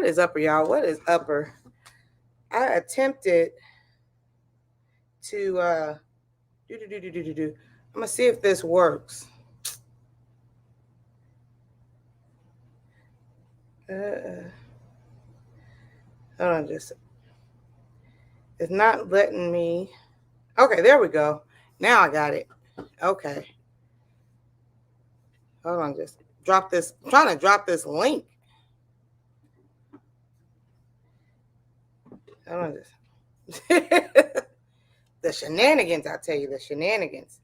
What is upper, y'all? What is upper? I attempted to do. I'm gonna see if this works. Hold on, just it's not letting me. Okay, there we go. Now I got it. Okay, hold on, just drop this. I'm trying to drop this link. Hold on, just the shenanigans. I tell you, the shenanigans.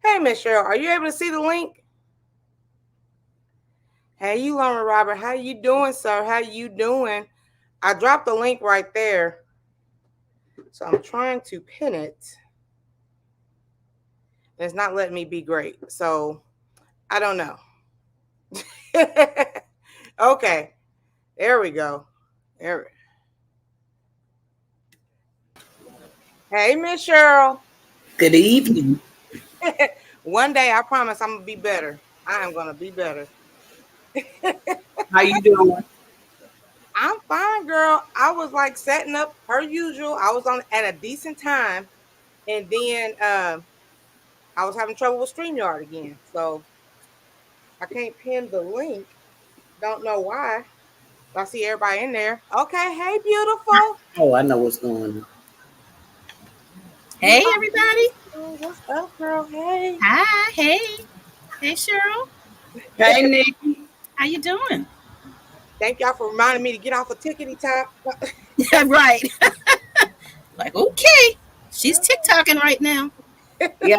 Hey, Miss Cheryl, are you able to see the link? Hey, you, Lauren Robert, how you doing, sir? How you doing? I dropped the link right there. So I'm trying to pin it. And it's not letting me be great. So I don't know. Okay. There we go. Hey, Miss Cheryl. Good evening. One day, I promise I'm going to be better. I am going to be better. How you doing? I'm fine, girl. I was like setting up per usual. I was on at a decent time. And then I was having trouble with StreamYard again. So I can't pin the link. Don't know why. I see everybody in there. Okay. Hey, beautiful. Oh, I know what's going on. Hey, everybody. What's up, girl? Hey. Hi. Hey. Hey, Cheryl. Hey, Nikki. How you doing? Thank y'all for reminding me to get off a tickety top. Yeah, right. Like, okay. She's TikToking right now. Yeah,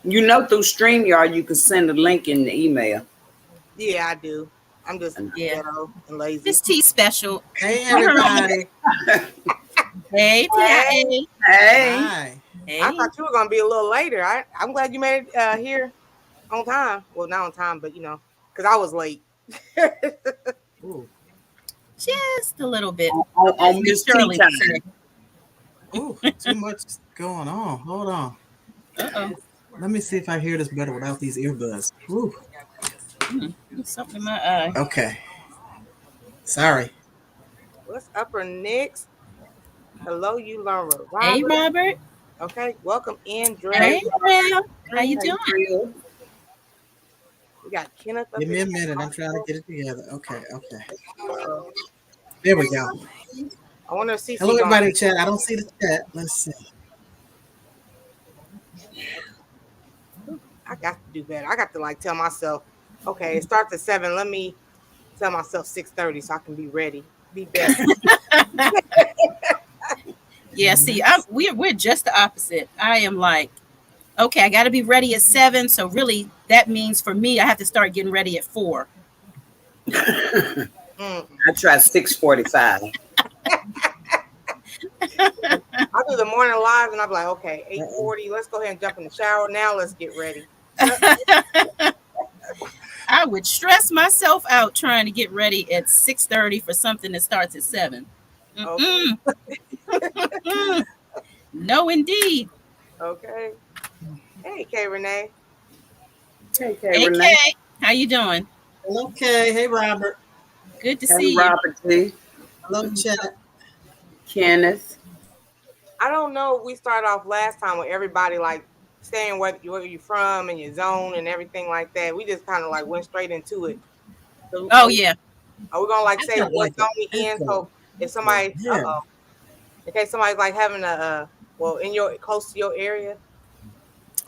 you know through StreamYard you can send a link in the email. Yeah, I do. I'm just ghetto and lazy. This tea special. Hey, everybody. Hey, Hey. Hi. Hey. I thought you were going to be a little later. I'm glad you made it here on time. Well, not on time, but, because I was late. Ooh. Just a little bit. On Miss Shirley. Ooh, too much going on. Hold on. Uh-oh. Let me see if I hear this better without these earbuds. Ooh. Something in my eye. Okay. Sorry. What's up, next? Hello, you learn Robert. Hey, Robert. Okay, welcome in, Dre. Hey, Dre. How you doing? We got Kenneth up Give me a minute. I'm trying to get it together. Okay. There we go. I wonder if CC. Hello, everybody in the chat. I don't see the chat. Let's see. I got to do better. I got to tell myself, okay, it starts at 7. Let me tell myself 6:30 so I can be ready. Be better. Yeah, see, we're just the opposite. I am like, okay, I got to be ready at 7. So really, that means for me, I have to start getting ready at 4. I try 6:45. I do the morning live and I'm like, okay, 8:40. Let's go ahead and jump in the shower. Now let's get ready. I would stress myself out trying to get ready at 6:30 for something that starts at 7. Okay. No, indeed. Okay. Hey, K. Renee. Hey, Renee. Kay. How you doing? Okay. Hey, Robert. Good to see you. Robert T. Hello, chat. Kenneth. I don't know. We started off last time with everybody saying where you're from and your zone and everything like that. We just kind of went straight into it. So, yeah. Are we gonna say what zone we in? So if somebody, in case somebody's having in your close to your area.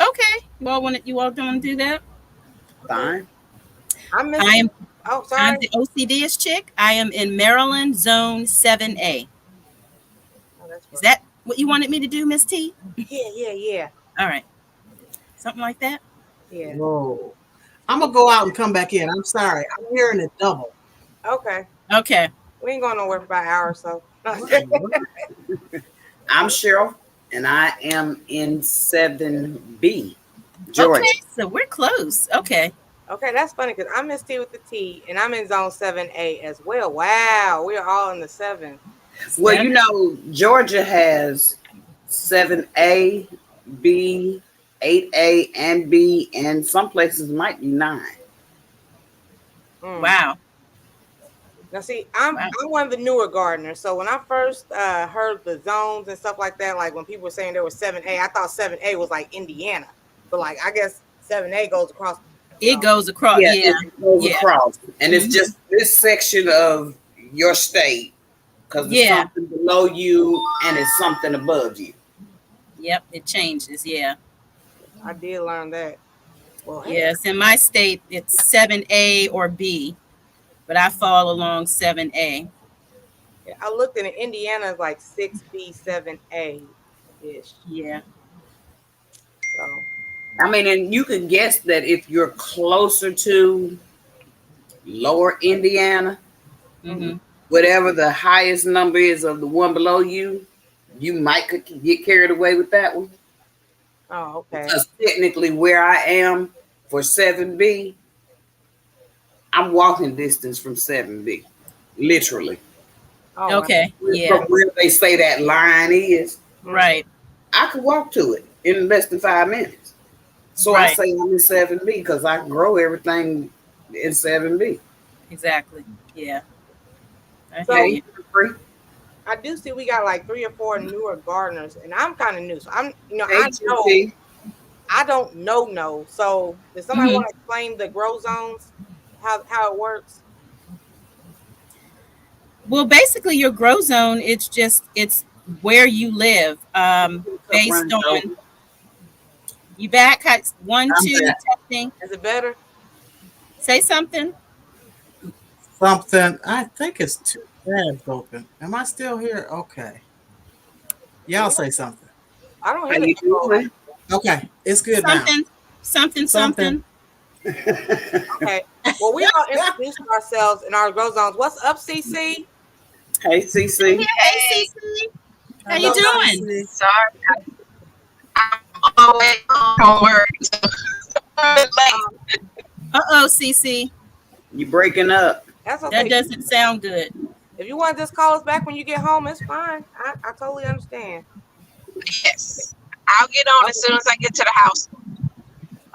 Okay. Well, you all don't do that? Fine. Oh, sorry. I'm the OCDist chick. I am in Maryland, Zone 7A. Is that what you wanted me to do, Miss T? Yeah. All right. Something like that? Yeah. Whoa. I'm going to go out and come back in. I'm sorry. I'm hearing it double. Okay. We ain't going nowhere for about an hour or so. I'm Cheryl, and I am in 7B, Georgia. Okay, so we're close. Okay, that's funny because I'm Miss T with the T, and I'm in Zone 7A as well. Wow, we are all in the 7. Well, Georgia has 7A, B, 8A, and B, and some places might be 9. Wow. Now, see, I'm Wow. I'm one of the newer gardeners. So when I first heard the zones and stuff like that, like when people were saying there was 7A, I thought 7A was like Indiana, but like I guess 7A goes across. It goes across. Yeah, Yeah. it goes Yeah. across, and it's Mhm. just this section of your state because it's Yeah. something below you and it's something above you. Yep. It changes. Yeah. I did learn that. Well, hey, Yes. In my state, it's 7A or B, but I fall along 7A. I looked in Indiana is like 6B, 7A ish. Yeah. So I mean, and you can guess that if you're closer to lower Indiana, Hmm. whatever the highest number is of the one below you, you might could get carried away with that one. oh, okay. Because technically, where I am for 7B, I'm walking distance from 7B, literally. Oh, Okay. Yeah. From where they say that line is, Right. I could walk to it in less than 5 minutes. So I Right. say I'm in 7B because I can grow everything in 7B. Exactly. Yeah. I So- hear you. Free. I do see we got like 3 or 4 newer gardeners, and I'm kind of new, so I know HMT. I don't know. So does somebody Mhm. want to explain the grow zones, how it works? Well, basically, your grow zone, it's where you live. Based Run on over. you back. One, I'm two, back. testing. Is it better? Say something. Something. I think it's two tabs open. Am I still here? Okay. Y'all say something. I don't How hear you it. doing? Okay, it's good now. Something. Okay. Well, we all introduced ourselves in our grow zones. What's up, CC? Hey, CC. Hey, CC. How you Hello, doing? CC. Sorry, I'm always on work. Uh-oh, CC. You breaking up? That's okay. That doesn't sound good. If you want to just call us back when you get home, it's fine. I totally understand. Yes, I'll get on as soon as I get to the house.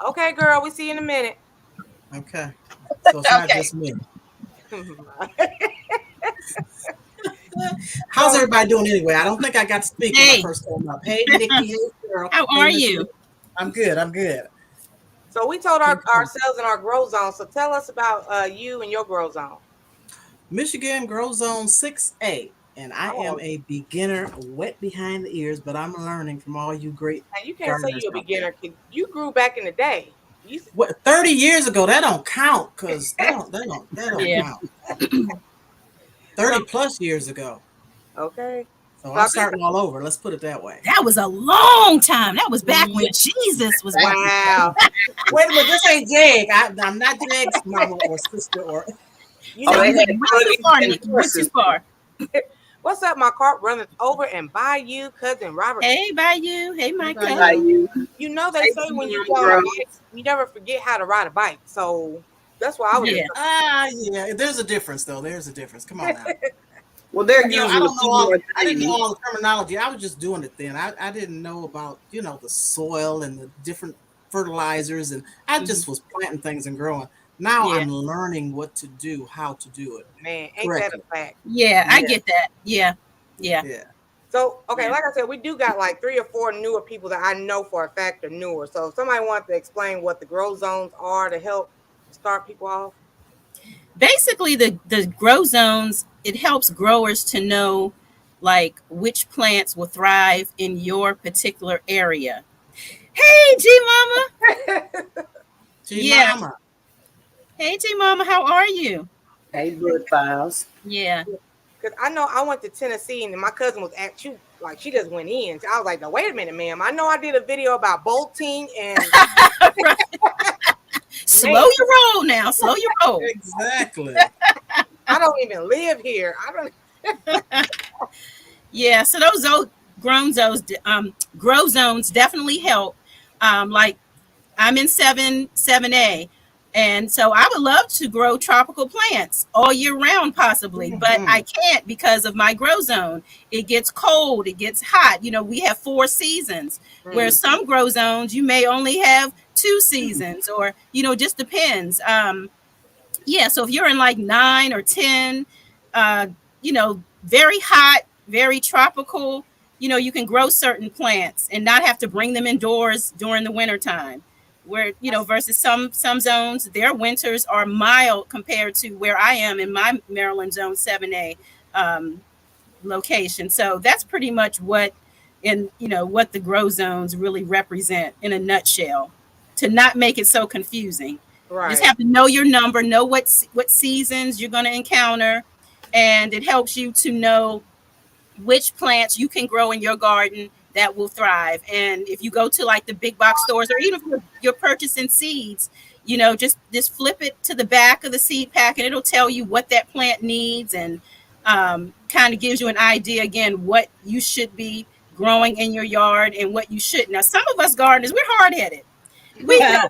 Okay, girl. We see you in a minute. Okay. So it's not Okay. just me. How's everybody doing anyway? I don't think I got to speak when Hey. I first came up. Hey, Nikki. Hey, girl. How Hey, are Miss you? Nikki. I'm good. So we told ourselves in our grow zone. So tell us about you and your grow zone. Michigan Grow Zone 6A. And I am a beginner, wet behind the ears, but I'm learning from all you great. And you can't say gardeners you're a out there. beginner. You grew back in the day. You What 30 years ago, that don't count because that don't Yeah. count. 30 plus years ago. okay? So I'm starting all over. Let's put it that way. That was a long time. That was back when Jesus was walking. Wow. Wait a minute, this ain't Jag. I'm not Jag's mama or sister or You Oh, know, they You had went too far, and Nikki. Went too horses. far. what's up? My cart running over and by you, cousin Robert. Hey, Bayou. Hey, Micah. How you? You know they Hey, say when you you go on a girl. bike, you never forget how to ride a bike. So that's why I was. Yeah. yeah. There's a difference though. There's a difference. Come on now. Well, they're You know, using I a don't know few all. more I didn't know things. all the terminology. I was just doing it then. I didn't know about the soil and the different fertilizers, and I just was planting things and growing. Now Yeah. I'm learning what to do, how to do it. Man, ain't Correctly. that a fact? Yeah, I Yeah. get that. Yeah. Yeah. Yeah. So, okay, Yeah. like I said, we do got like 3 or 4 newer people that I know for a fact are newer. So, if somebody wants to explain what the grow zones are to help start people off. Basically, the grow zones, it helps growers to know like which plants will thrive in your particular area. Hey, G Mama. Gee, Yeah. mama. Hey, G Mama, how are you? Hey, Good Files. Yeah. Because I know I went to Tennessee and my cousin was at you, like she just went in. I was like, no, wait a minute, ma'am. I know I did a video about bolting and Slow your roll now. Slow your roll. Exactly. I don't even live here. I don't. Yeah, so those grow zones definitely help. Like I'm in 7A, and so I would love to grow tropical plants all year round, possibly, but I can't because of my grow zone. It gets cold, it gets hot. You know, we have 4 seasons, where some grow zones you may only have 2 seasons, or just depends. Yeah, so if you're in like 9 or 10, you know, very hot, very tropical, you know, you can grow certain plants and not have to bring them indoors during the winter time. Where, you know, versus some zones, their winters are mild compared to where I am in my Maryland Zone 7A location. So that's pretty much what what the grow zones really represent in a nutshell. To not make it so confusing, you just Right. have to know your number, know what seasons you're going to encounter, and it helps you to know which plants you can grow in your garden that will thrive. And if you go to like the big box stores, or even if you're purchasing seeds, you know, just flip it to the back of the seed pack and it'll tell you what that plant needs, and kind of gives you an idea again what you should be growing in your yard and what you shouldn't. Now, some of us gardeners, we're hard-headed. We know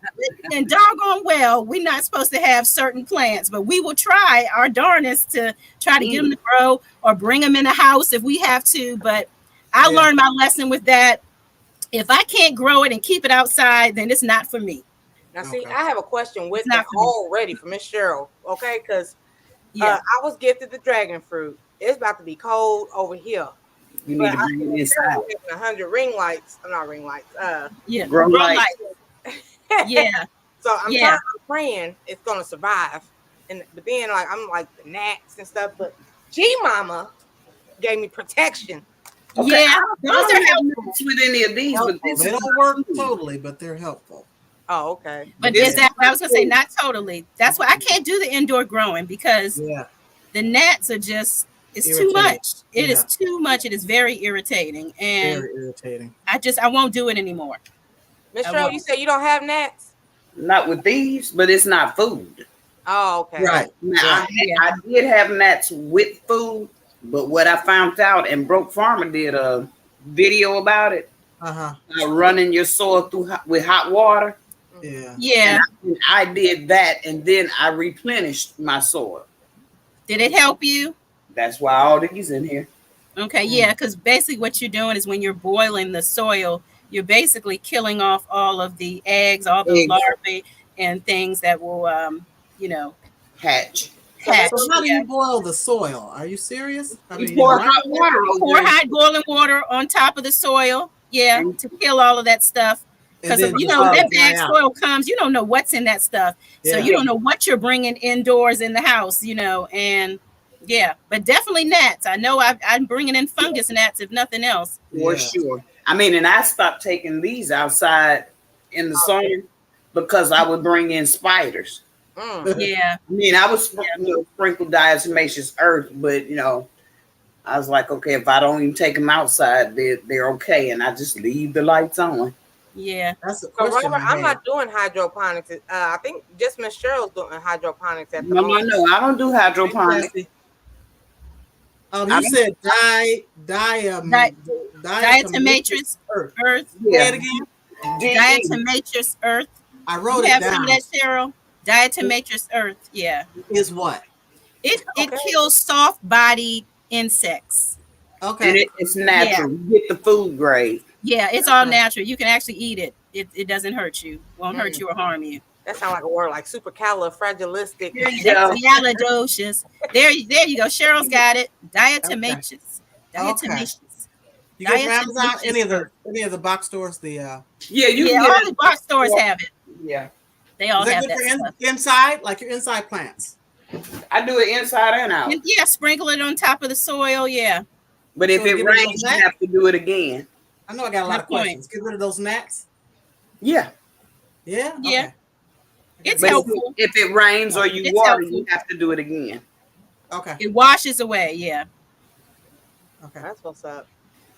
and doggone well we're not supposed to have certain plants, but we will try our darnest to try to get them to grow or bring them in the house if we have to. But I learned my lesson with that. If I can't grow it and keep it outside, then it's not for me. Now, see, Okay. I have a question with It's not that for me. already from Miss Cheryl. Okay, because Yeah. I was gifted the dragon fruit. It's about to be cold over here. You But need to I bring think it inside. 100 ring lights. I'm not ring lights. Yeah. Grow lights. Yeah. So I'm Yeah. I'm praying it's gonna survive. But then like I'm like the gnats and stuff. But G Mama gave me protection. Okay, Yeah. I Those don't are have helpful. notes with any of these, but Helpful. this They is don't work totally, but they're helpful. Oh, okay. But This is that I was gonna say not totally. That's why I can't do the indoor growing, because Yeah. the gnats are just it's too Irritating. much. It is Yeah. too much. It is very irritating. And Very irritating. I won't do it anymore. Miss I Cheryl, won't. you said you don't have gnats? not with these, but it's not food. Oh, okay. Right. Now, Yeah. I did have gnats with food, but what I found out, and Broke Farmer did a video about it, Uh-huh. running your soil through with hot water. Yeah. Yeah. And I did that, and then I replenished my soil. Did it help you? That's why all these in here. Okay, yeah, because basically what you're doing is when you're boiling the soil, you're basically killing off all of the eggs, all the Eggs. larvae and things that will, you know, Hatch. hatch. So how do Yeah. you boil the soil? Are you serious? I You pour hot water Pour over it. hot boiling water on top of the soil, yeah, And- to kill all of that stuff. Because and then you just know let that it dry bag out. soil comes, you don't know what's in that stuff, so Yeah. you don't know what you're bringing indoors in the house, you know, and yeah, but definitely gnats. I know I'm bringing in fungus gnats if nothing else. For Yeah. sure. I mean, and I stopped taking these outside in the summer because I would bring in spiders. Yeah, I mean, I was sprinkle diatomaceous earth, but I was like, okay, if I don't even take them outside, they're okay, and I just leave the lights on. yeah. That's the So question. Robert, I I'm had. not doing hydroponics. I think just Miss Cheryl's doing hydroponics at the No, moment. I don't do hydroponics. You I said Diatomaceous earth. earth, Say Yeah. it again. diatomaceous earth. I You wrote it have some down. of that, Cheryl? Diatomaceous earth, yeah. Is what? It Okay. kills soft-bodied insects. And Okay. it's natural. You get the food grade. Yeah, it's all Okay. natural. You can actually eat it. It doesn't hurt you. Won't hurt you or harm you. That sounds like a word like supercalifragilistic. There you go. Expialidocious. There you go. Cheryl's got it. Diatomaceous. Okay. Diatomaceous. You get from Diatomaceous Amazon, any of the box stores, the Yeah, you Yeah, can all get the it. box stores have it. Yeah, They all is that have good that for stuff. inside, like your inside plants? I do it inside and out. And yeah, sprinkle it on top of the soil. Yeah. But if So it get rid of rains, those you have to do it again. I know I got a lot of Good point. questions. Get rid of those gnats. Yeah, Yeah. Yeah. Okay. It's but helpful. if it rains or you It's water, helpful. you have to do it again. Okay. It washes away. Yeah. Okay. That's what's up.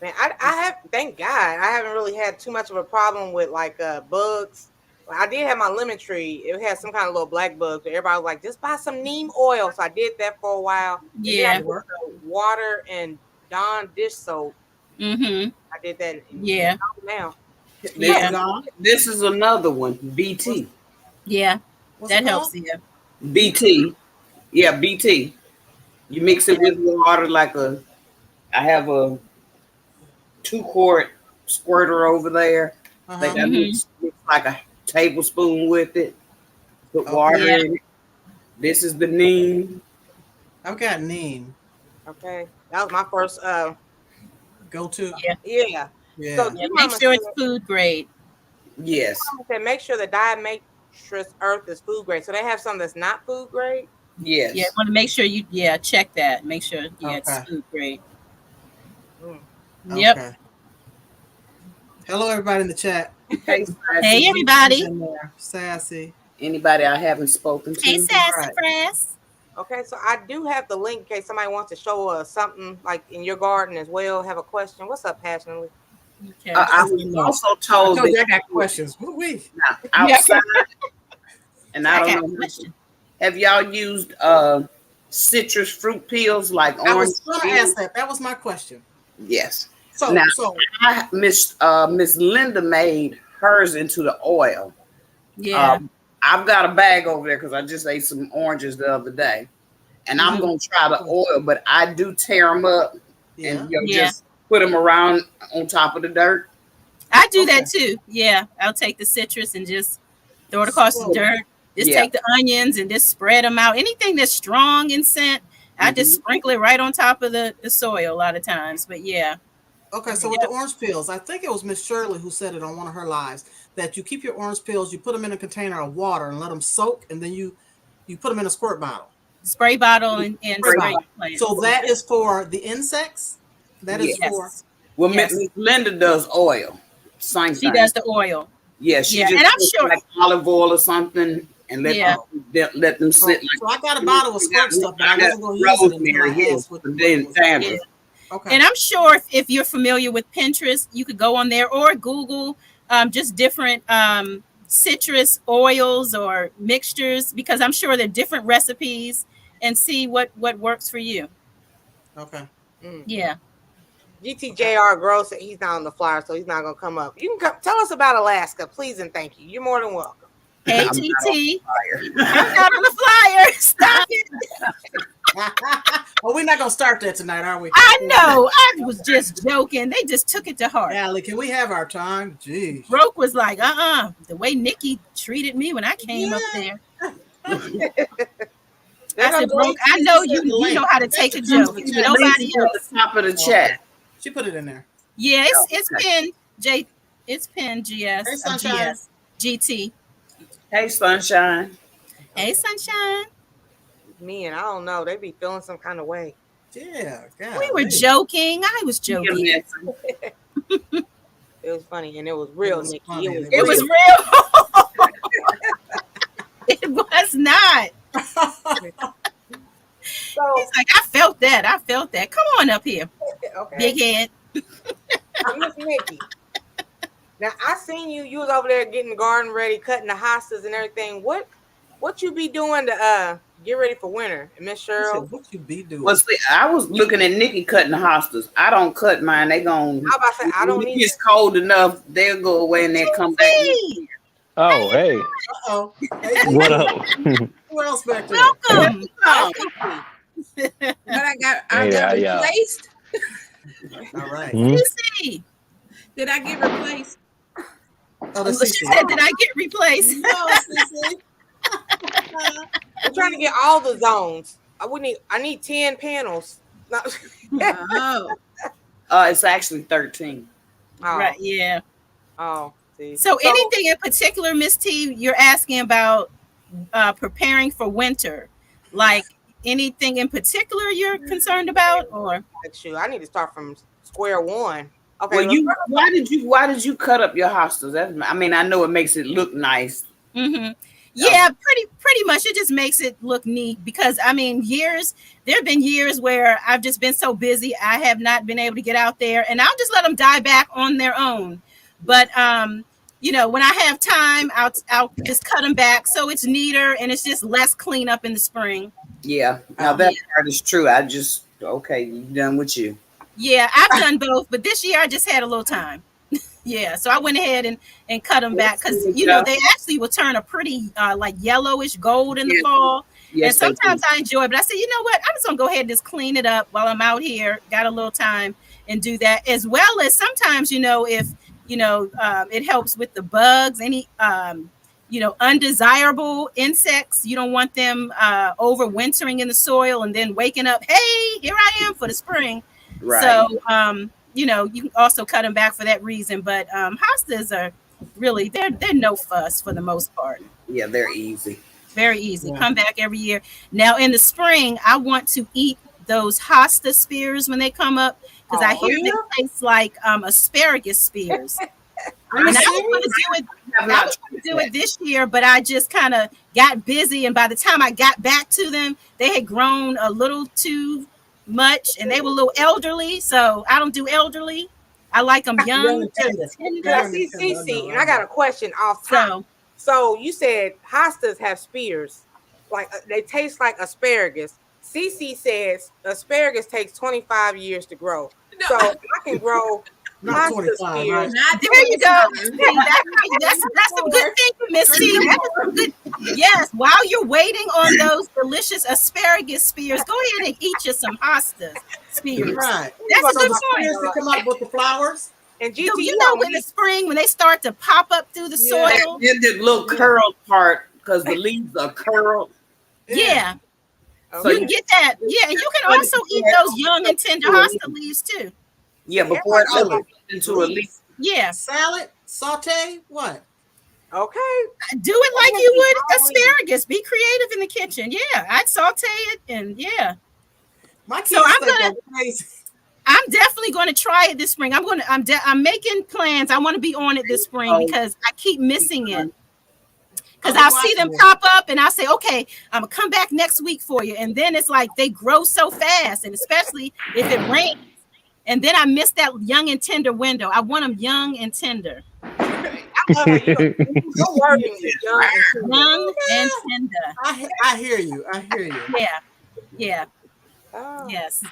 Man, I have, thank God, I haven't really had too much of a problem with like bugs. Like, I did have my lemon tree. It had some kind of little black bugs. But everybody was like, just buy some neem oil. So I did that for a while. And then I Yeah. put the water and Dawn dish soap. Mm-hmm. I did that. Yeah. Now. Yeah. Gone. This is another one. BT. Yeah. What's That it helps called? you. BT. Yeah, BT. You mix it with water I have a 2-quart squirter over there. I Uh-huh. think I mix like a tablespoon with it. Put Okay. water Yeah. in it. This is the neem. I've got neem. Okay, that was my first. Go to. Yeah. Yeah. So Yeah, your make mama sure said, it's food grade. Yes. make sure the Diamatrix Earth is food grade. So they have some that's not food grade. Yeah, Yes. want to make sure you check that. Make sure it's Okay. food grade. Mm. Yep. Okay. Hello, everybody in the chat. Hey, Hey Sassy. everybody. In there. Sassy. Anybody I haven't spoken to? Hey Sassy Right. Press. Okay, so I do have the link in case somebody wants to show us something like in your garden as well. Have a question? What's up, passionately? Okay. I was also told I that got questions. Woo-wee. outside, and I I got don't a know. question. Have y'all used citrus fruit peels like I orange? was going to ask that. That was my question. Yes. So, Now, so Miss Linda made hers into the oil. Yeah. I've got a bag over there because I just ate some oranges the other day, and I'm gonna try the oil. But I do tear them up and just put them around on top of the dirt. I do that too. Yeah, I'll take the citrus and just throw it across the dirt. Just take the onions and just spread them out. Anything that's strong in scent, I just sprinkle it right on top of the soil a lot of times. But yeah. Okay, so with the orange peels, I think it was Miss Shirley who said it on one of her lives that you keep your orange peels, you put them in a container of water and let them soak, and then you put them in a squirt bottle. Spray bottle and spray your plants. So that is for the insects. That is for. Well, Miss Linda does oil. Same She thing. does the oil. Yeah, she just and I'm puts sure like olive oil or something and let them sit. So I got a bottle of squirt stuff, but I wasn't going to use it until I asked what then Okay. And I'm sure if you're familiar with Pinterest, you could go on there or Google just different citrus oils or mixtures, because I'm sure there are different recipes, and see what works for you. Okay. Yeah. GTJR Gross, he's not on the flyer, so he's not going to come up. You can come tell us about Alaska, please and thank you. You're more than welcome. Hey, TT. I'm not on the flyer. Stop it. Well, we're not going to start that tonight, are we? I know. I was just joking. They just took it to heart. Allie, can we have our time? Jeez. Broke was like, the way Nikki treated me when I came up there. I said, Broke, I know you know how to take a joke. Nobody else. Top of the chat. She put it in there. Yeah, it's pinned. It's pinned GS. Hey, Sunshine. GS. GT. Hey, Sunshine. Hey, Sunshine. Me and I don't know. They be feeling some kind of way. Yeah. God, We were joking. I was joking. It was funny and it was real, Nikki. It was real. It was not. So it's like, I felt that. Come on up here. Okay. Big head. Miss Nikki. Now I seen you was over there getting the garden ready, cutting the hostas and everything. What you be doing to get ready for winter? And Miss Cheryl, what you be doing? Well, see, I was looking at Nikki cutting the hostas. I don't cut mine. They gon' I about to say, I don't when it need gets cold enough, they'll go away and they'll come back. Oh, hey. Uh-oh. What up? Who else back there? Welcome. But I got Yeah. replaced. All right. CC. Did I get replaced? Oh, the She said, did I get replaced? No, Sissy. I'm trying to get all the zones. I need 10 panels. Oh. It's actually 13. Oh, Right, yeah. Oh, see. So anything in particular, Miss T, you're asking about preparing for winter? Like anything in particular you're concerned about, or? Shoot, I need to start from square one. Okay. Well, why did you cut up your hostas? I mean, I know it makes it look nice. Mm-hmm. Yeah, pretty much. It just makes it look neat because I mean, there have been years where I've just been so busy I have not been able to get out there, and I'll just let them die back on their own. But when I have time, I'll just cut them back so it's neater and it's just less cleanup in the spring. Yeah, now that part is true. You done with you. Yeah, I've done both, but this year I just had a little time. Yeah, so I went ahead and cut them back because they actually will turn a pretty like yellowish gold in the fall. Yes, and sometimes I enjoy it, but I said, you know what? I'm just gonna go ahead and just clean it up while I'm out here. Got a little time and do that, as well as sometimes if it helps with the bugs, any undesirable insects. You don't want them overwintering in the soil and then waking up, hey, here I am for the spring. Right. So, you can also cut them back for that reason. But hostas are really, they're no fuss for the most part. Yeah, they're easy. Very easy. Yeah. Come back every year. Now in the spring, I want to eat those hosta spears when they come up because I hear they taste like asparagus spears. And I was going to do it this year, but I just kind of got busy. And by the time I got back to them, they had grown a little too much and they were a little elderly. So I don't do elderly. I like them young. and tender. See, and I got a question off top. So you said hostas have spears, like they taste like asparagus. Cece says asparagus takes 25 years to grow. So I can grow Not hosta 25, spears. right? Not There you go. 25. That's some good thinking, Miss C. That is some good. Yes, while you're waiting on those delicious asparagus spears, go ahead and eat you some hosta spears. Right. That's a So good the point. spears that come up with the flowers. And GT, You know, in the spring when they start to pop up through the soil. In the little curled part, because the leaves are curled. Yeah. So You can get that. Yeah, and you can also eat those young and tender hosta leaves too. Yeah, before it opens into a leaf. Yeah. Salad, saute, what? Okay. Do it like you would asparagus. Be creative in the kitchen. Yeah, I'd saute it and yeah. My kids So I'm think gonna- I'm crazy. I'm definitely going to try it this spring. I'm making plans. I want to be on it this spring because I keep missing it. Because I'll see them pop up and I'll say, okay, I'm gonna come back next week for you. And then it's like they grow so fast, and especially if it rains. And then I miss that young and tender window. I want them young and tender. I love how you're wording it, Young and tender. I hear you. I hear you. Yeah. Oh. Yes.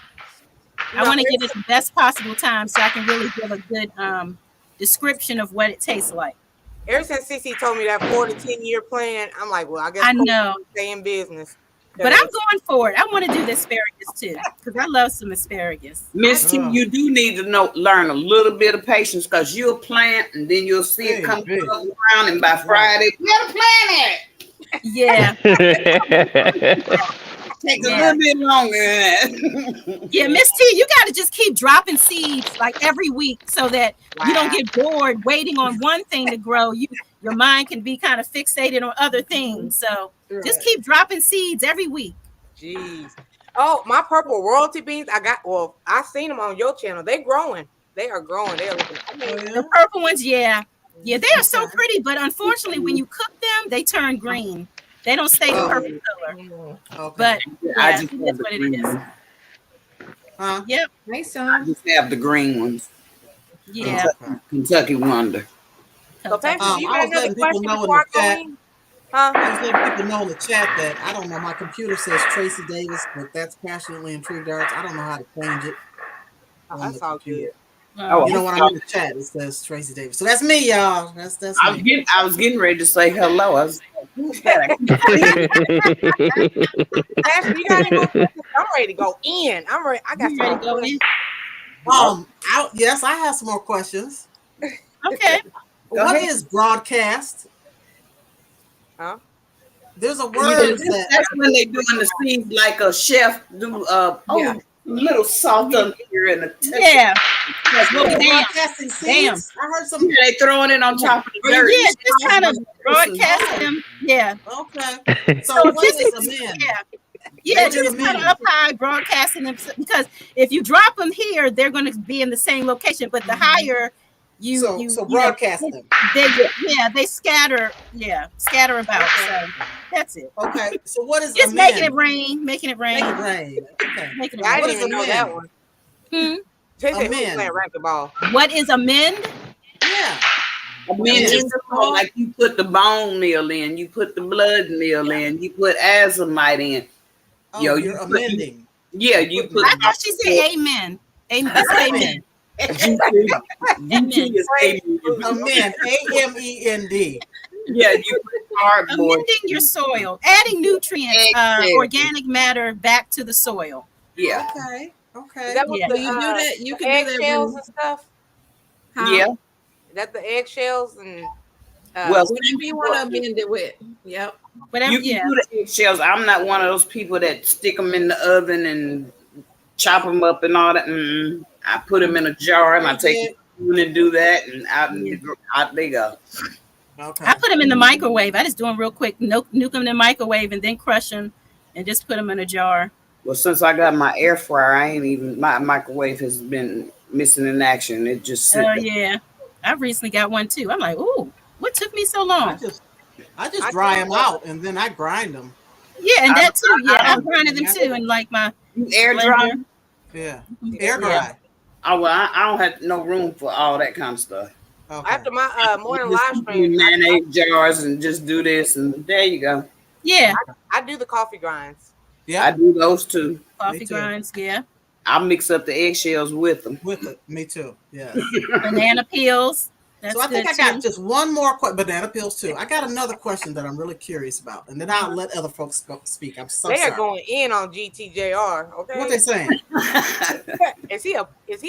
I want to get it the best possible time so I can really give a good description of what it tastes like. Ever since Cece told me that 4 to 10 year plan, I'm like, well, I guess I know. stay in business. But I'm going for it. I want to do the asparagus too because I love some asparagus. Miss T, you do need to learn a little bit of patience because you'll plant and then you'll see it come around, and by Friday, you gotta plant it. Yeah. Take a little bit longer. Yeah, Miss T, you got to just keep dropping seeds like every week so that you don't get bored waiting on one thing to grow. Your mind can be kind of fixated on other things. So just keep dropping seeds every week. Jeez. Oh, my purple royalty beans. I seen them on your channel. They growing. They are growing. They are looking. The purple ones, yeah, they are so pretty. But unfortunately, when you cook them, they turn green. They don't stay the purple color. Okay. But I yeah, just that's have the what it green is. ones. Huh? Yep. Nice I song. just have the green ones. Yeah. Kentucky Wonder. So, Pastor, do you I got was another letting people question know in before I the go chat. in? Huh? I was letting people know in the chat that I don't know. My computer says Tracy Davis, but that's passionately intrigued arts. I don't know how to change it. Oh, on that's the all computer. good. Oh, You know when I'm in the chat, it says Tracy Davis. So that's me, y'all. That's me. I was getting ready to say hello. I was like, who's that? Pastor, you got any more questions? I'm ready to go in. I'm ready. I got You some ready more to go in? questions. Yes, I have some more questions. Okay. What ahead. is broadcast? Huh? There's a word that That's when they doing the scenes like a chef do little salt on here and a Yeah. Well, Damn. broadcasting Damn. seeds. I heard some. they throwing it on top of the dirt. Yeah, just kind of broadcast them. Yeah. Okay. So So what this is is- a man? Yeah, What is just a kind of man? up high broadcasting them because if you drop them here, they're going to be in the same location. But the higher you So broadcast them. they scatter. Yeah, scatter about. So that's it. Okay. So what is Just a man? making it rain, making it rain, Make it rain. Okay. making it I rain. What didn't is even a know man? that one. Hmm. Tracy A who's man. playing racquetball. What is a mend? Yeah. I mean, it's like you put the bone meal in, you put the blood meal in, you put azomite in. Oh, Yo, you're you put- amending. Yeah, you put. I thought she said amen. Amen. That's amen. GT is amen. Amend. AMEND. Yeah, you put cardboard. Amending your soil, adding nutrients, Exactly. organic matter back to the soil. Yeah, Okay. Okay. Is that what Yeah. the, So you do that. You the can do that. eggshells When, and stuff? huh? yeah. Is that the eggshells and Well, Whatever you want to amend it with. Yep. Whatever. you can Yeah. do the eggshells. I'm not one of those people that stick them in the oven and chop them up and all that. I put them in a jar and I take a spoon and do that, and out they go. Okay. I put them in the microwave. I just do them real quick, nuke them in the microwave, and then crush them, and just put them in a jar. Well, since I got my air fryer, my microwave has been missing in action. It just sit Oh there. yeah, I recently got one too. I'm like, ooh, what took me so I long? just dry them out and then I grind them. Yeah, and that too. Yeah, I- I grinded them too, and like my You air dry? blender. Yeah. Air dry. Oh, well, I don't have no room for all that kind of stuff. Okay. After my morning live Just stream, mayonnaise jars and just do this, and there you go. Yeah, I do the coffee grinds. I Yeah, do those too. coffee Me too. grinds. Yeah, I mix up the eggshells with them. with it. Me too. Yeah. banana peels. That's So I think good I got too. just one more banana peels too. I got another question that I'm really curious about, and then I'll let other folks speak. I'm so They sorry. are going in on GTJR. Okay, What they saying? is he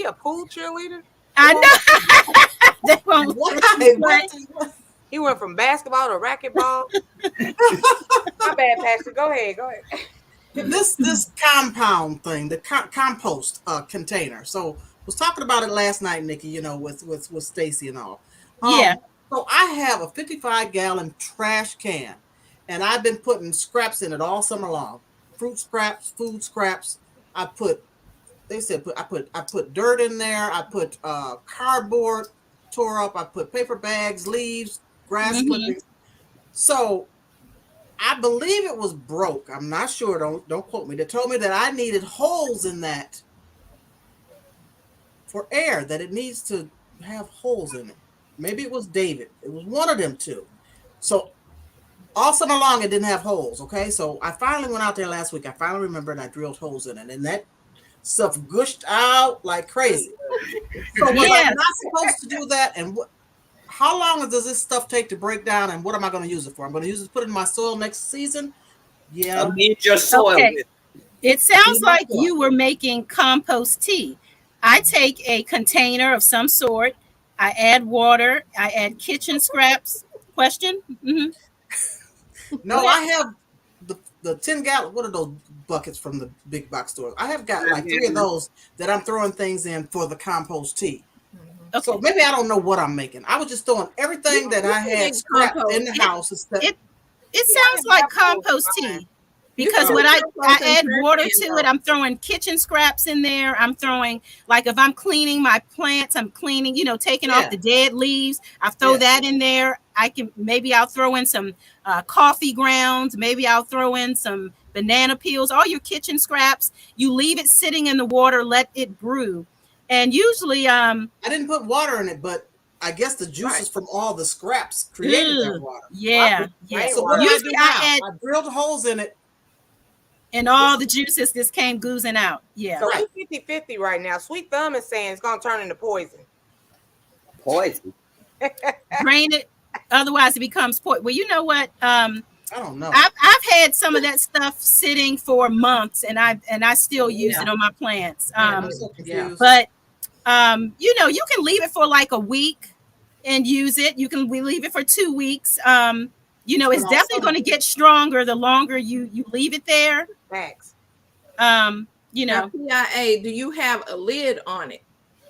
a pool cheerleader? I know. They won't. What? He went from basketball to racquetball. My bad, Pastor. Go ahead. This compound thing, the compost container. So was talking about it last night, Nikki. You know, with Stacy and all. Yeah. So I have a 55-gallon trash can, and I've been putting scraps in it all summer long. Fruit scraps, food scraps. I put dirt in there. I put cardboard tore up. I put paper bags, leaves, grass clippings. So I believe it was broke. I'm not sure. Don't quote me. They told me that I needed holes in that for air. That it needs to have holes in it. Maybe it was David. It was one of them two. So all summer long, it didn't have holes. Okay, so I finally went out there last week. I finally remembered I drilled holes in it, and that stuff gushed out like crazy. So was I not supposed to do that? And how long does this stuff take to break down? And what am I going to use it for? I'm going to use it to put it in my soil next season. Yeah. Amend your soil Okay. with. It sounds like you were making compost tea. I take a container of some sort. I add water. I add kitchen scraps. Question? Mm-hmm. No, I have the 10-gallon. What are those buckets from the big box stores? I have got like 3 of those that I'm throwing things in for the compost tea. Okay. So maybe I don't know what I'm making. I was just throwing everything that I had scrapped in the house. It sounds like compost tea. Because when I add water to it, I'm throwing kitchen scraps in there. I'm throwing, like if I'm cleaning my plants, I'm cleaning, taking off the dead leaves. I throw that in there. I'll throw in some coffee grounds. Maybe I'll throw in some banana peels, all your kitchen scraps. You leave it sitting in the water, let it brew. And usually, I didn't put water in it, but I guess the juices from all the scraps created that water. Yeah. So what do I do Usually now? I I drilled holes in it. and all the juices just came oozing out. Yeah. So we 50-50 right now. Sweet Thumb is saying it's gonna turn into poison. Poison. Drain it, otherwise it becomes poison. Well, you know what? I don't know. I've had some of that stuff sitting for months, and I still use it on my plants. I'm so confused. But you can leave it for like a week and use it. You can leave it for 2 weeks. It's definitely going to get stronger the longer you leave it there. Thanks. Now, PIA, do you have a lid on it?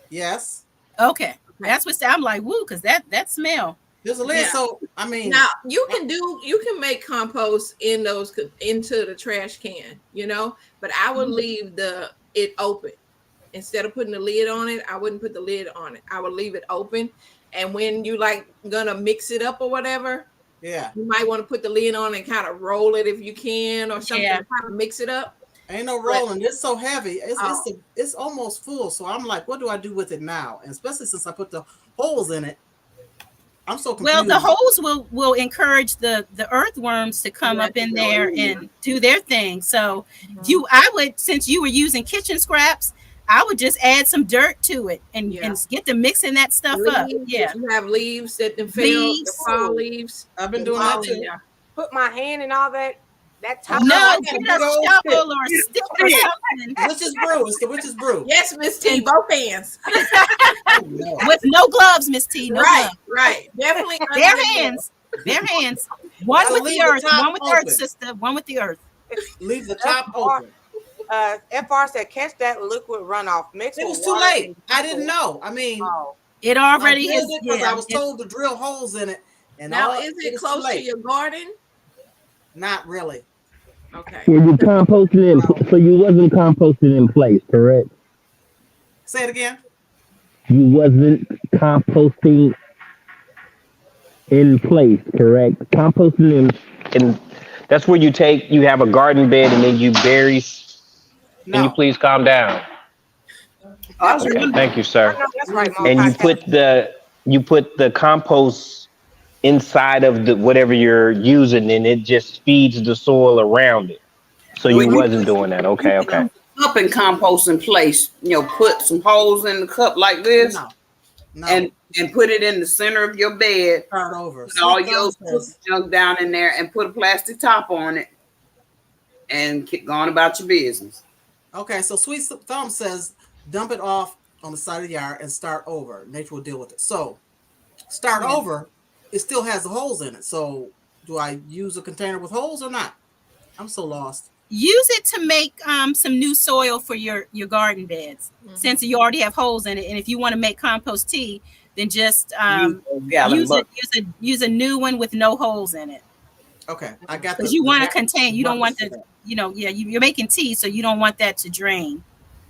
Yes. Okay. That's what I'm like, woo, because that smell. There's a lid. Yeah. So I mean, Now you can make compost into the trash can, but I would leave it open. Instead of putting the lid on it, I wouldn't put the lid on it. I would leave it open. And when you gonna mix it up or whatever, you might want to put the lid on and kind of roll it if you can or something to kind of mix it up. ain't no rolling. It's so heavy. It's almost full. So I'm like, what do I do with it now? And especially since I put the holes in it, I'm so confused. Well, the holes will encourage the earthworms to come up in there and do their thing. So since you were using kitchen scraps, I would just add some dirt to it and get to mixing that stuff up. Yeah. You have leaves that fell, the fall leaves. I've been doing that too. Put my hand in all that That top. No, I got a get big a old shovel or a stick or something Witch's brew. It's the witch's brew. Yes, Miss T, both hands. Oh, no. with no gloves, Miss T. No right, gloves. right. Definitely under Bare the nail. hands. Bare hands. One So with leave the the earth. top One with the earth, open. sister. One with the earth. Leave the top open. FR said, catch that liquid runoff. Mix It with was too water late. and I didn't know. I mean, Oh, It I already drilled is. it because Yeah, I was told to drill holes in it. And Now, all, is was it too close to late. your garden? Not really. Okay. Were you composting in? So you wasn't composting in place, correct? Say it again. You wasn't composting in place, correct? Composting in that's where you have a garden bed and then you bury. Can you No. please calm down? Us, Okay, thank you, I sir. know that's right, And you multitasking. put the compost inside of the whatever you're using, and it just feeds the soil around it. So Well, you you wasn't doing that. Okay, okay. up in compost in place. Put some holes in the cup like this, No. No. and put it in the center of your bed. Start over. Put all Sweet your Thumb says, junk down in there, and put a plastic top on it, and keep going about your business. okay, so Sweet Thumb says dump it off on the side of the yard and start over. Nature will deal with it. So start over, it still has the holes in it. So do I use a container with holes or not? I'm so lost. Use it to make some new soil for your garden beds, since you already have holes in it. And if you want to make compost tea, then just use a new one with no holes in it. Okay, I got Because you want to contain. You don't want the you're making tea, so you don't want that to drain.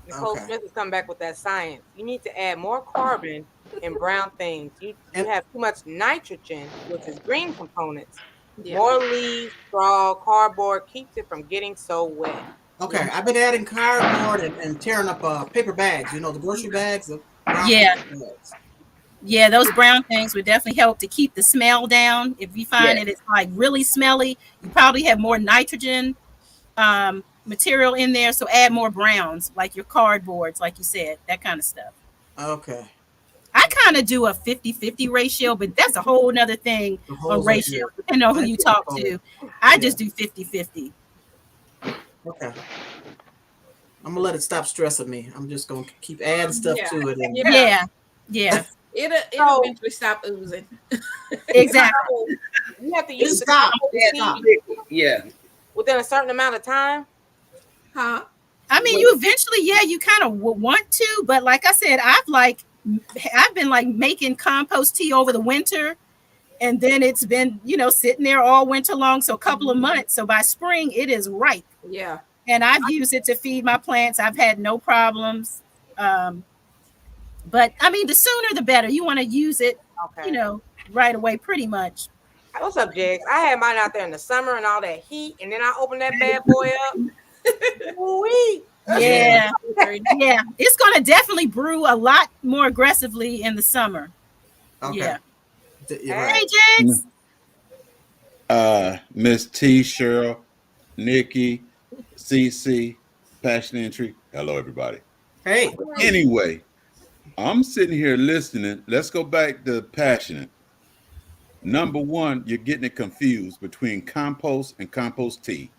Nicole Okay. Smith has come back with that science. You need to add more carbon in brown things. You have too much nitrogen, which is green components. Yeah. More leaves, straw, cardboard keeps it from getting so wet. Okay, I've been adding cardboard and tearing up paper bags. The grocery bags. The brown Yeah. paper bags. Yeah, those brown things would definitely help to keep the smell down. If you find that it's like really smelly, you probably have more nitrogen material in there. So add more browns, like your cardboards, like you said, that kind of stuff. Okay. I kind of do a 50-50 ratio, but that's a whole nother thing The on holes ratio, are depending on who you talk to. I just do 50-50. Okay. I'm gonna let it stop stressing me. I'm just gonna keep adding stuff Yeah. to it. And Yeah. It'll So- eventually stop oozing. Exactly. You have to use the Stop. compost tea Yeah. within a certain amount of time. Huh? I mean, you eventually, you kind of want to, but like I said, I've been like making compost tea over the winter, and then it's been, sitting there all winter long. So a couple of months. So by spring, it is ripe. Yeah. And I've used it to feed my plants. I've had no problems. But I mean, the sooner the better. You want to use it, Okay. right away, pretty much. What's up, Jigs? I had mine out there in the summer and all that heat, and then I opened that bad boy up. Ooh-wee. Yeah. Very nice. Yeah. It's going to definitely brew a lot more aggressively in the summer. okay. Yeah. You're right. Hey, Jigs. Miss T, Cheryl, Nikki, CC, Passion Entry. Hello, everybody. Hey. Anyway, I'm sitting here listening. Let's go back to passionate. Number one, you're getting it confused between compost and compost tea.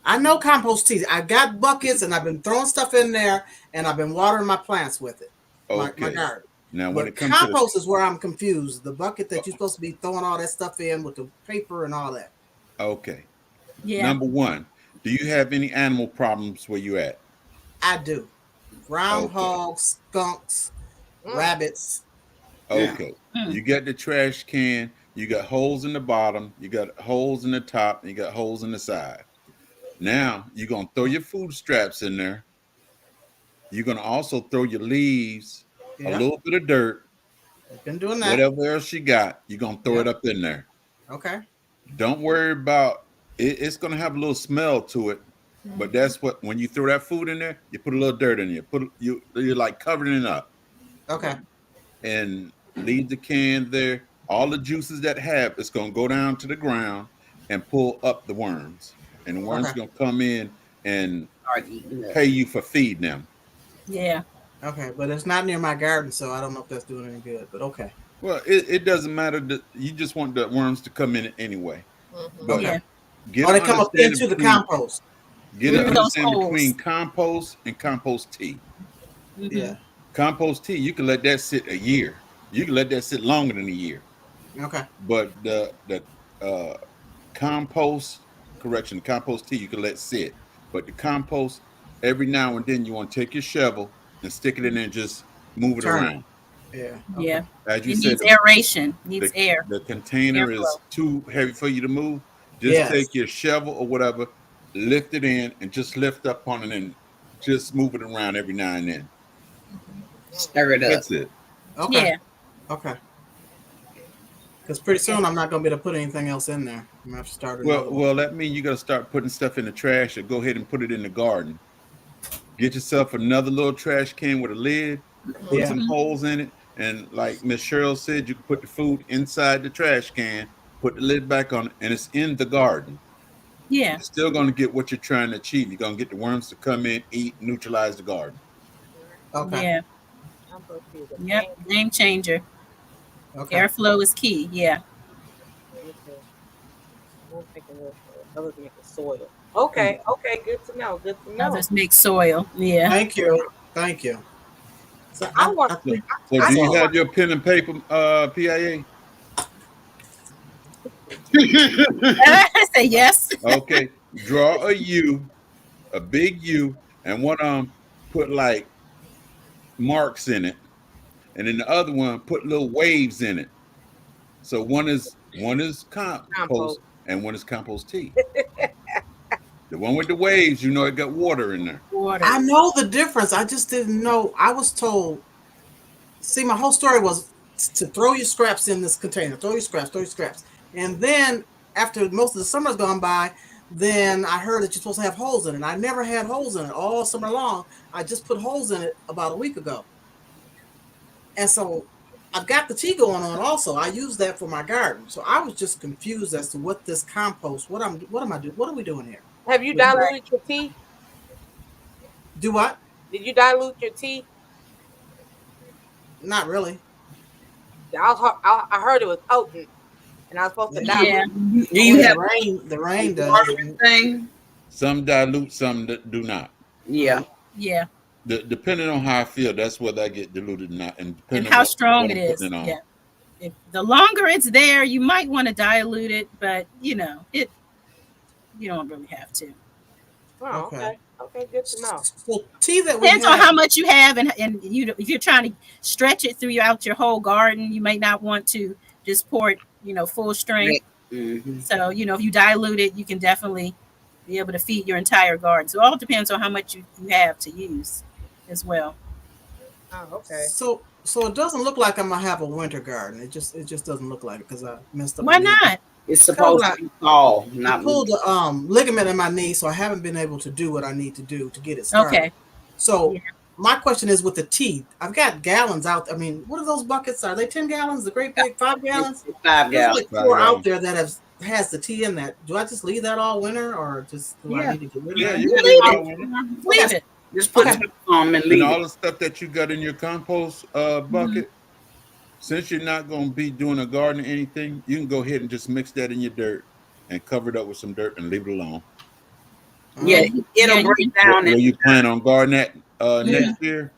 I know compost tea. I got buckets and I've been throwing stuff in there and I've been watering my plants with it. My Okay. garden. Now, when But it comes to the, compost is where I'm confused. The bucket that you're supposed to be throwing all that stuff in with the paper and all that. okay. Yeah. Number one, do you have any animal problems where you at? I do. Groundhogs, skunks, rabbits. Okay. You got the trash can. You got holes in the bottom. You got holes in the top. And you got holes in the side. Now you're gonna throw your food scraps in there. You're gonna also throw your leaves, a Yeah. little bit of dirt, I've been doing that. whatever else you got. You're gonna throw it up in there. Okay. Don't worry about it. It's gonna have a little smell to it, but that's what when you throw that food in there, you put a little dirt in there. You're like covering it up Okay. and leave the can there. All the juices that have, it's gonna go down to the ground and pull up the worms, and the worms Okay. gonna come in and Start eating up. pay you for feeding them. Yeah. Okay. But it's not near my garden, so I don't know if that's doing any good. But okay. Well, it doesn't matter. You just want the worms to come in anyway. Mhm. But Yeah. Get Oh, they an come up understanding into the between compost. get an Through those understanding holes. between compost and compost tea. Mhm. Yeah. Compost tea, you can let that sit a year. You can let that sit longer than a year. Okay. But the uh, compost compost tea you can let sit. But the compost, every now and then you want to take your shovel and stick it in there and just move it Turn it. around. Yeah. Yeah. Okay. As you It said, needs aeration. Needs the, air. the container is Airflow. too heavy for you to move. Just Yes. take your shovel or whatever, lift it in, and just lift up on it and just move it around every now and then. Stir it up. That's it. Okay. Yeah. Okay. Because pretty soon I'm not going to be able to put anything else in there. I'm going to have to start another one. Well, that means you got to start putting stuff in the trash or go ahead and put it in the garden. Get yourself another little trash can with a lid, put Yeah. some holes in it, and like Miss Cheryl said, you can put the food inside the trash can, put the lid back on it, and it's in the garden. Yeah. You're still going to get what you're trying to achieve. You're going to get the worms to come in, eat, neutralize the garden. Okay. Yeah. Compost tea is a Yep. Game changer. Okay. Airflow is key. Yeah. Okay. We'll take a look. Others make the soil. Okay. Okay. Good to know. Good to know. Others make soil. Yeah. Thank you. Thank you. So I want- So I do you saw- have your pen and paper, PIA? I say yes. Okay. Draw a U, a big U, and one put like marks in it, and then the other one put little waves in it. So one is compost and one is compost tea. The one with the waves, you know, it got water in there. Water. I know the difference. I just didn't know. I was told. See, my whole story was to throw your scraps in this container. Throw your scraps. And then after most of the summer's gone by, then I heard that you're supposed to have holes in it. I never had holes in it all summer long. I just put holes in it about a week ago. And so I've got the tea going on also. I use that for my garden. So I was just confused as to what this compost, what am I doing? What are we doing here? Have you diluted your tea? Do what? Did you dilute your tea? Not really. I heard it was potent, and I was supposed to dilute. Yeah. Do you have the rain does? watering thing? Some dilute, some do not. Yeah. Yeah. Depending on how I feel, that's whether I get diluted or not, and And depending how on strong what it I'm is. putting it on. Yeah. If the longer it's there, you might want to dilute it, but you don't really have to. Oh, okay. Okay, good to know. So tea that we Depends on have, how much you have, and if you're trying to stretch it throughout your whole garden, you may not want to just pour it, full strength. Mm-hmm. So if you dilute it, you can definitely be able to feed your entire garden. So it all depends on how much you have to use as well. Oh, okay. So it doesn't look like I'm gonna have a winter garden. It just doesn't look like it because I messed up. Why my knee. not? It's supposed to be fall, I not pulled the ligament in my knee, so I haven't been able to do what I need to do to get it started. Okay. So Yeah. my question is with the tea. I've got gallons out. I mean, what are those buckets? Are they 10 gallons? The great big 5 gallons? 5 There's gallons. like 4 5 out there that has the tea in that. Do I just leave that all winter, or just do I need to get rid of Yeah, that? you Leave can leave it it. all in it. Leave it. Just put Okay. it on and And leave all it. the stuff that you got in your compost bucket, since you're not going to be doing a garden or anything, you can go ahead and just mix that in your dirt and cover it up with some dirt and leave it alone. Yeah, it'll Yeah, you break down Where and you plan on gardening that next year,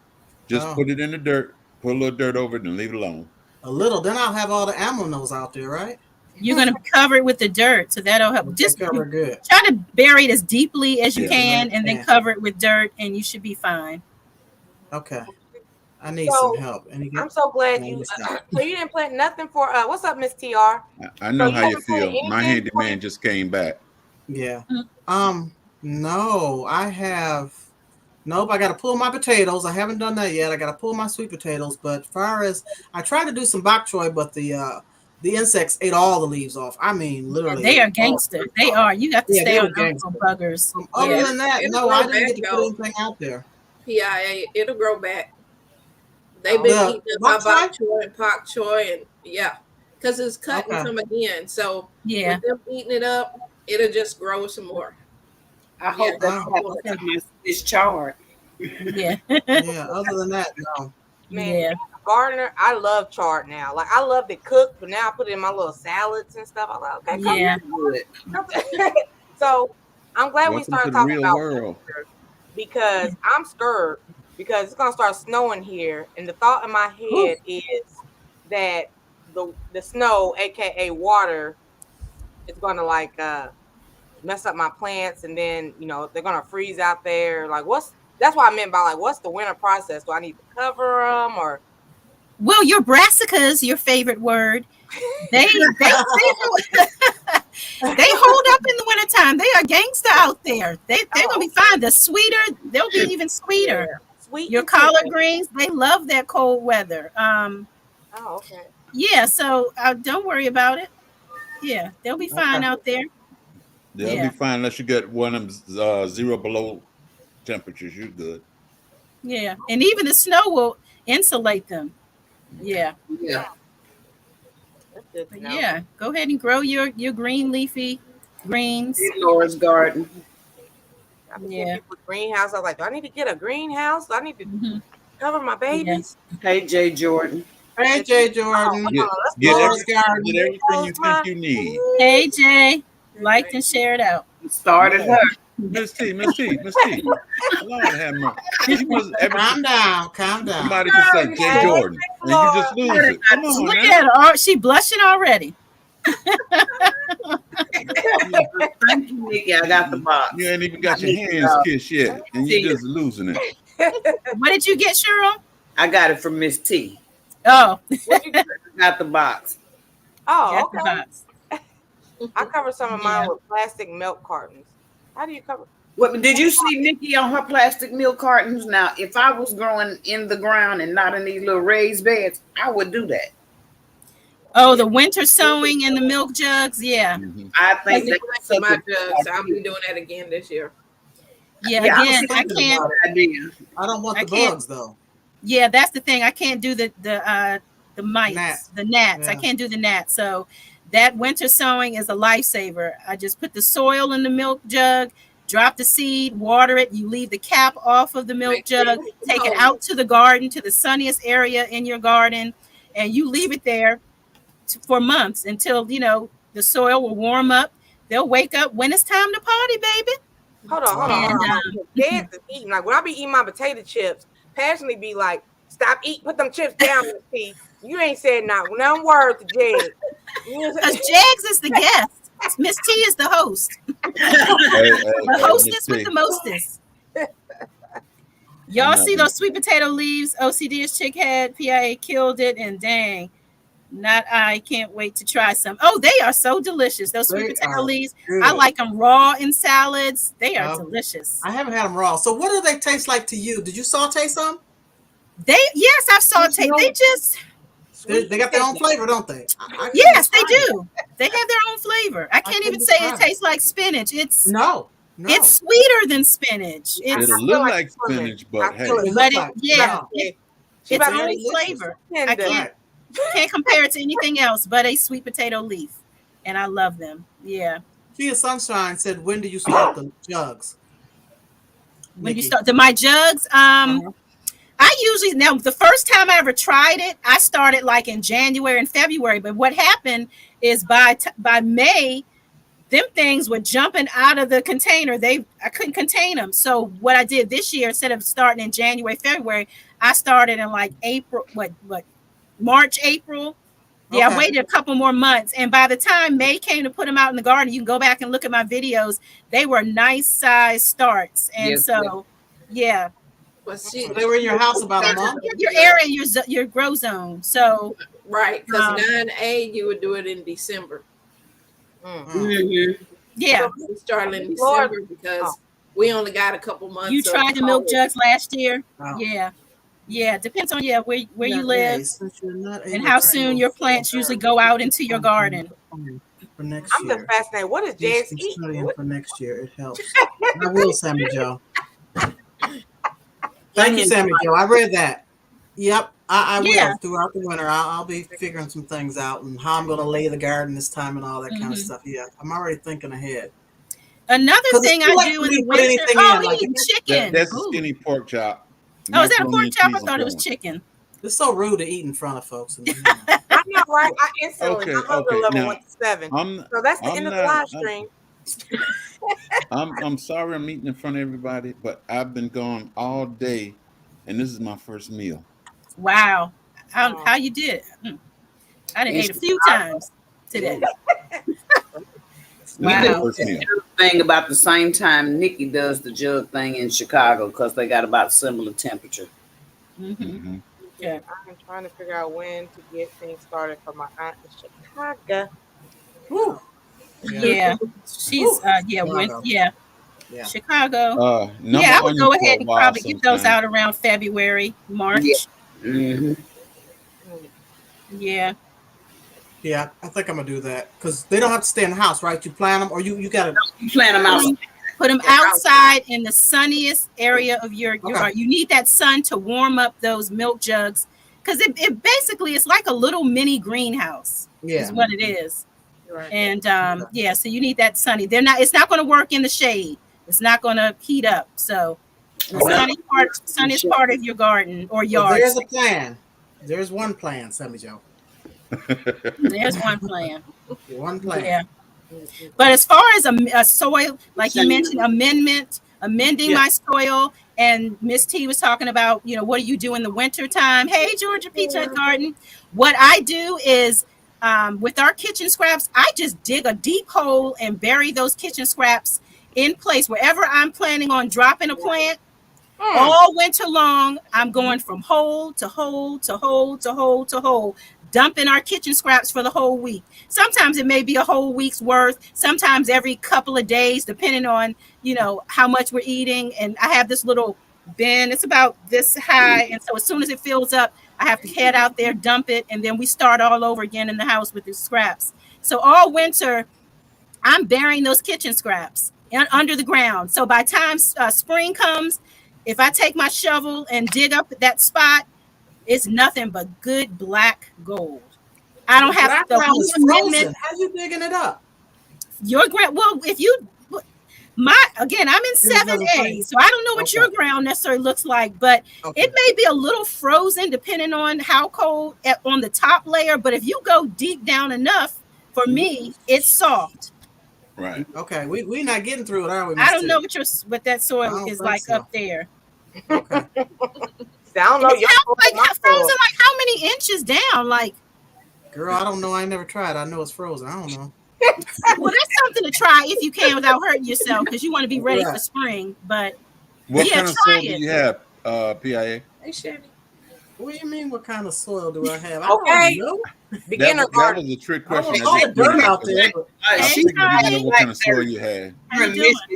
just Oh. put it in the dirt, put a little dirt over it, and leave it alone. A little. Then I'll have all the aminos out there, right? You're going to cover it with the dirt, so that'll help. Just cover good. try to bury it as deeply as you Yeah. can, and then Yeah. cover it with dirt, and you should be fine. Okay. I need So, some help. And I'm so glad Yeah, you. you stop. So you didn't plant nothing for. What's up, Miss TR? I know So you how you haven't planted feel. My anything for handyman just came back. Yeah. No, I have. Nope, I got to pull my potatoes. I haven't done that yet. I got to pull my sweet potatoes. But as far as I tried to do some bok choy, but the insects ate all the leaves off. I mean, literally. They are ate all- gangster. They are. You have to Yeah, stay they on were them gangster. for buggers. Other Yeah. than that, It'll no, I grow didn't get to back, put though. anything out there. PIA, it'll grow back. They've been The eating up my bok bok choy and pak choy, and yeah, because it's cutting Okay. some again. So Yeah. with them eating it up, it'll just grow some more. I hope Yeah. that happens to my discharge. Yeah. Yeah, other than that, no. Man, Yeah. gardener, I love chard now. Like I love to cook, but now I put it in my little salads and stuff. I'm like, okay, come Yeah. Good. come- So I'm glad we Welcome to started the talking real about world. winter because I'm scared because it's gonna start snowing here, and the thought in my head is that the snow, aka water, is gonna like mess up my plants, and then they're gonna freeze out there. Like, that's what I meant by like, what's the winter process? Do I need to cover them or? Well, your brassicas, your favorite word, they they hold up in the wintertime. They are gangster out there. They're gonna be fine. The sweeter, they'll be even sweeter. Yeah. Sweet. Your collard greens, they love that cold weather. Oh, okay. Yeah, so don't worry about it. Yeah, they'll be fine out there. They'll Yeah. be fine unless you get one of them 0 below temperatures. You're good. Yeah, and even the snow will insulate them. Yeah. Yeah. That's good to But know. yeah, go ahead and grow your green leafy greens. In Laura's garden. I've been Yeah. seeing people with greenhouse. I was like, do I need to get a greenhouse? Do I need to Mhm. cover my babies? Hey, Jay Jordan. Hey, Jay Jordan. Get Laura's everything, garden. get everything you think you need. Hey Jay, liked and shared out. Started her. Miss T. Lord have mercy. You must, Calm down. Calm down. somebody can say Jay Jordan, and you just lose it. Come on, Look man. at her. Oh, she blushing already. Thank you, Nikki. I got the box. You ain't even got your hands kissed yet, and you just losing it. What did you get, Cheryl? I got it from Miss T. Oh, Got the box. Oh, got the okay. box. I cover some of mine Yeah. with plastic milk cartons. How do you cover? What did you see Nikki on her plastic milk cartons? Now, if I was growing in the ground and not in these little raised beds, I would do that. Oh, the winter sewing in the milk jugs. Yeah. I think That's that's in my such a jugs. I'll be doing that again this year. Yeah. Yeah, I Again, was I thinking can't. about idea. I don't want I the can't- bugs though. Yeah, that's the thing. I can't do the mites, Gnats. the gnats. I Yeah. can't do the gnats. So that winter sowing is a lifesaver. I just put the soil in the milk jug, drop the seed, water it. You leave the cap off of the milk jug, take it out to the garden, to the sunniest area in your garden, and you leave it there for months until the soil will warm up. They'll wake up when it's time to party, baby. Hold on. And, Dead to eating. Like when I be eating my potato chips, passionately be like, "Stop eating. Put them chips down, Miss T. You ain't said not one word to Jed." Because Jags is the guest. Miss T is the host. The hostess with the mostest. Y'all see those sweet potato leaves? OCD is chick head. PIA killed it. And dang, not I can't wait to try some. Oh, they are so delicious. Those sweet They potato are leaves. good. I like them raw in salads. They are Oh. delicious. I haven't had them raw. So what do they taste like to you? Did you saute some? Yes, I've sauteed. They just They got their own flavor, don't they? I yes, they couldn't describe do. They have their own flavor. I can't even couldn't say it describe. tastes like spinach. It's it. No. it's sweeter than spinach. It's It'll look like spinach, but I hey, feel it. but like- yeah, no. it's She about to own delicious. flavor. tender. I can't can't compare it to anything else but a sweet potato leaf, and I love them. Yeah. Tia Sunshine said, "When do you start the jugs?" When you Nikki. start my jugs, I usually now the first time I ever tried it, I started like in January and February. But what happened is by May, them things were jumping out of the container. I couldn't contain them. So what I did this year, instead of starting in January, February, I started in like April, March, April. Yeah, I Okay. waited a couple more months. And by the time May came to put them out in the garden, you can go back and look at my videos. They were nice size starts. And Yes, so, yeah. But So they were in your house about a month. Your area, your grow zone. So, right, because Um, 9A you would do it in December. Mhm. yeah. We started in Lord. December because we only got a couple months. You of tried the milk COVID. jugs last year? Wow. Yeah. Yeah. Depends on where you Not live really, since you're not and able how to soon your plants usually go out into your garden. for next I'm just year. fascinated. What does Just Jed keep eat? studying What- for next year. It helps. I will, Sammy Joe. Thank you, Sammy Joe. I read that. Yep, I Yeah. will throughout the winter. I'll be figuring some things out and how I'm going to lay the garden this time and all that kind of Mhm. stuff. Yeah, I'm already thinking ahead. Another 'Cause it's thing too I late do for in me the to put winter. anything Oh, in, we like- eating chicken. that's a Ooh. skinny pork chop. Oh, is that a Macaroni pork and chop? I cheese thought it was corn. chicken. It's so rude to eat in front of folks. And, I know, right? I instantly, Okay, my hunger okay, level now- went to 7. I'm So that's the I'm end of the not- live I'm- stream. I'm sorry I'm eating in front of everybody, but I've been gone all day, and this is my first meal. Wow. How you did? I done ate a few times today. We do Wow. the jug thing about the same time Nikki does the jug thing in Chicago because they got about similar temperature. Mm-hmm. Yeah, I'm trying to figure out when to get things started for my aunt in Chicago. Whew. Yeah. She's Chicago. yeah. Chicago. Number Yeah, I would onion go for ahead a and while probably get those sometime. out around February, March. Mm-hmm. Yeah. Yeah, I think I'm gonna do that because they don't have to stay in the house, right? You plant them, or you gotta. You plant them out. Put them outside in the sunniest area of your Okay. yard. You need that sun to warm up those milk jugs because it basically it's like a little mini greenhouse. Yeah. Is what it is. Right. And yeah, so you need that sunny. It's not going to work in the shade. It's not going to heat up. So the sunniest part of your garden or Well, yard. there's a plan. There's one plan, Sammy Joe. There's one plan. One plan. Yeah. But as far as a soil, like you mentioned, amending my soil, and Miss T was talking about, what do you do in the winter time? Hey, Georgia Peach Garden. What I do is, with our kitchen scraps, I just dig a deep hole and bury those kitchen scraps in place wherever I'm planning on dropping a plant. All winter long, I'm going from hole to hole to hole to hole to hole, dumping our kitchen scraps for the whole week. Sometimes it may be a whole week's worth, sometimes every couple of days, depending on, how much we're eating. And I have this little bin, it's about this high. And so as soon as it fills up, I have to head out there, dump it, and then we start all over again in the house with the scraps. So all winter, I'm burying those kitchen scraps under the ground. So by time spring comes, if I take my shovel and dig up that spot, it's nothing but good black gold. I don't have That the ground is amendment. frozen. How you digging it up? Your ground, well, if you, I'm in 7A, so I don't know what your ground necessarily looks like, but it may be a little frozen depending on how cold on the top layer. But if you go deep down enough, for me, it's soft. Right. Okay, we're not getting through it, are we? I don't know what that soil is like up there. Okay. I don't know. It's frozen like how many inches down? Like, girl, I don't know. I never tried. I know it's frozen. I don't know. Well, that's something to try if you can without hurting yourself, because you want to be ready for spring. But what kind of soil do you have, PIA? Hey, Chevy. What do you mean? What kind of soil do I have? I Okay. don't know. Beginner That was a trick I question. all the dirt out there. But I figured you know what kind of soil you had.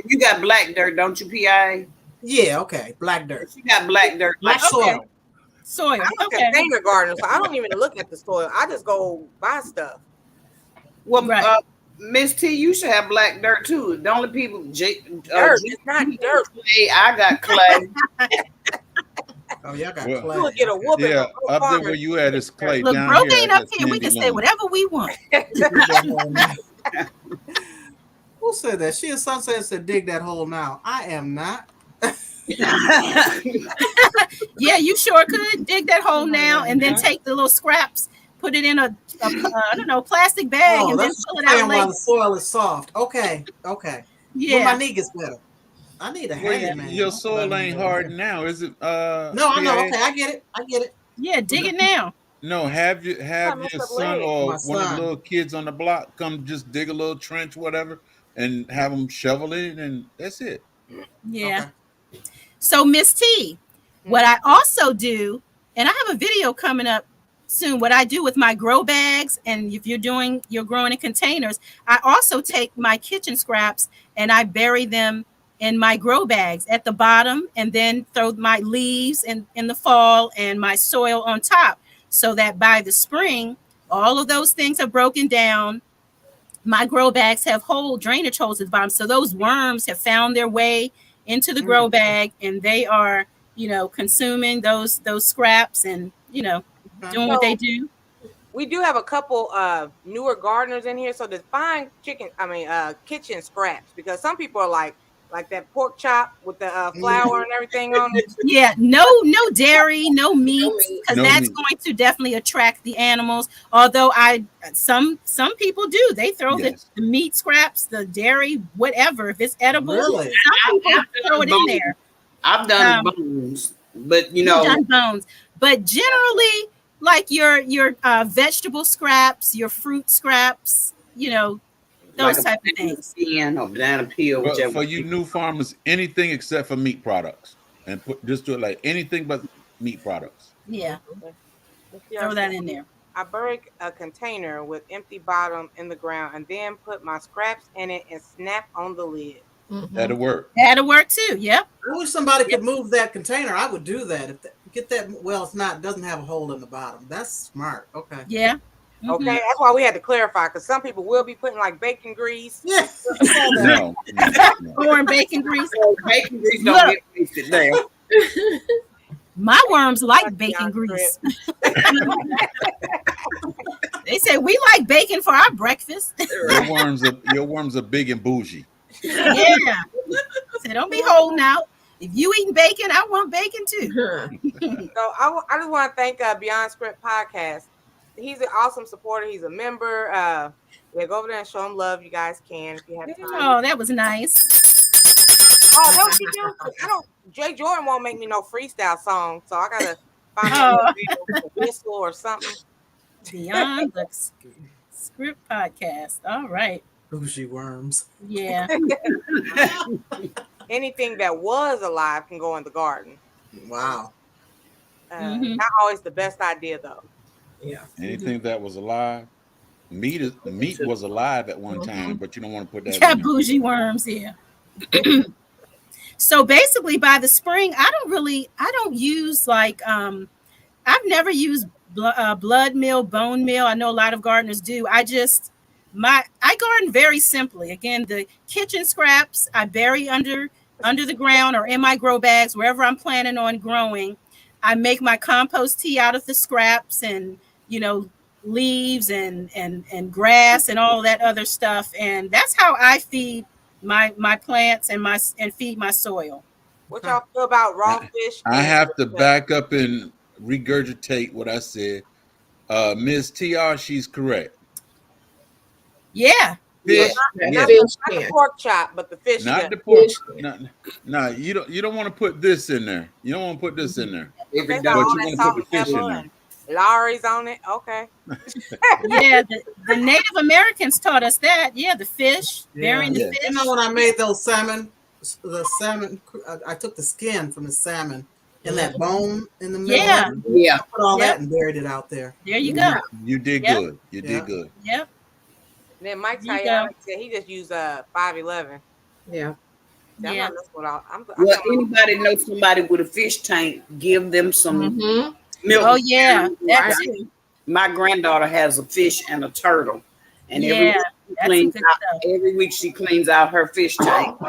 You got black dirt, don't you, PIA? yeah, okay, black dirt, You got black dirt. black soil. soil. I'm a Okay. container gardener, so I don't even look at the soil. I just go buy stuff. Well, Right. Miss T, you should have black dirt too. The only people, Dirt. It's not dirt. Clay, I got clay. Oh, y'all got Well, clay. You would get a whooping. Yeah, from up there farmers. where you at is clay. Look, Down broke here, ain't up that's here. We sandy can say loam. whatever we want. Who said that? She and son said dig that hole now. I am not. Yeah, you sure could dig that hole now and then take the little scraps, put it in a I don't know, plastic bag, Oh, and then that's pull it saying out while later. the soil is soft. Okay. When Yeah. my knee gets better. I need a handyman. Your soil ain't hard now, is it? No, I know. PIA? Okay, I get it. Yeah, dig it now. No, have your messed up son leg. or My one of son. the little kids on the block come just dig a little trench, whatever, and have them shovel it, and that's it. Yeah. So Miss T, what I also do, and I have a video coming up soon, what I do with my grow bags, and if you're growing in containers, I also take my kitchen scraps and I bury them in my grow bags at the bottom, and then throw my leaves in the fall and my soil on top, so that by the spring, all of those things are broken down. My grow bags have drainage holes at the bottom, so those worms have found their way into the grow bag, and they are, consuming those scraps and doing what they do. We do have a couple newer gardeners in here, so to find kitchen scraps, because some people are like, like that pork chop with the flour and everything on it. Yeah, no dairy, no meat, because No that's meat. going to definitely attract the animals. Although some people do, they throw Yes. the meat scraps, the dairy, whatever. If it's edible, Really? some people throw it in there. I've done Um, bones, but you You've know, done bones, but generally, like your vegetable scraps, your fruit scraps, like those a type of banana things. skin or banana peel, But whichever. for you new farmers, anything except for meat products, and just do it like anything but meat products. Yeah, Let's see, throw that in there. I buried a container with empty bottom in the ground and then put my scraps in it and snap on the lid. That'll work. That'll work too. Yep. I wish somebody could move that container. I would do that. Get that. Well, it's not. It doesn't have a hole in the bottom. That's smart. Okay. Yeah. Okay, Mhm. that's why we had to clarify because some people will be putting like bacon grease. Yeah. I saw that. No. Corn bacon grease. Bacon grease Look. don't get wasted there. My worms like bacon grease. They say we like bacon for our breakfast. Your worms are big and bougie. Yeah. So don't be holding out. If you eating bacon, I want bacon too. So I just want to thank Beyond Script Podcast. He's an awesome supporter. He's a member. Yeah, go over there and show him love. You guys can if you have time. Oh, that was nice. Oh, what you do? Jay Jordan won't make me no freestyle song, so I gotta find a whistle or something. Beyond the Script Podcast. All right. Bougie worms. Yeah. Anything that was alive can go in the garden. Wow. Mhm. Not always the best idea though. Yeah. Anything that was alive. Meat was alive at one time, but you don't want to put that Yeah, in there. bougie worms. Yeah. So basically, by the spring, I don't use like I've never used blood meal, bone meal. I know a lot of gardeners do. I garden very simply. Again, the kitchen scraps I bury under the ground or in my grow bags wherever I'm planning on growing. I make my compost tea out of the scraps and leaves and grass and all that other stuff, and that's how I feed my plants and feed my soil. What y'all feel about raw fish? I have to back up and regurgitate what I said. Ms. TR, she's correct. Yeah. Fish, Not yes. fish Not the can. pork chop, but the fish. Not can. the pork. No, you don't want to put this in there. You don't want to put this in there. Every They day. got all you that wanna salt put the and fish in pepper there. and Lowry's on it. Okay. Yeah, the Native Americans taught us that. Yeah, the fish, burying the Yeah. fish. You know when I made those salmon, I took the skin from the salmon and that bone in the middle. Yeah. Yeah. I put all Yep. that and buried it out there. There you go. You did Yep. good. You Yeah. did good. Yep. And then Mike You Tayana said he just used 511. Yeah. I'm Yeah. not messing with all. Well, anybody know somebody with a fish tank, give them some Mm-hmm. milk. Oh yeah. That Right. too. My granddaughter has a fish and a turtle. And Yeah. That's some good stuff. every week she cleans out her fish tank.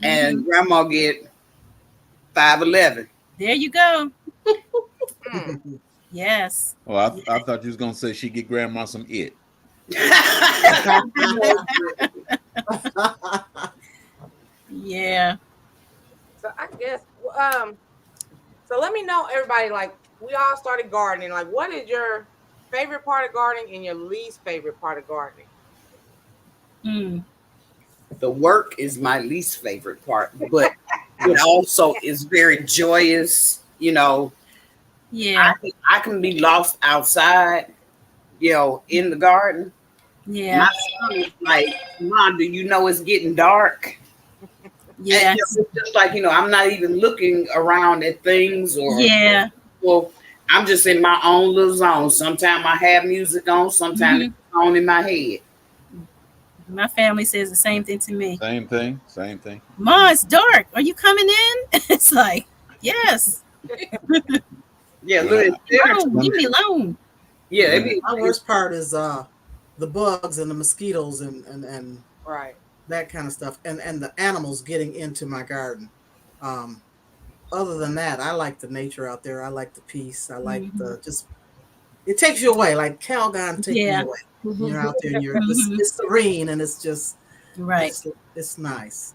And grandma get 511. There you go. Mm. Yes. Well, I thought you was gonna say she get grandma some it. Yeah. So I guess so let me know, everybody, like we all started gardening. Like, what is your favorite part of gardening and your least favorite part of gardening? Mm. The work is my least favorite part, but it also is very joyous. Yeah. I can be lost outside, in the garden. Yeah. My son is like, Mom, do you know it's getting dark? Yeah. And it's just like, I'm not even looking around at things or Yeah. well, I'm just in my own little zone. Sometimes I have music on, sometimes it's on in my head. My family says the same thing to me. Same thing. Ma, it's dark. Are you coming in? It's like, yes. Yeah, look, Alone. Leave me alone. yeah, it be, My worst part is the bugs and the mosquitoes and Right. that kind of stuff, and the animals getting into my garden. Other than that, I like the nature out there. I like the peace. I like the just. It takes you away, like Calgon takes Yeah. you away. You're out there, and it's serene, and it's just Right. It's nice.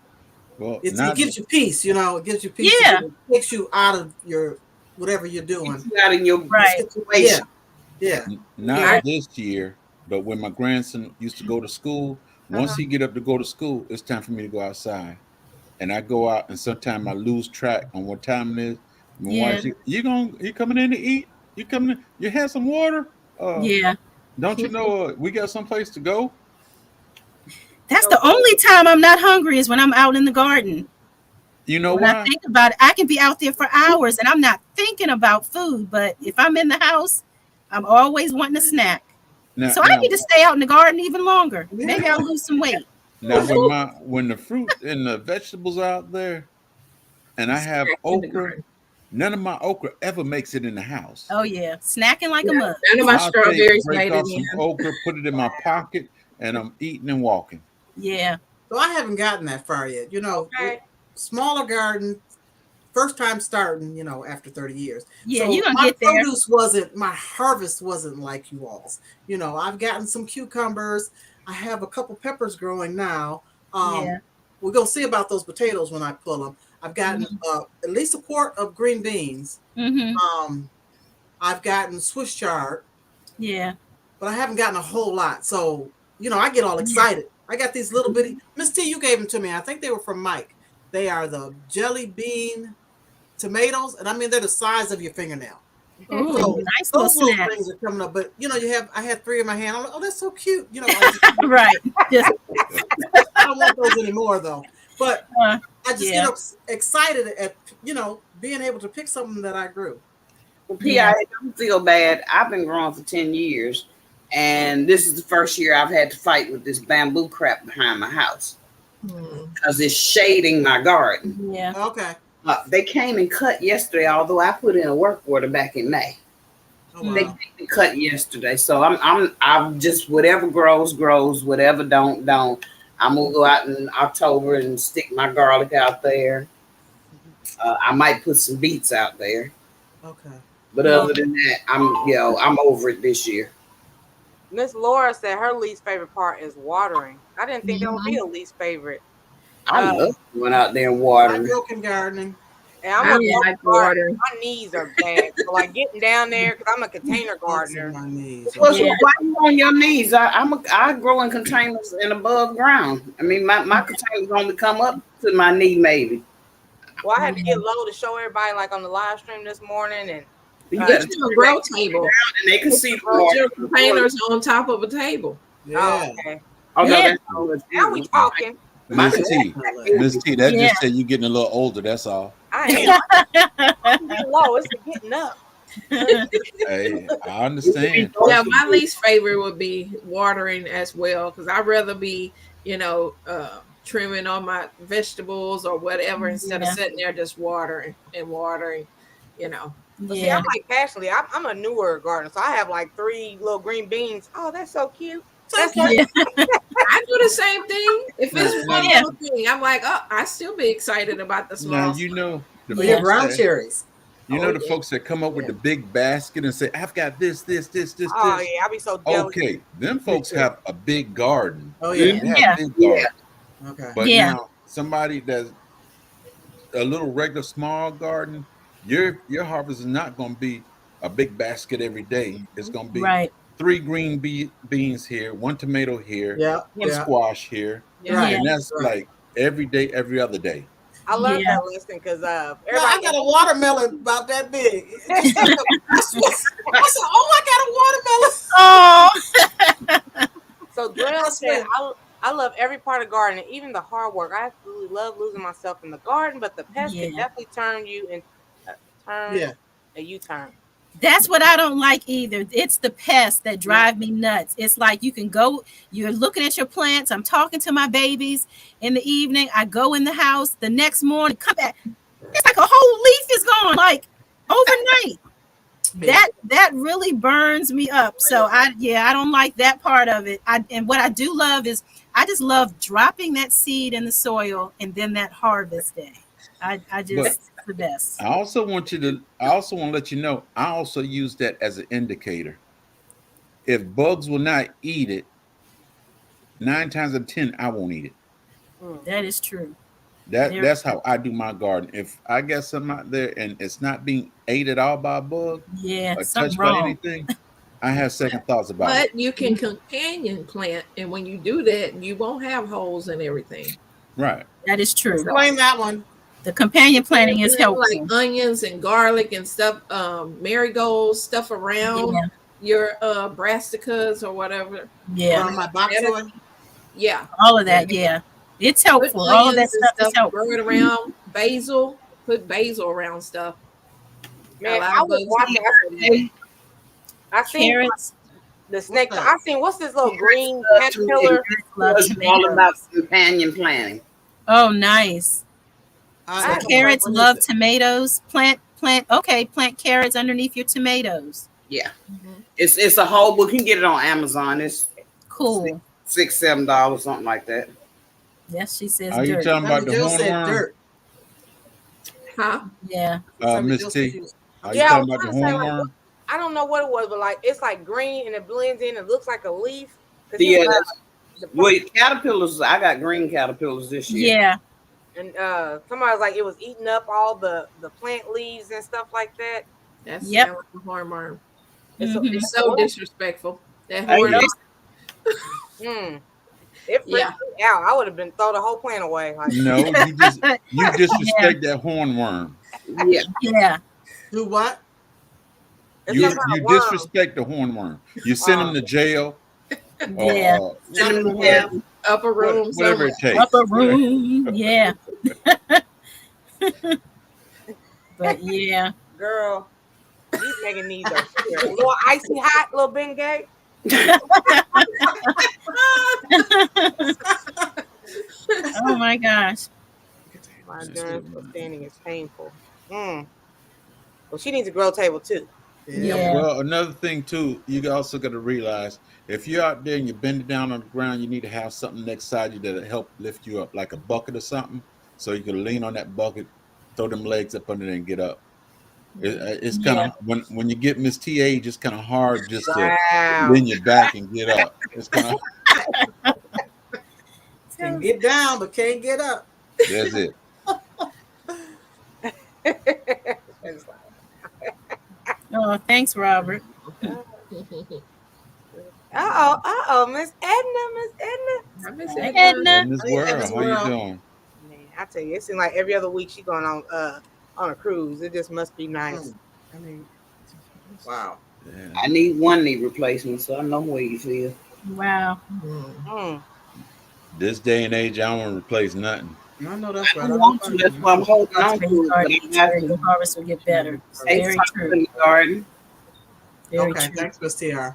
Well, It not gives you peace, you know. It gives you peace. Yeah. It takes you out of your whatever you're doing. Out in your Right. situation. Yeah. not Yeah. this year, but when my grandson used to go to school, once he get up to go to school, it's time for me to go outside. And I go out, and sometimes I lose track on what time it is. My Yeah. wife, you coming in to eat? You coming in? You had some water? Yeah. Don't you know we got someplace to go? That's the only time I'm not hungry is when I'm out in the garden. You know When I why? think about it, I can be out there for hours and I'm not thinking about food. But if I'm in the house, I'm always wanting a snack. Now, So I need to stay out in the garden even longer. Yeah. Maybe I'll lose some weight. now when the fruit and the vegetables are out there, and I have In the okra, garden. none of my okra ever makes it in the house. Oh yeah, snacking like a mug. None of my I'll strawberries break made off it some in. okra, put it in my pocket, and I'm eating and walking. Yeah. So I haven't gotten that far yet. You know, Okay. smaller garden, first time starting, you know, after 30 years. Yeah, So you're gonna my get there. my harvest wasn't like you all's. You know, I've gotten some cucumbers. I have a couple peppers growing now. Yeah. We're gonna see about those potatoes when I pull them. I've gotten at least a quart of green beans. Mm-hmm. I've gotten Swiss chard, Yeah. but I haven't gotten a whole lot. So, you know, I get all excited. I got these little bitty, Miss T, you gave them to me. I think they were from Mike. They are the jelly bean tomatoes, and I mean, they're the size of your fingernail. Ooh, So nice little those little snack. things are coming up. But, you know, I had 3 in my hand. I'm like, oh, that's so cute. You know, Right. Just I don't want those anymore, though. But I just yeah. get excited at, you know, being able to pick something that I grew. Well, P.I., don't feel bad. I've been growing for 10 years, and this is the first year I've had to fight with this bamboo crap behind my house because it's shading my garden. Yeah. Okay. They came and cut yesterday, although I put in a work order back in May. Oh, wow. They came and cut yesterday, so I'm just whatever grows, whatever don't. I'm gonna go out in October and stick my garlic out there. I might put some beets out there. Okay. But other than that, I'm over it this year. Miss Laura said her least favorite part is watering. I didn't think that would be a least favorite. I love going out there and I'm watering. joking gardening. And I'm I a like gardener. watering. My knees are bad. So like getting down there, because I'm a container gardener. My knees. Well, Yeah. so why you on your knees? I grow in containers and above ground. I mean, my containers only come up to my knee, maybe. Well, I had to get low to show everybody like on the live stream this morning. And You Get gotta Get you a grow table. and they can see the Put water. your containers on top of a table. Yeah. oh, okay. Oh, no, Yeah. that's all it's Now we talking. Miss T, Miss T, that Yeah. just said you getting a little older. That's all. I am. I'm getting low. It's getting up. Hey, I understand. Yeah, my least favorite would be watering as well, because I'd rather be, you know, trimming on my vegetables or whatever instead of Yeah. sitting there just watering and watering, you know. But see, Yeah. I'm like Ashley. I'm a newer gardener, so I have like 3 little green beans. Oh, that's so cute. That's so Yeah. I do the same thing. If it's one Yeah. little thing, I'm like, oh, I still be excited about the small Now stuff. you know the But your folks brown that- cherries. You know Oh, the yeah. folks that come up with the big basket and say, "I've got this." Oh yeah, I be so jealous. Okay, them folks have a big garden. Oh, They yeah. have a big garden. Okay. But Yeah. now somebody that's a little regular small garden, your harvest is not going to be a big basket every day. It's going to be Right. 3 green beans here, 1 tomato here, Yeah. 1 Yeah. squash here, Yeah. and that's Right. like every day, every other day. I learned Yeah. that lesson because No, everybody. I got a watermelon about that big. I said, "Oh, I got a watermelon." Oh. So Drill I said, swear. I love every part of gardening, even the hard work. I absolutely love losing myself in the garden, but the pest can Yeah. definitely turn you in turn Yeah. a U-turn. That's what I don't like either. It's the pests that drive me nuts. It's like you can go, you're looking at your plants. I'm talking to my babies in the evening. I go in the house the next morning, come back. It's like a whole leaf is gone, like overnight. That really burns me up. So I don't like that part of it. And what I do love is I just love dropping that seed in the soil and then that harvest day. I just But- it's the best. I also want to let you know, I also use that as an indicator. If bugs will not eat it, 9 times out of 10, I won't eat it. That is true. That's how I do my garden. If I get something out there and it's not being ate at all by a bug Yeah, or something touched by wrong. anything, I have second thoughts about it. But you can companion plant, and when you do that, you won't have holes and everything. Right. That is true. Explain that one. The companion planting is helpful. Like onions and garlic and stuff, marigolds, stuff around Yeah. your brassicas or whatever. Yeah, Around my bok choy. Yeah. all of that. Yeah, it's helpful. All of that Onions and stuff is helpful. Grow it around. Basil. Put basil around stuff. Man, Allow I was bugs watching. I seen Carrots. the snake. What's that? I seen what's this little green Love caterpillar? Love It's all tomatoes. about companion planting. Oh, nice. I So don't know carrots what is love it. tomatoes. Plant. Okay, plant carrots underneath your tomatoes. Yeah. It's a whole book. You can get it on Amazon. It's Cool. $6-7, something like that. Yes, she says Are you dirt. talking about the Jill said hornworm? dirt. Huh? Yeah. Miss Jill T. said she was- Are you Yeah, I talking was about the trying to say, like, hornworm? I don't know what it was, but like it's like green and it blends in. It looks like a leaf. 'Cause Yeah, it's, that's, well, caterpillars. I got green caterpillars this year. Yeah. and somebody was like it was eating up all the plant leaves and stuff like that. That's Yep. sound like a hormone. Mhm. It's so disrespectful. That Hey, horn. It freaked Yeah. me out. I would have been throw the whole plant away. Like, No, you disrespect that hornworm. Yeah. Yeah. Do what? it's You some kind you of worm. disrespect the hornworm. You send him to jail. Yeah. Send them to hell. Upper room. Whatever it takes. Upper room. Yeah. But yeah. Girl, these making these are a little icy hot, little Bengay. Oh my gosh. My endurance for standing is painful. Well, she needs a grow table too. Yeah. Well, another thing too, you also got to realize if you're out there and you're bending down on the ground, you need to have something next side you that'll help lift you up, like a bucket or something, so you can lean on that bucket, throw them legs up under there, and get up. It's kind of when you get Miss T age, it's kind of hard just to Wow. lean your back and get up. It's kind of Can get down, but can't get up. that's it. It's like, Oh, thanks, Robert. Miss Edna. I miss Hey, it. Edna. In this Hey, world, Edna's how you world. doing? Man, I tell you, it seems like every other week she going on a cruise. It just must be nice. I mean, Wow. Yeah. I need one knee replacement, so I know where you feel. Wow. This day and age, I don't want to replace nothing. I know that's I right. don't want to. That's why I'm holding on to it. But I have The to harvest will get better. take Very something true. in the garden. Very Okay, true. thanks, Miss TR.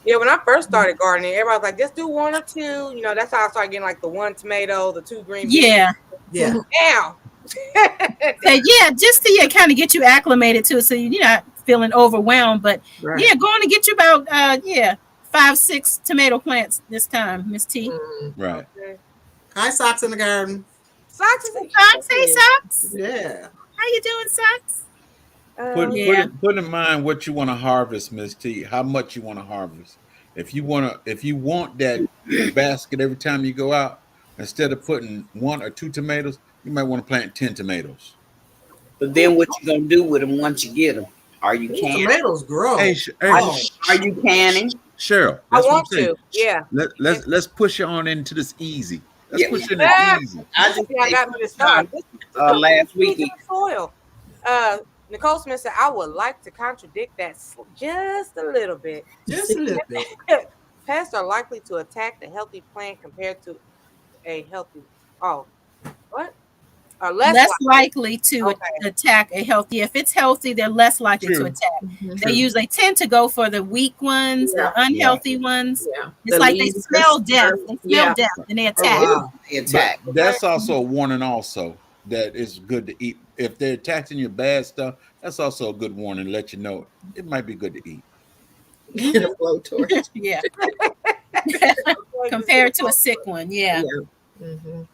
yeah, when I first started gardening, everybody was like, just do one or two. You know, that's how I started getting like the one tomato, the two green beans. Yeah. Yeah. Now. Say, yeah, just to kind of get you acclimated to it so you're not feeling overwhelmed. But Right. yeah, going to get you about 5-6 tomato plants this time, Miss T. Right. Hi, Socks in the Garden. Socks is Socks, hey Socks. Yeah. How you doing, Socks? Put put in mind what you want to harvest, Miss T. How much you want to harvest. If you want that basket every time you go out, instead of putting 1 or 2 tomatoes, you might want to plant 10 tomatoes. But then what you gonna do with them once you get them? Are you These canning? tomatoes grow. Hey, Are you canning? Cheryl, I that's what I'm want saying. to. Yeah. Let's push you on into this easy. Let's Yeah. push you Yeah. into easy. I just I got me to start. last Week weekend. soil. Nicole Smith said, I would like to contradict that just a little bit. Just a little bit. Pests are likely to attack the healthy plant compared to a healthy. Oh, what? Are Less likely to Okay. attack a healthy. If it's healthy, they're less likely True. to attack. Mhm. They usually tend to go for the weak ones, Yeah. the unhealthy ones. Yeah. It's The like they leaves, smell the death. stuff. They smell Yeah. death and they attack. wow. They attack. But that's also a warning also that it's good to eat. If they're attacking your bad stuff, that's also a good warning to let you know it might be good to eat. Get a blowtorch. Yeah. Compared to a sick one. Yeah. Mhm.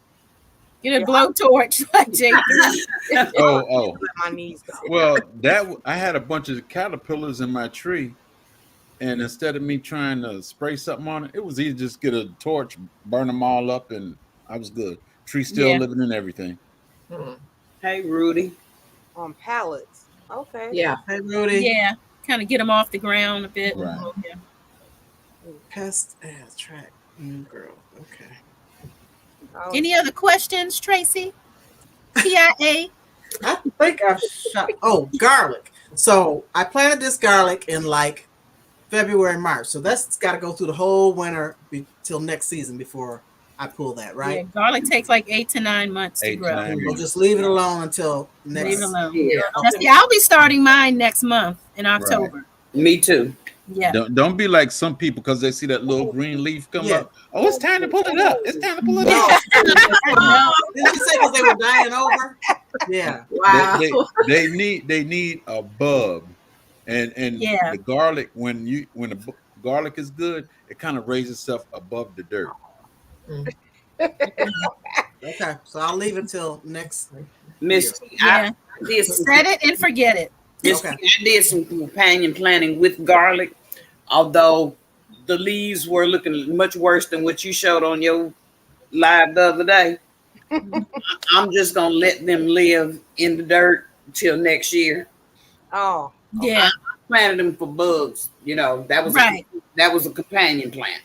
Get a blowtorch like J3. Oh. Let my knees go. Well, I had a bunch of caterpillars in my tree, and instead of me trying to spray something on it, it was easy to just get a torch, burn them all up, and I was good. Tree still Yeah. living and everything. Mm. Hey, Rudy. On pallets. Okay. Yeah. Hey, Rudy. Yeah, kind of get them off the ground a bit. Right. Yeah. Pest track. New girl. Okay. Oh, Any other questions, Tracy? TIA. I think I've shot. Oh, garlic. So I planted this garlic in like February, March. So that's got to go through the whole winter till next season before I pull that, Yeah, right? garlic takes like 8 to 9 months to 8 to grow. 9 We'll just leave it alone until next. Leave it alone. Yeah. Now, see, I'll be starting mine next month in October. Me too. Yeah. Don't be like some people because they see that little green leaf come Yeah. up. Oh, it's time to pull it up. It's time to pull it up. Did you say because they were dying over? Yeah. Wow. They need a bulb, and Yeah. the garlic when the garlic is good, it kind of raises itself above the dirt. Okay. So I'll leave it till next. Miss, Yeah. I did some, Set it and forget it. Miss, Okay. I did some companion planting with garlic, although the leaves were looking much worse than what you showed on your live the other day. I'm just gonna let them live in the dirt till next year. Oh. Yeah. Planted them for bugs. You know, that was Right. that was a companion plant.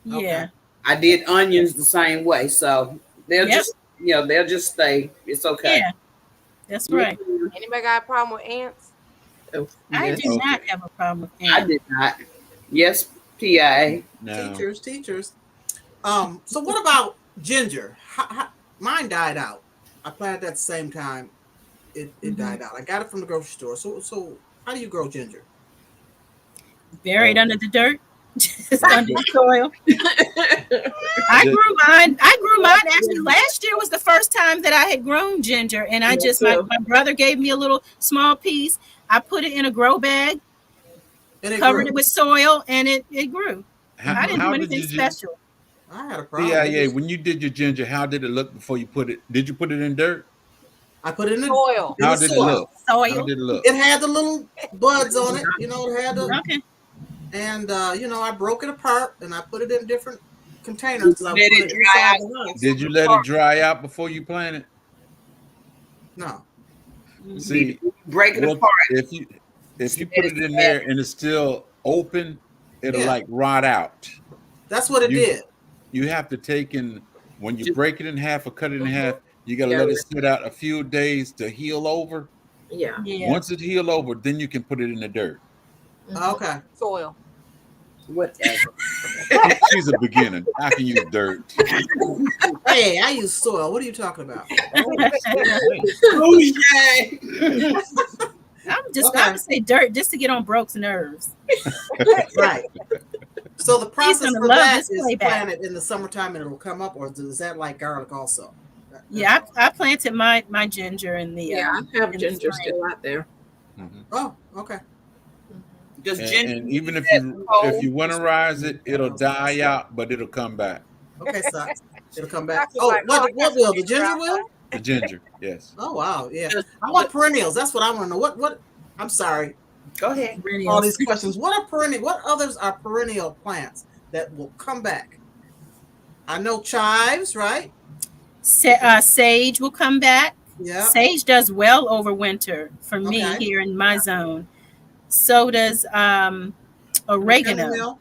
Yeah. I did onions the same way, so they'll Yep. they'll just stay. It's okay. Yeah. That's right. Anybody got a problem with ants? I Yes. do not have a problem with I ants. did not. Yes, PIA. Now, Teachers. So what about ginger? Mine died out. I planted at the same time. It died out. I got it from the grocery store. So how do you grow ginger? Buried under the dirt. Just under the soil. I grew mine. Actually, last year was the first time that I had grown ginger, and I just my brother gave me a little small piece. I put it in a grow bag, And covered grew. it with soil, and it grew. I didn't do how anything did special. I had a problem. PIA, when you did your ginger, how did it look before you put it? Did you put it in dirt? I put it in Soil. How the did it soil. look? How Soil. did it look? It had the little buds on it. You know, it had the, Okay. and I broke it apart and I put it in different containers. I Let put it it dry inside out. the house. Did you let it dry out before you planted? No. See, Break it well, apart. if you put it in there and it's still open, it'll Yeah. like rot out. That's what it You- did. You have to take in when you break it in half or cut it in half. You got to Yeah. let it sit out a few days to heal over. Yeah. Yeah. Once it heal over, then you can put it in the dirt. Okay. Soil. Whatever. She's a beginner. I can use dirt. Hey, I use soil. What are you talking about? Oh, yay. I'm just Okay. gonna say dirt just to get on Brooke's nerves. Right. So the process gonna for love that this is playback. planted in the summertime and it'll come up, or is that like garlic also? Yeah, I planted my ginger in the Yeah, I have in the ginger spring. still out there. Oh, okay. Does And, ginger and even if that you cold? winterize it, it'll die out, but it'll come back. Okay, so it'll come back. That's Oh, like, what I got will? The some ginger will? The ginger, yes. Oh wow, yeah. I want perennials. That's what I want to know. What I'm sorry, Go ahead. all these questions. What are perennial? What others are perennial plants that will come back? I know chives, right? Sage will come back. Yeah. Sage does well over winter for me Okay. here in my zone. So does oregano.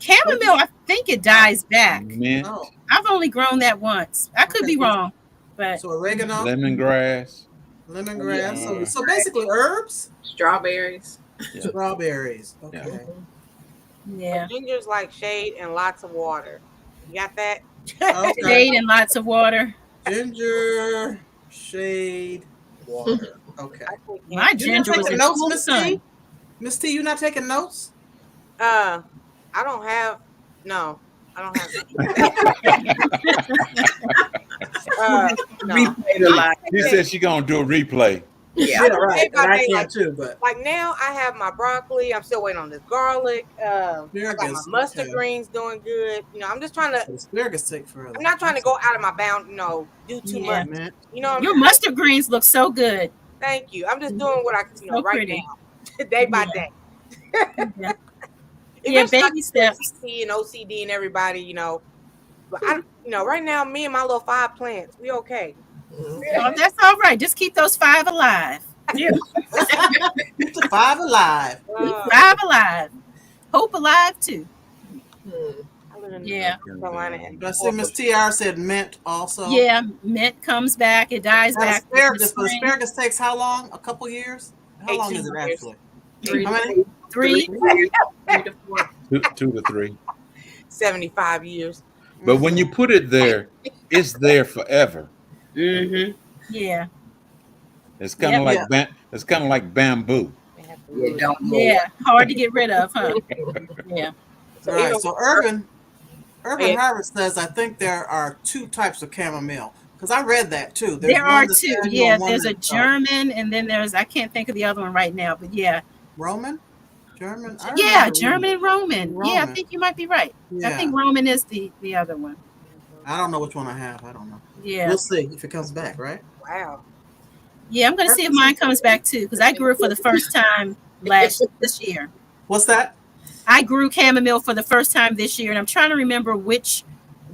Chamomile, I think it dies back. Mint, Oh, I've only grown that once. I could Okay. be wrong, but so oregano, lemongrass. lemongrass. Yeah. So basically herbs, Strawberries. strawberries. Okay. yeah, Ginger's like shade and lots of water. You got that? Okay. shade and lots of water. Ginger, shade, water. Okay. I think My You not ginger was taking in notes, full Miss sun. T? Miss T, you not taking notes? I don't have. No, I don't have. No. Replay the line. She said she gonna do a replay. Yeah. right. Day by And I day, can like- too, but Like now, I have my broccoli. I'm still waiting on this garlic. I got my asparagus. mustard Okay. greens doing good. You know, I'm just trying to. Asparagus take forever. I'm not trying to go out of my bound. You know, do too Yeah. much. Man. You know, what Your I'm mustard greens look so good. Thank you. I'm just doing what I can. You know, So right pretty. now, day by Yeah. day. Yeah. Yeah, Eventually, I baby can steps. OCD and OCD and everybody. You know, but I. You know, right now, me and my little 5 plants, we okay. Oh, that's all right. Just keep those 5 alive. Keep the 5 alive. Keep 5 alive. Hope alive too. I live in Yeah. North Carolina, and I see Miss TR said mint also. Yeah, mint comes back. It dies That back. asparagus, but asparagus takes how long? A couple years? How long is it 18 years. actually? 3 How many? 3. to 4. 2 to 3. 75 years. But when you put it there, it's there forever. Mm-hmm. Yeah. It's kind of Yep. like it's kind of like bamboo. They have to Yeah, really- don't move. Yeah. Hard to get rid of, huh? Yeah. So All right. even- So Urban Yeah. Harvard says, I think there are 2 types of chamomile. Because I read that too. There's There one are that's 2. annual, Yeah, one there's a that's, German and then there's I can't think of the other one right now, but yeah. Roman? German? I Yeah, remember German and Roman. Yeah, I Roman. think you might be right. I Yeah. think Roman is the other one. I don't know which one I have. I don't know. Yeah. We'll see if it comes back, right? Wow. Yeah, I'm gonna see if mine comes back too, because I grew it for the first time this year. What's that? I grew chamomile for the first time this year, and I'm trying to remember which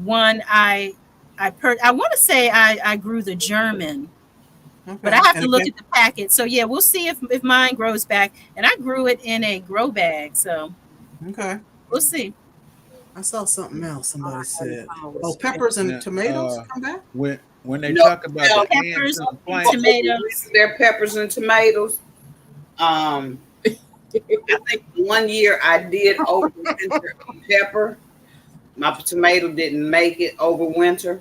one I want to say I grew the German, Okay. but I have to And look again- at the packet. So yeah, we'll see if mine grows back. And I grew it in a grow bag, so Okay. we'll see. I saw something else somebody said. Oh, Oh, peppers and Yeah, tomatoes come back? When they No, talk about no, the ants peppers, and the plants, tomatoes. Their peppers and tomatoes. I think 1 year I did overwinter pepper. My tomato didn't make it over winter.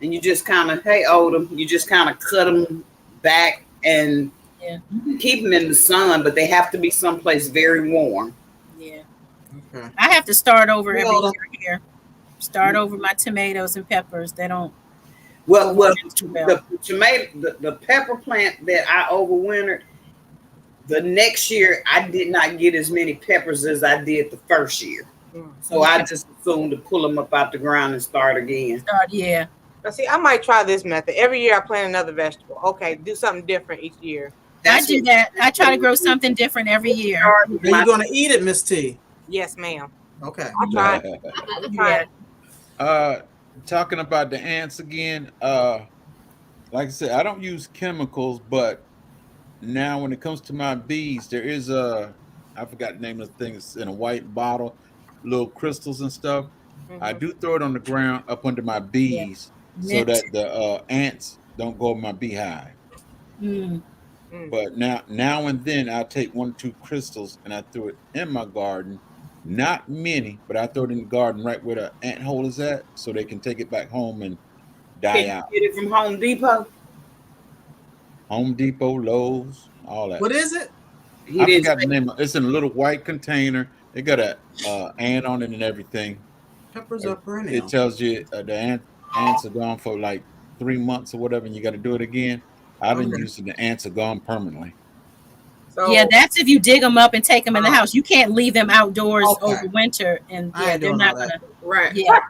And you just kind of, hey, Odom, you just kind of cut them back and Yeah. keep them in the sun, but they have to be someplace very warm. Yeah, Okay. I have to start over every Well, year here. Start over my tomatoes and peppers. They don't. Well, Too well. the tomato, the pepper plant that I overwintered, the next year I did not get as many peppers as I did the first year. So I just assumed to pull them up out the ground and start again. Yeah. But see, I might try this method. Every year I plant another vegetable. Okay, do something different each year. I do that. I try to grow something different every year. Are you going to eat it, Miss T? Yes, ma'am. Okay. I'll try it. I'll try Yeah. it. talking about the ants again. Like I said, I don't use chemicals, but now when it comes to my bees, there is I forgot the name of the thing. It's in a white bottle, little crystals and stuff. I do throw it on the ground up under my bees so Mint. that the ants don't go in my beehive. Mm. But now and then I'll take 1 or 2 crystals and I throw it in my garden. Not many, but I throw it in the garden right where the ant hole is at, so they can take it back home and die Can out. you get it from Home Depot? Home Depot, Lowe's, all that. What is it? He I didn't forgot say- the name. It's in a little white container. It got a ant on it and everything. Peppers are perennial. It tells you the ants are gone for like 3 months or whatever, and you got to do it again. I didn't Okay. use it. The ants are gone permanently. So, Yeah, that's if you dig them up and take them in the house. You can't leave them outdoors Okay. over winter, and I yeah, ain't they're doing not all that. gonna. Right. Yeah,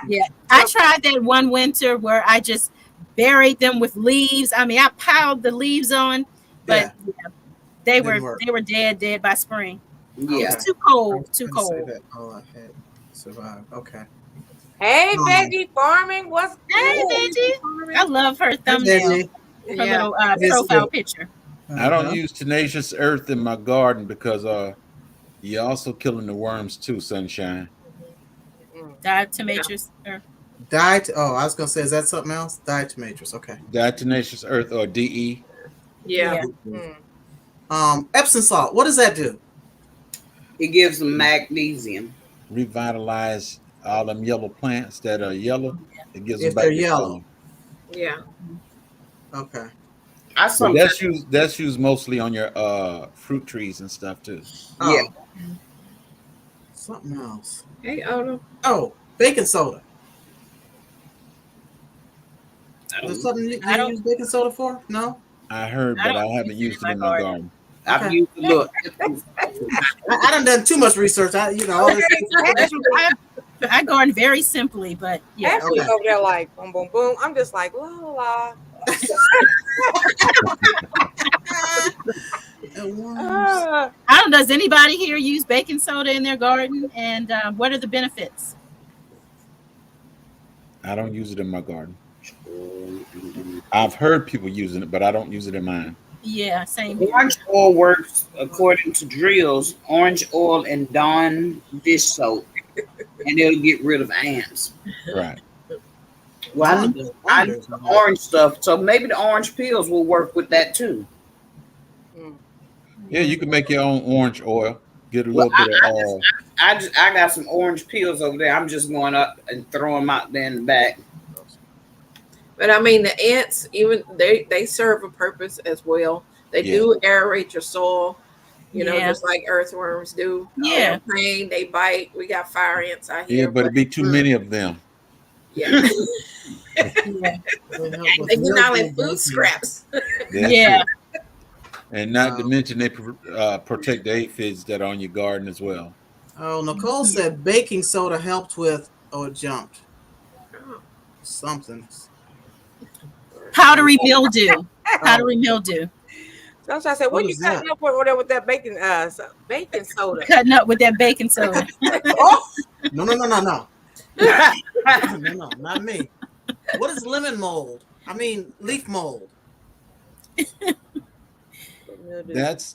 yeah. I tried that one winter where I just buried them with leaves. I mean, I piled the leaves on, but yeah, they Didn't work. were dead by spring. It Yeah. was too I cold, was too gonna say cold. that. Oh, I had survived. Okay. hey, veggie farming, what's Hey, good? Veggie. I love her thumbnail, Veggie. her Yeah. little It's profile good. picture. I don't Uh-huh. use tenacious earth in my garden because you're also killing the worms too, Sunshine. Diatomaceous. Diet. Oh, I was gonna say, is that something else? Diatomaceous. Okay. Diatomaceous earth or DE. Yeah. Epsom salt. What does that do? It gives them magnesium. Revitalize all them yellow plants that are yellow. It gives If them back they're their yellow. color. Yeah. Okay. I But sometimes that's used mostly on your fruit trees and stuff too. Oh. Yeah. Something else. Hey, Odo. Oh, baking soda. I Is don't- there something you I don't- use baking soda for? No. I heard, I but don't I haven't use used it it in my garden. I've Okay. used to look. I done too much research. All this- I garden very simply, but yeah. Ashley's Okay. over there like boom, boom, boom. I'm just like la la la. Ah. I don't. Does anybody here use baking soda in their garden? And what are the benefits? I don't use it in my garden. I've heard people using it, but I don't use it in mine. Yeah, same here. Orange oil works according to drills. Orange oil and Dawn dish soap, and it'll get rid of ants. Right. Well, I need the orange stuff, so maybe the orange peels will work with that too. Yeah, you can make your own orange oil. Get a little bit of oil. I got some orange peels over there. I'm just going up and throwing them out there in the back. But I mean, the ants, even they serve a purpose as well. They do aerate your soil, you know, just like earthworms do. Yeah. Pain, they bite. We got fire ants out here. Yeah, but it'd be too many of them. Yeah. Yeah. They do not like food scraps. Yeah. And not to mention they protect the aphids that are on your garden as well. Oh, Nicole said baking soda helped with, it jumped. Something. Powdery mildew. Powdery mildew. So I said, what you cutting up with that baking soda? Cutting up with that baking soda. Oh, No. No, not me. What is lemon mold? I mean, leaf mold. That's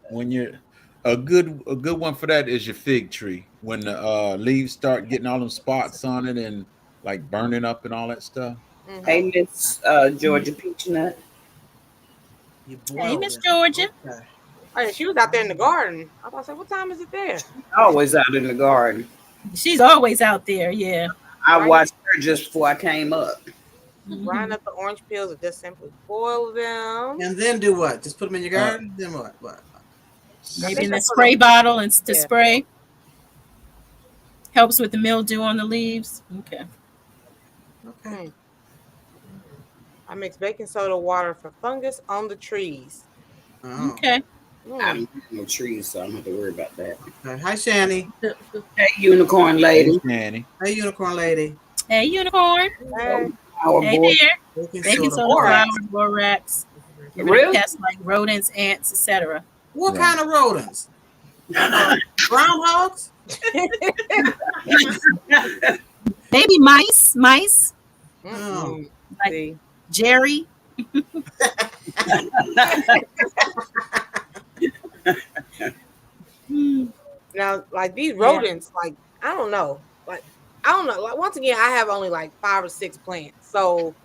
when you're a good one for that is your fig tree. When the leaves start getting all them spots on it and like burning up and all that stuff. Hey, Miss Georgia Peachnut. Hey, Miss Georgia. Okay. oh, yeah, she was out there in the garden. I was like, what time is it there? Always out in the garden. She's always out there. Yeah. I watched her just before I came up. Grind up the orange peels and just simply boil them. And then do what? Just put them in your garden? Then what? Maybe in the spray bottle and to spray. Helps with the mildew on the leaves. Okay. Okay. I mix baking soda water for fungus on the trees. Oh. Okay. I don't have no trees, so I don't have to worry about that. Okay. Hi, Shani. Hey, unicorn lady. Nanny. Hey, unicorn lady. Hey, unicorn. Hey, Our Hey boy. there. Baking soda, flour, borax. Really? Pests like rodents, ants, etc. What kind of rodents? Groundhogs? Maybe mice. Mice. Oh. Like see. Jerry. Now, like these rodents, like I don't know. Like once again, I have only like 5 or 6 plants, so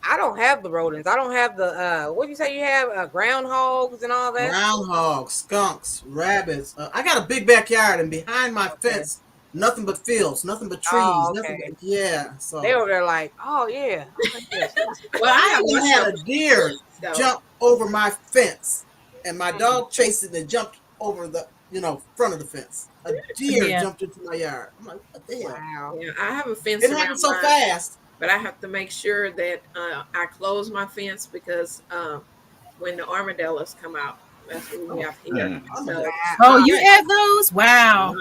I don't have the rodents. I don't have the what do you say you have groundhogs and all that. Groundhogs, skunks, rabbits. I got a big backyard, and behind my fence, nothing but fields, nothing but trees. Oh, Nothing okay. but, so They were there like, oh yeah. Well, I I even had a deer So, jump over my fence, and my dog chased it and jumped over the front of the fence. A deer jumped into my yard. I'm like, what the hell? Wow. yeah, I have a fence It around happened so mine, fast. but I have to make sure that I close my fence because when the armadillos come out, that's what we have here. So, Oh, you have those? Wow.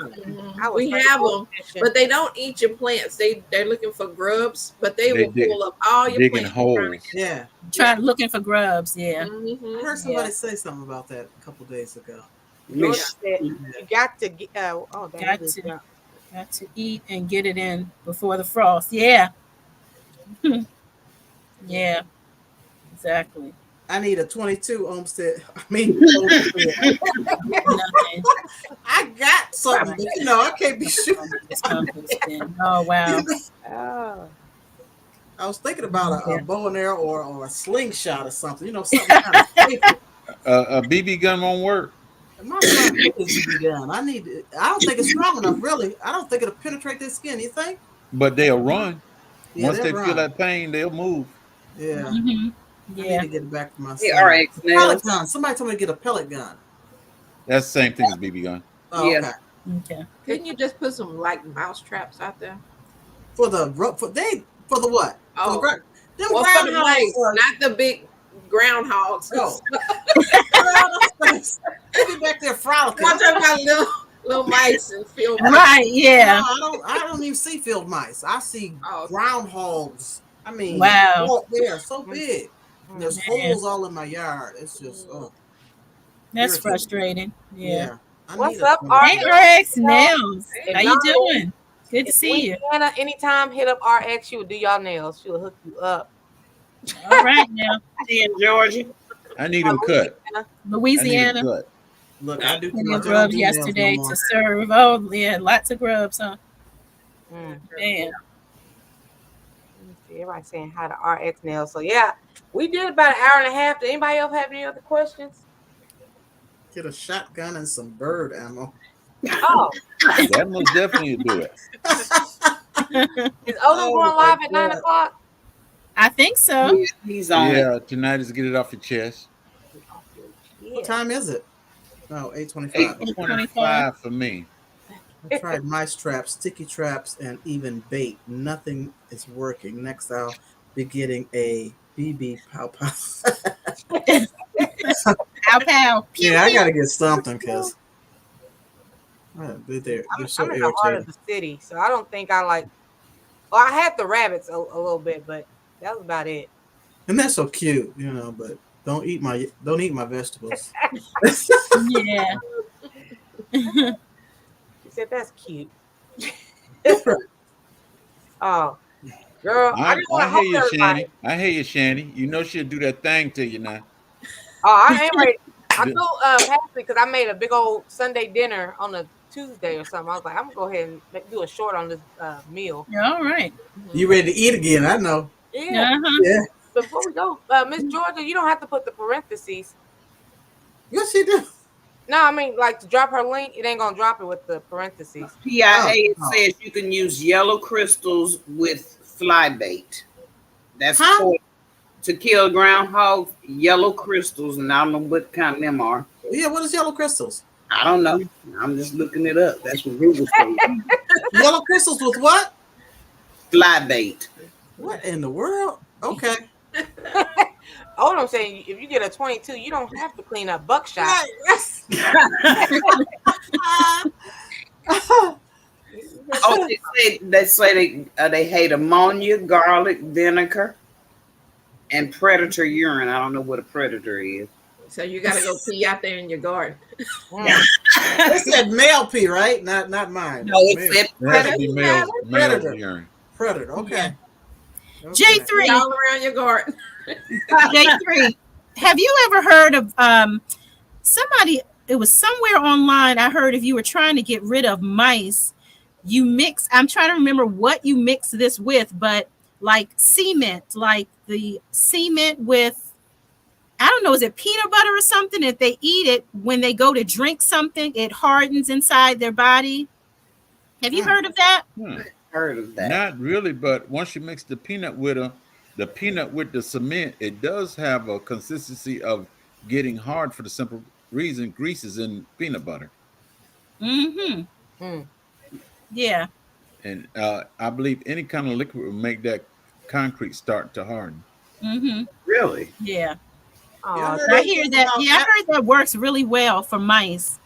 we have them, but they don't eat your plants. They're looking for grubs, but they will pull up all your digging plants. holes. Yeah. Looking for grubs. Yeah. I heard somebody say something about that a couple days ago. George said, you got to get. Got to eat and get it in before the frost. Yeah. Yeah. Exactly. I need a 22 Olmsted. Homestead. Nothing. I got something, but I can't be sure. It's composting. Oh wow. Oh. I was thinking about a bow and arrow or a slingshot or something. Something kind of safe. A BB gun won't work. My son took his BB gun. I don't think it's strong enough, really. I don't think it'll penetrate their skin. You think? But they'll run. Yeah, Once they'll they run. feel that pain, they'll move. Yeah. Mm-hmm. I Yeah. need to get it back to my son. Yeah, all right. Pellet gun. Somebody told me to get a pellet gun. That's the same thing as BB gun. Oh, Yeah. okay. Okay. Couldn't you just put some like mouse traps out there? For the what? For the Oh, them well, for the groundhogs mice, are- not the big groundhogs. No. They be back there frolicking. I'm talking about little mice and field mice. Right. Yeah. No, I don't even see field mice. I see Oh. groundhogs. I mean, Wow. they are so big. And there's Man. holes all in my yard. It's just, That's irritating. frustrating. Yeah. I What's need a up, 20. Hey, Rex, Nels. How you doing? Good to see you. Louisiana, anytime, hit up RX. She will do y'all nails. She will hook you up. All right now. In Georgia. I need them cut. I need Louisiana. them cut. Look, I do Plenty too of much. I don't grubs do nails yesterday no more. to serve. Oh yeah, lots of grubs, huh? Mm. Man. Let me see. Everybody's saying hi to RX nails. So yeah, we did about an hour and a half. Did anybody else have any other questions? Get a shotgun and some bird ammo. Oh, That most definitely do it. is Odom going my live at 9 God. o'clock? I think so. Yeah, he's on it. Yeah, tonight is get it off your chest. Yeah. What time is it? No, 8:25. 8:25 for me. I tried mice traps, sticky traps, and even bait. Nothing is working. Next, I'll be getting a BB pow pow. Pow pow. Pew, Yeah, I pew. gotta get something because they're so I'm in the heart of irritating. the city, so I don't think I like. Well, I had the rabbits a little bit, but that was about it. And they're so cute, you know. But don't eat my vegetables. Yeah. She said that's cute. Oh, girl, I just want I to hear hope you, everybody. Shanny. I hear you, Shanny. You know she'll do that thing to you now. Oh, I am ready. I told Patsy because I made a big old Sunday dinner on a Tuesday or something. I was like, I'm gonna go ahead and do a short on this meal. All right. You ready to eat again? I know. Yeah. Uh-huh. Yeah. Before we go, Miss Georgia, you don't have to put the parentheses. Yes, you do. No, I mean like to drop her link. It ain't gonna drop it with the parentheses. PIA Oh. says you can use yellow crystals with fly bait. That's Huh? to kill groundhogs. Yellow crystals, and I don't know what kind of them are. Yeah. What is yellow crystals? I don't know. I'm just looking it up. That's what Google says. Yellow crystals with what? Fly bait. What in the world? Okay. Oh, I'm saying if you get a 22, you don't have to clean up buckshot. Oh, they say they hate ammonia, garlic, vinegar, and predator urine. I don't know what a predator is. So you got to go pee out there in your garden. They said male pee, right? Not mine. No, it Male. said It has to be male Predator. urine. Predator. Okay. J3. All around your garden. J3. Have you ever heard of somebody? It was somewhere online. I heard if you were trying to get rid of mice, you mix. I'm trying to remember what you mix this with, but like cement, like the cement with, I don't know, is it peanut butter or something? If they eat it, when they go to drink something, it hardens inside their body. Have you heard of that? Heard of that? Not really, but once you mix the peanut with the cement, it does have a consistency of getting hard for the simple reason grease is in peanut butter. Mm-hmm. Yeah. And I believe any kind of liquid will make that concrete start to harden. Mm-hmm. Really? Yeah. Oh, I hear that. Yeah, I heard that works really well for mice.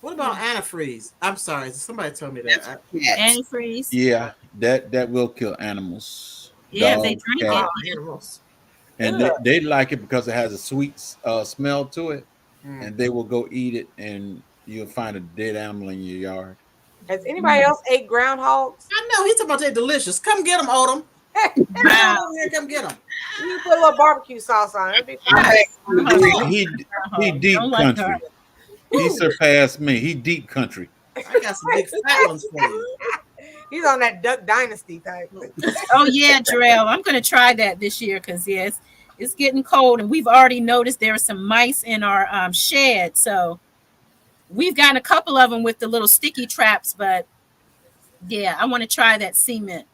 What about antifreeze? I'm sorry, somebody told me that. Cats. Antifreeze. Yeah, that will kill animals. Yeah, if they Dogs, drink cats. it. Animals. And they like it because it has a sweet smell to it, and they will go eat it, and you'll find a dead animal in your yard. Has anybody else ate groundhogs? I know he's talking about they're delicious. Come get them, Odom. Wow. Come get them. You put a little barbecue sauce on it. It'd be fine. He deep Don't like country. that. He surpassed me. He deep country. I got some big fat ones for you. He's on that Duck Dynasty type. Oh yeah, Jarrell. I'm gonna try that this year because yes, it's getting cold, and we've already noticed there are some mice in our shed. So we've gotten a couple of them with the little sticky traps, but yeah, I want to try that cement.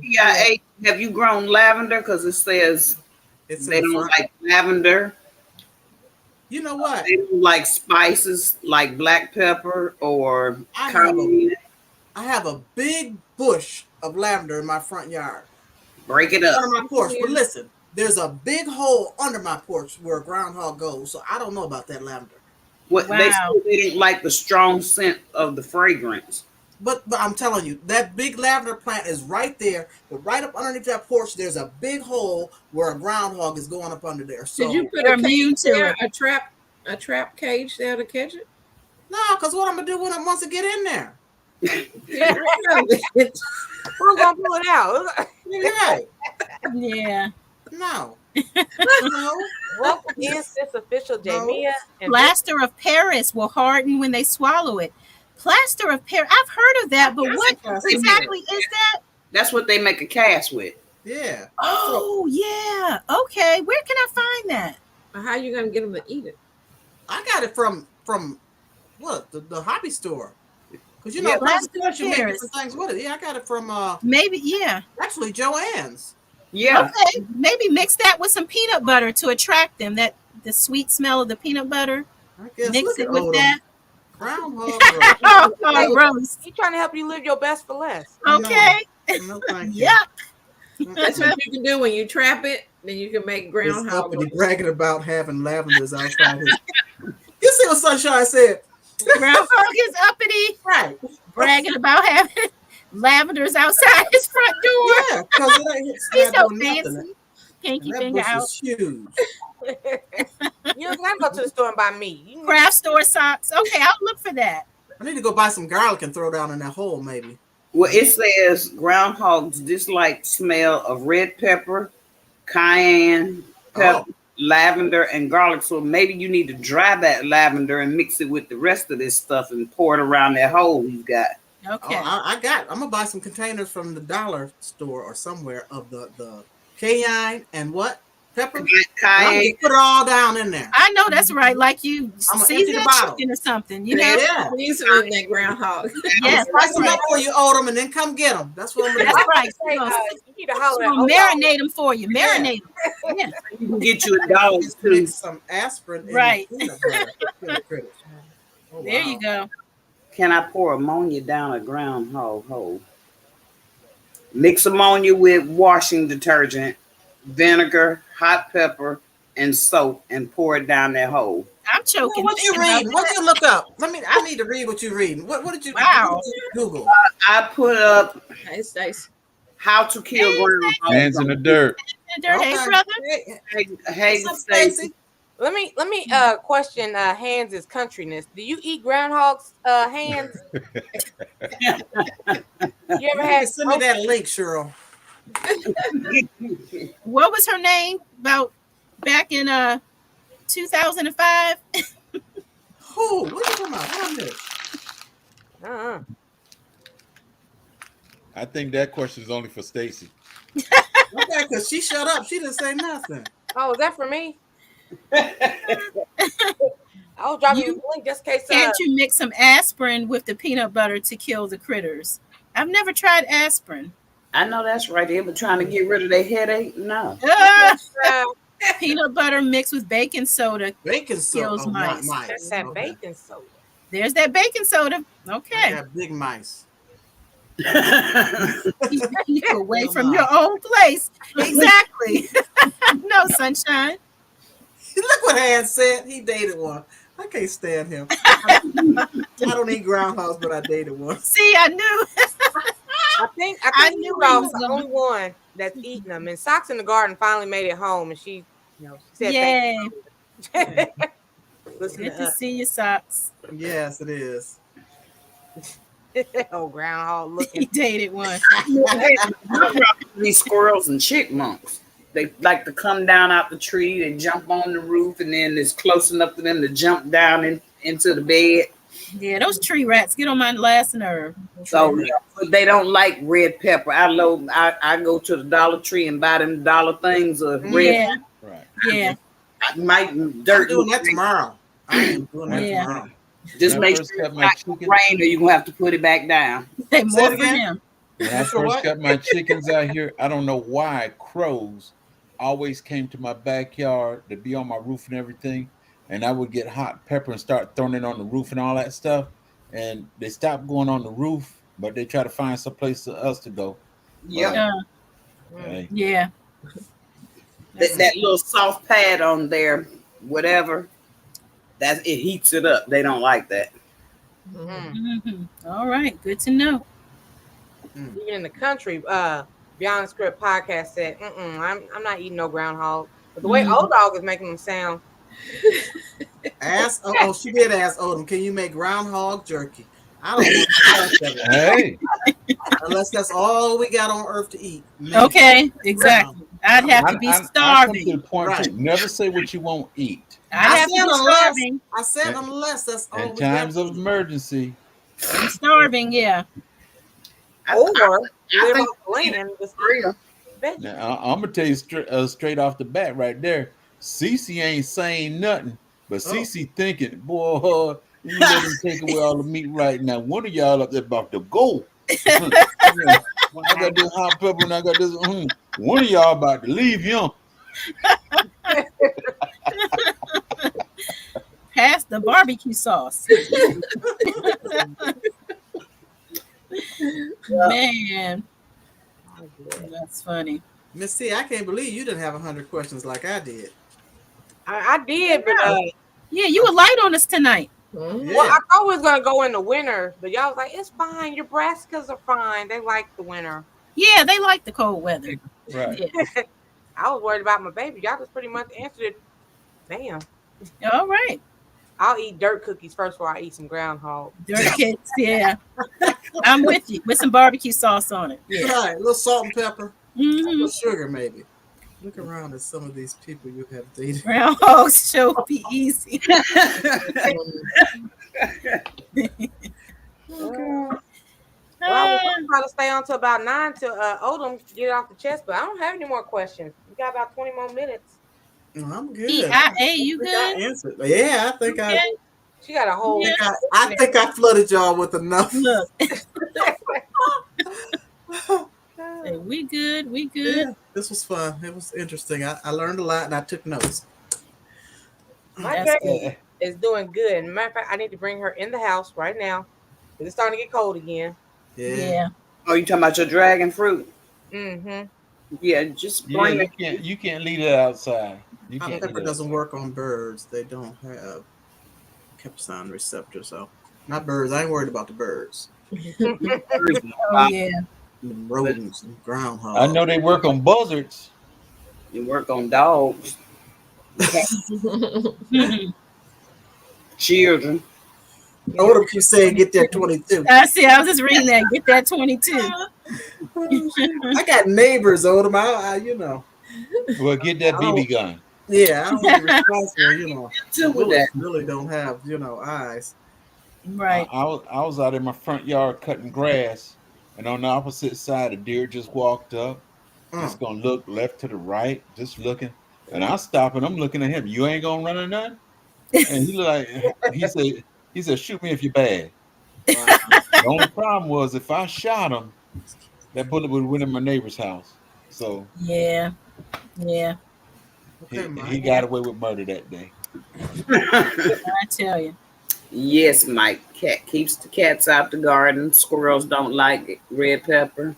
Yeah. Have you grown lavender? Because it says It's they in the don't front. like lavender. You know what? They don't like spices like black pepper or I cayenne. have a big bush of lavender in my front yard. Break it up. Under my porch. But listen, there's a big hole under my porch where a groundhog goes. So I don't know about that lavender. What Wow. they say they didn't like the strong scent of the fragrance. But I'm telling you, that big lavender plant is right there. But right up underneath that porch, there's a big hole where a groundhog is going up under there. So Did you put They're a immune cage to there, it. a trap cage there to catch it? no, because what I'm gonna do when it wants to get in there? Who's gonna pull it out? Right. Yeah. No. No. Welcome in, sis official Jamia. And Plaster of Paris will harden when they swallow it. Plaster of Paris. I've heard of that, but what exactly is that? That's what they make a cast with. Yeah. Oh, yeah. Okay. Where can I find that? How are you gonna get them to eat it? I got it from what the hobby store. Because Yeah, plaster Plaster of you make Paris. different things with it. Yeah, I got it from Maybe, yeah. actually Joann's. Yeah. Okay. Maybe mix that with some peanut butter to attract them. That the sweet smell of the peanut butter. I guess Mix look it at with Odom. that. Groundhog. Oh, gross. he trying to help you live your best for less. Okay. No, thank you. Yuck. That's what you can do when you trap it. Then you can make It's groundhog. uppity bragging about having lavenders outside his. You see what Sunshine said? Groundhog is uppity, Right. bragging about having lavenders outside his front door. Yeah, because it ain't He's not so doing nothing. fancy. Pinky And that finger bush out. is huge. You don't have to go to the store and buy meat. You can Craft store socks. Okay, I'll look for that. I need to go buy some garlic and throw down in that hole, maybe. Well, it says groundhogs dislike smell of red pepper, cayenne pepper, lavender, and garlic. So maybe you need to dry that lavender and mix it with the rest of this stuff and pour it around that hole you got. Okay. I'm gonna buy some containers from the dollar store or somewhere of the cayenne and what pepper. I'm Cayenne. gonna put it all down in there. I know that's right. Like you I'm gonna season empty the that bottle. chicken or something, you know? Yeah. He's in that groundhog. Yes, Price that's them right. up for you, Odom, and then come get them. That's what I'm gonna That's do. right. say, you need to holler at We'll Odom. marinate them for you. Marinate them. Yeah. You can get you $1 Just too. mix some aspirin and Right. peanut butter. Kill the critters. Oh, There wow. you go. Can I pour ammonia down a groundhog hole? Mix ammonia with washing detergent, vinegar, hot pepper, and soap, and pour it down that hole. I'm choking. What you thinking about reading? What you look up? I need to read what you reading. What did you Wow. what did you Google? I put up It's nice. how to kill groundhogs. Hands in the dirt. that. Hey, Okay. brother. Hey, What's up, Stacy. Let me question Hans' countryness. Do you eat groundhogs, Hans? You ever had Send me that link, Cheryl. What was her name about back in 2005? Who? What are you talking about? What is this? Uh-uh. I think that question is only for Stacy. Okay, because she shut up. She didn't say nothing. Oh, is that for me? I'll drop you a link just in case. Can't you mix some aspirin with the peanut butter to kill the critters? I've never tried aspirin. I know that's right. They were trying to get rid of their headache. No. Peanut butter mixed with baking soda. Baking soda. Kills mice. That's that Okay. bacon soda. There's that baking soda. I Okay. got big mice. Keep away from your own place. Exactly. No, sunshine. Look what Hans said. He dated one. I can't stand him. I don't eat groundhogs, but I dated one. See, I knew. I think knew you he are was the gonna- only one that's eating them. And Socks in the Garden finally made it home, and she said Yay. thank you. Listen Good to to see your socks. Yes, it is. oh, groundhog He looking. dated one. These squirrels and chipmunks. They like to come down out the tree, they jump on the roof, and then it's close enough for them to jump down into the bed. Yeah, those tree rats get on my last nerve. So but they don't like red pepper. I go to the Dollar Tree and buy them dollar things of red. Yeah, Right. yeah. Might I'm dirt. doing that tomorrow. I ain't doing that Yeah. tomorrow. Just When I make first sure got it's my not chicken- rain, or you're gonna have to put it back down. They Say more it for again? him. When I For first what? got my chickens out here, I don't know why crows always came to my backyard to be on my roof and everything. And I would get hot pepper and start throwing it on the roof and all that stuff. And they stopped going on the roof, but they try to find some place else to go. Yeah, Hey, Yeah. that little soft pad on there, whatever. It heats it up. They don't like that. Mhm. All right. Good to know. Even in the country, Beyond Script podcast said, I'm not eating no groundhog. But the way Old Dog is making them sound, She did ask Odom, can you make groundhog jerky? I don't want the rest of it. Hey, Unless that's all we got on earth to eat. Maybe. Okay, exactly. I'd have to be I come to the starving. point Right. too. Never say what you won't eat. I'd have to be starving. I said unless that's all In we times got. of emergency, I'm starving, yeah. Or live think- off the land. Just Real. veggies. now I'm gonna tell you straight off the bat right there. Cece ain't saying nothing, but Cece thinking, boy, you let him take away all the meat right now. One of y'all up there about to go. When I got this hot pepper and I got this, one of y'all about to leave him. Pass the barbecue sauce. Man, that's funny. Miss C, I can't believe you didn't have 100 questions like I did. I did, but Yeah, you were light on us tonight. Mhm. Yeah. well, I thought we was gonna go in the winter, but y'all was like, it's fine. Your Nebraska's are fine. They like the winter. Yeah, they like the cold weather. Right. Yeah. I was worried about my baby. Y'all just pretty much answered it. Damn. All right. I'll eat dirt cookies first before I eat some groundhog. Dirt cakes, yeah. I'm with you with some barbecue sauce on it. Yeah. Right, a little salt and pepper, a Mm-hmm. little sugar maybe. Look around at some of these people you have dated. Groundhogs show be easy. Well, I was gonna try to stay on till about 9 to Odom get it off the chest, but I don't have any more questions. We got about 20 more minutes. No, I'm good. EIA, you I think I good? answered. Yeah, I think Okay. She got a whole. I think I flooded y'all with enough. Look. Hey, we good. We good. Yeah, this was fun. It was interesting. I learned a lot and I took notes. My That's baby is doing good. And matter of fact, I need to bring her in the house right now. It's starting to get cold again. Yeah. Yeah. Oh, you talking about your dragon fruit? Mm-hmm. Yeah, just Yeah, bring you can't leave it outside. You Hot can't pepper leave it doesn't work on birds. They don't have capsaicin receptors. So, not birds. I ain't worried about the birds. Oh yeah. The rodents and groundhogs. I know they work on buzzards. You work on dogs, children. Odom keep saying get that 22. I see. I was just reading that. Get that 22. I got neighbors, Odom. I you know. Well, get that BB gun. Yeah, I don't be responsible, you know. Too with Bullets that. really don't have, eyes. Right. I was out in my front yard cutting grass, and on the opposite side, a deer just walked up. Just gonna look left to the right, just looking. And I stop and I'm looking at him. You ain't gonna run or nothing? And he said, shoot me if you're bad. The only problem was if I shot him, that bullet would went in my neighbor's house. So Yeah. Yeah. he got away with murder that day. I tell you. Yes, Mike. Cat keeps the cats out the garden. Squirrels don't like it. Red pepper.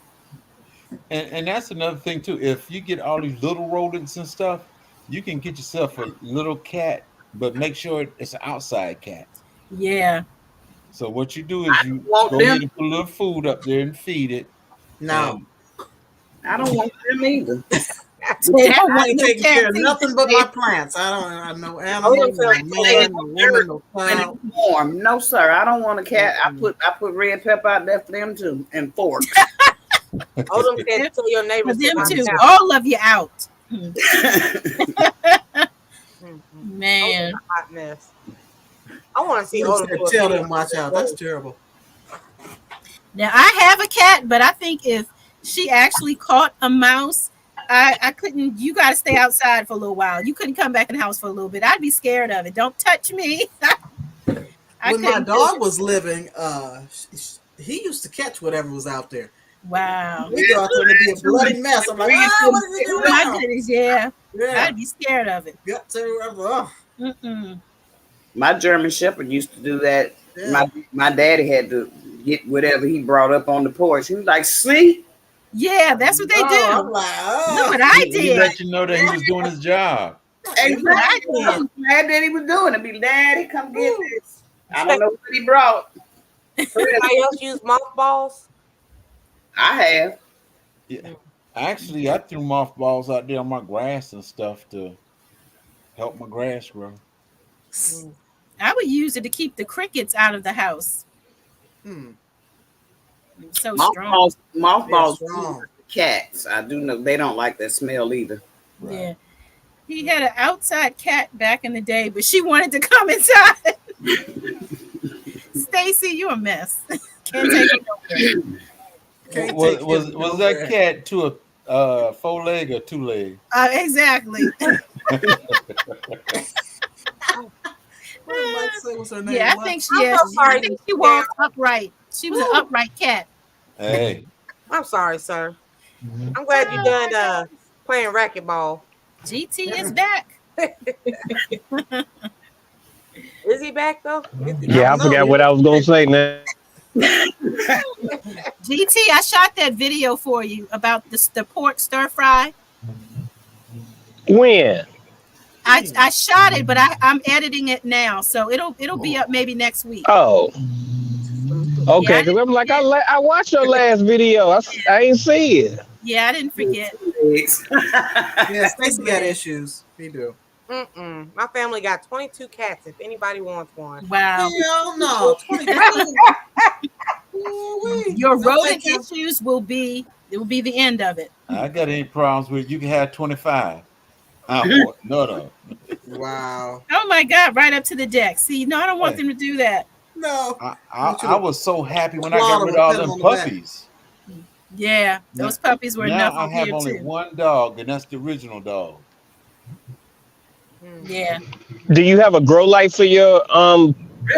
And that's another thing too. If you get all these little rodents and stuff, you can get yourself a little cat, but make sure it's an outside cat. Yeah. So what you do is you want go them. ahead and put a little food up there and feed it. No. I don't want them either. They don't I want ain't no taking care of cats. nothing but my plants. I know animals, no man, no woman, no When child. it's warm. No, sir. I don't want a cat. I put red pepper out there for them too, and forks. Odom said, tell your For neighbors them to too. come All of you out. out. Man. A hot mess. I want to see You Odom. said, do a tell video. them watch out. That's terrible. Now I have a cat, but I think if she actually caught a mouse, I couldn't. You got to stay outside for a little while. You couldn't come back in the house for a little bit. I'd be scared of it. Don't touch me. When my dog was living, he used to catch whatever was out there. Wow. We go out there and it'd be a bloody mess. I'm like, what is he Oh doing my now? goodness, yeah. Yeah, I'd be scared of it. guts everywhere. Oh, Mm-mm. My German Shepherd used to do that. yeah. My daddy had to get whatever he brought up on the porch. He was like, "See, Yeah, that's what they I'm do. like, Look what I He did. let you know that he was doing his job. exactly." I was glad that he was doing it. Be, Daddy, come get this. I don't know what he brought. Anybody else use mothballs? I have. Yeah. Actually, I threw mothballs out there on my grass and stuff to help my grass grow. I would use it to keep the crickets out of the house. So strong. Mothballs strong. cats. I do know they don't like that smell either. Yeah. He had an outside cat back in the day, but she wanted to come inside. Stacy, you a mess. Can't take it nowhere. Can't Was take him was that nowhere. cat to a 4-leg or 2-leg? Exactly. What did Mike say was her name? Yeah, I What? think I'm yes. so sorry, I think she Sam. walked upright. She was an upright cat. Hey, I'm sorry, sir. I'm glad you done playing racquetball. GT is back. Is he back though? Yeah, I forgot what I was gonna say now. GT, I shot that video for you about the pork stir fry. When? I shot it, but I'm editing it now, so it'll be up maybe next week. Oh, okay. Yeah, Because I'm like, I watched your last video. I ain't see it. Yeah, I didn't forget. Yeah, Stacy got issues. He do. My family got 22 cats. If anybody wants one. Wow. Hell no. 22. Your Don't rodent take him. issues will be the end of it. I got any problems with you can have 25. No. Wow. Oh my God! Right up to the deck. See, no, I don't want them to do that. No. I was so happy when I got rid of all them puppies. Yeah, those puppies were Now enough I of have here only too. one dog, and that's the original dog. Yeah. Do you have a grow light for your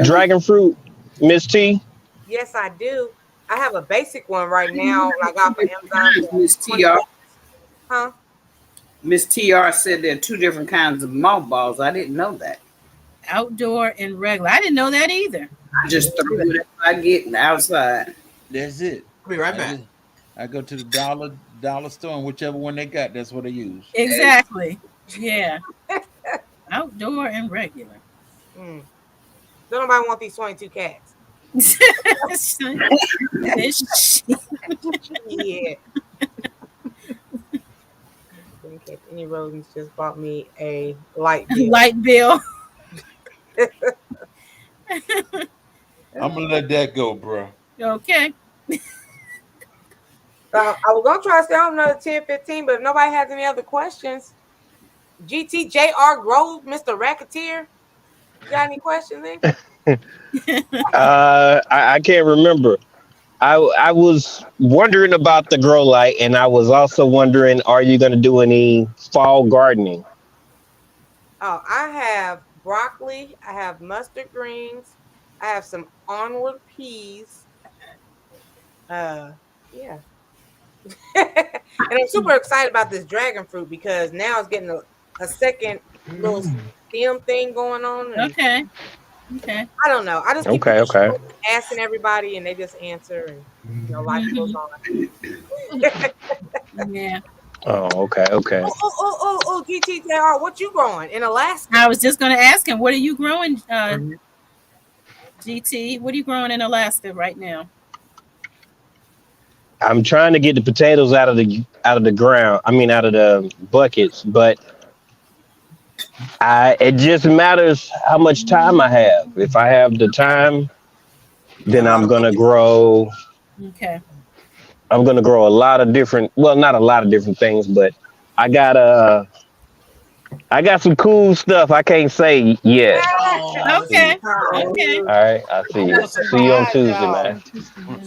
dragon fruit, Miss T? Yes, I do. I have a basic one right now. I got for Amazon. Miss TR. Huh? Miss TR said there are 2 different kinds of mothballs. I didn't know that. Outdoor and regular. I didn't know that either. I just threw whatever I get outside. That's it. I'll be right back. I go to the dollar store, and whichever one they got, that's what I use. Exactly. Yeah. Outdoor and regular. Don't nobody want these 22 cats. Yeah. Didn't catch any rodents. Just bought me a light bill. Light bill. I'm gonna let that go, bro. Okay. I was gonna try to stay on another 10, 15, but if nobody has any other questions, GTJR Grove, Mr. Racketeer, you got any questions? I can't remember. I was wondering about the grow light, and I was also wondering, are you going to do any fall gardening? Oh, I have broccoli, I have mustard greens, I have some onward peas. Yeah. And I'm super excited about this dragon fruit because now it's getting a second little stem thing going on. Okay. I don't know. I just keep asking everybody and they just answer and life goes on. Yeah. Oh, okay. Oh, GTJR, what you growing in Alaska? I was just gonna ask him, what are you growing, GT? What are you growing in Alaska right now? I'm trying to get the potatoes out of the ground. I mean, out of the buckets, but it just matters how much time I have. If I have the time, then I'm gonna grow. Okay. I'm gonna grow a lot of different. Well, not a lot of different things, but I got some cool stuff I can't say yet. Okay. All right, I'll see you. See you on Tuesday, man.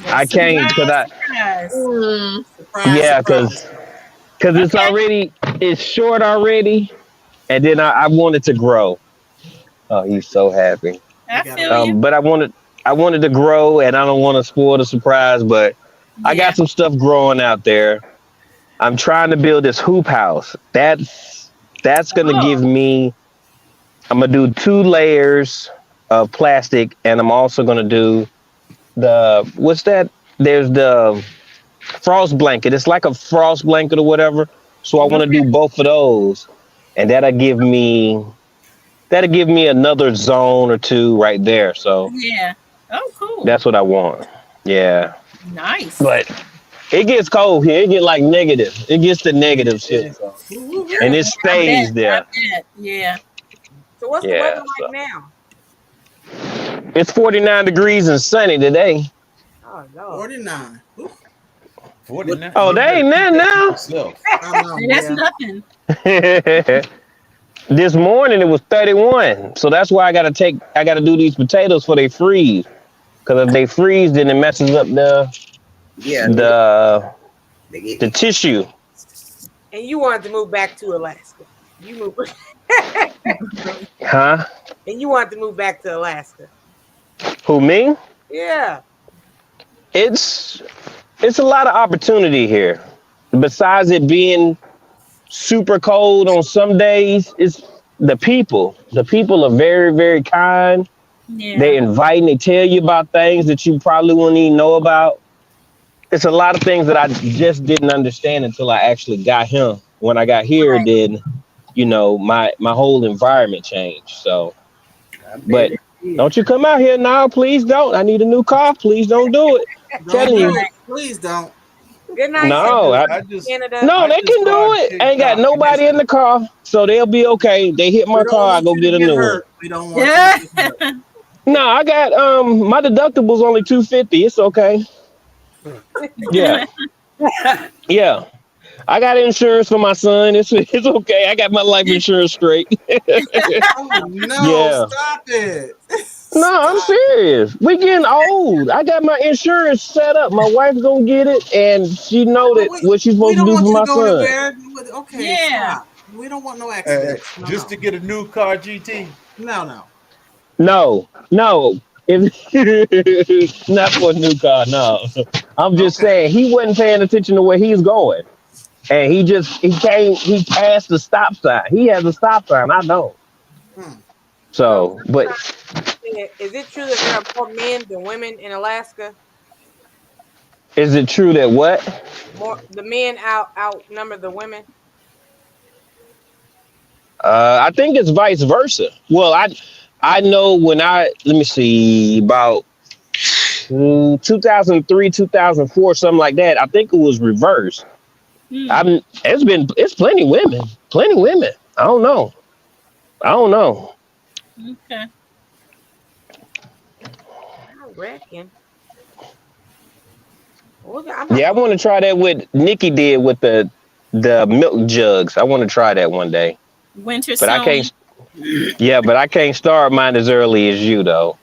I can't because because it's short already, and then I want it to grow. Oh, he's so happy. I feel you. But I wanted to grow, and I don't want to spoil the surprise. But I got some stuff growing out there. I'm trying to build this hoop house. That's gonna give me. I'm gonna do 2 layers of plastic, and I'm also gonna do what's that? There's the frost blanket. It's like a frost blanket or whatever. So I want to do both of those, and that'll give me another zone or 2 right there. So yeah. Oh, cool. That's what I want. Yeah. Nice. But it gets cold here. It gets like negative. It gets to negative shit. So. And it stays there. Yeah. So what's the weather like now? It's 49 degrees and sunny today. Oh no. 49. Oof, 49. Oh, they ain't that now. Yourself. I know, Hey, that's yeah. nothing. This morning it was 31. So that's why I gotta do these potatoes for they freeze. Because if they freeze, then it messes up Yeah, the tissue. And you wanted to move back to Alaska. You moved. Huh? And you wanted to move back to Alaska. Who, me? Yeah. It's a lot of opportunity here. Besides it being super cold on some days, it's the people. The people are very, very kind. Yeah. They invite and they tell you about things that you probably wouldn't even know about. It's a lot of things that I just didn't understand until I actually got here. When I got here, Right. then, my whole environment changed. So, but don't you come out here now, please don't. I need a new car. Please don't do it. Telling Don't you. do it. Please don't. Good night. No, Canada. No, I they just can do started it. Ain't got TikTok, and nobody in the car, so they'll be okay. They hit my We don't car, I want go you get to a get new one. hurt. We don't want Yeah. you to get hurt. No, I got my deductible's only $250. It's okay. Yeah, yeah. I got insurance for my son. It's okay. I got my life insurance straight. Oh, no, Yeah. stop it. No, I'm serious. We getting old. I got my insurance set up. My wife's gonna get it, and she know that what she's We supposed to don't do want for you to my go son. anywhere. Okay, Yeah. stop. We don't want no accidents. No, just no. to get a new car, GT. No. No. If not for a new car, no. I'm just saying he wasn't paying attention to where he's going. And he passed the stop sign. He has a stop sign. I don't. So, but Is it true that there are more men than women in Alaska? is it true that what? The men outnumber the women? I think it's vice versa. Well, I know let me see, about 2003, 2004, something like that. I think it was reversed. It's plenty women. I don't know. Okay. I reckon. Yeah, I want to try that what Nikki did with the milk jugs. I want to try that one day. Winter But I sewing. can't. Yeah, but I can't start mine as early as you though.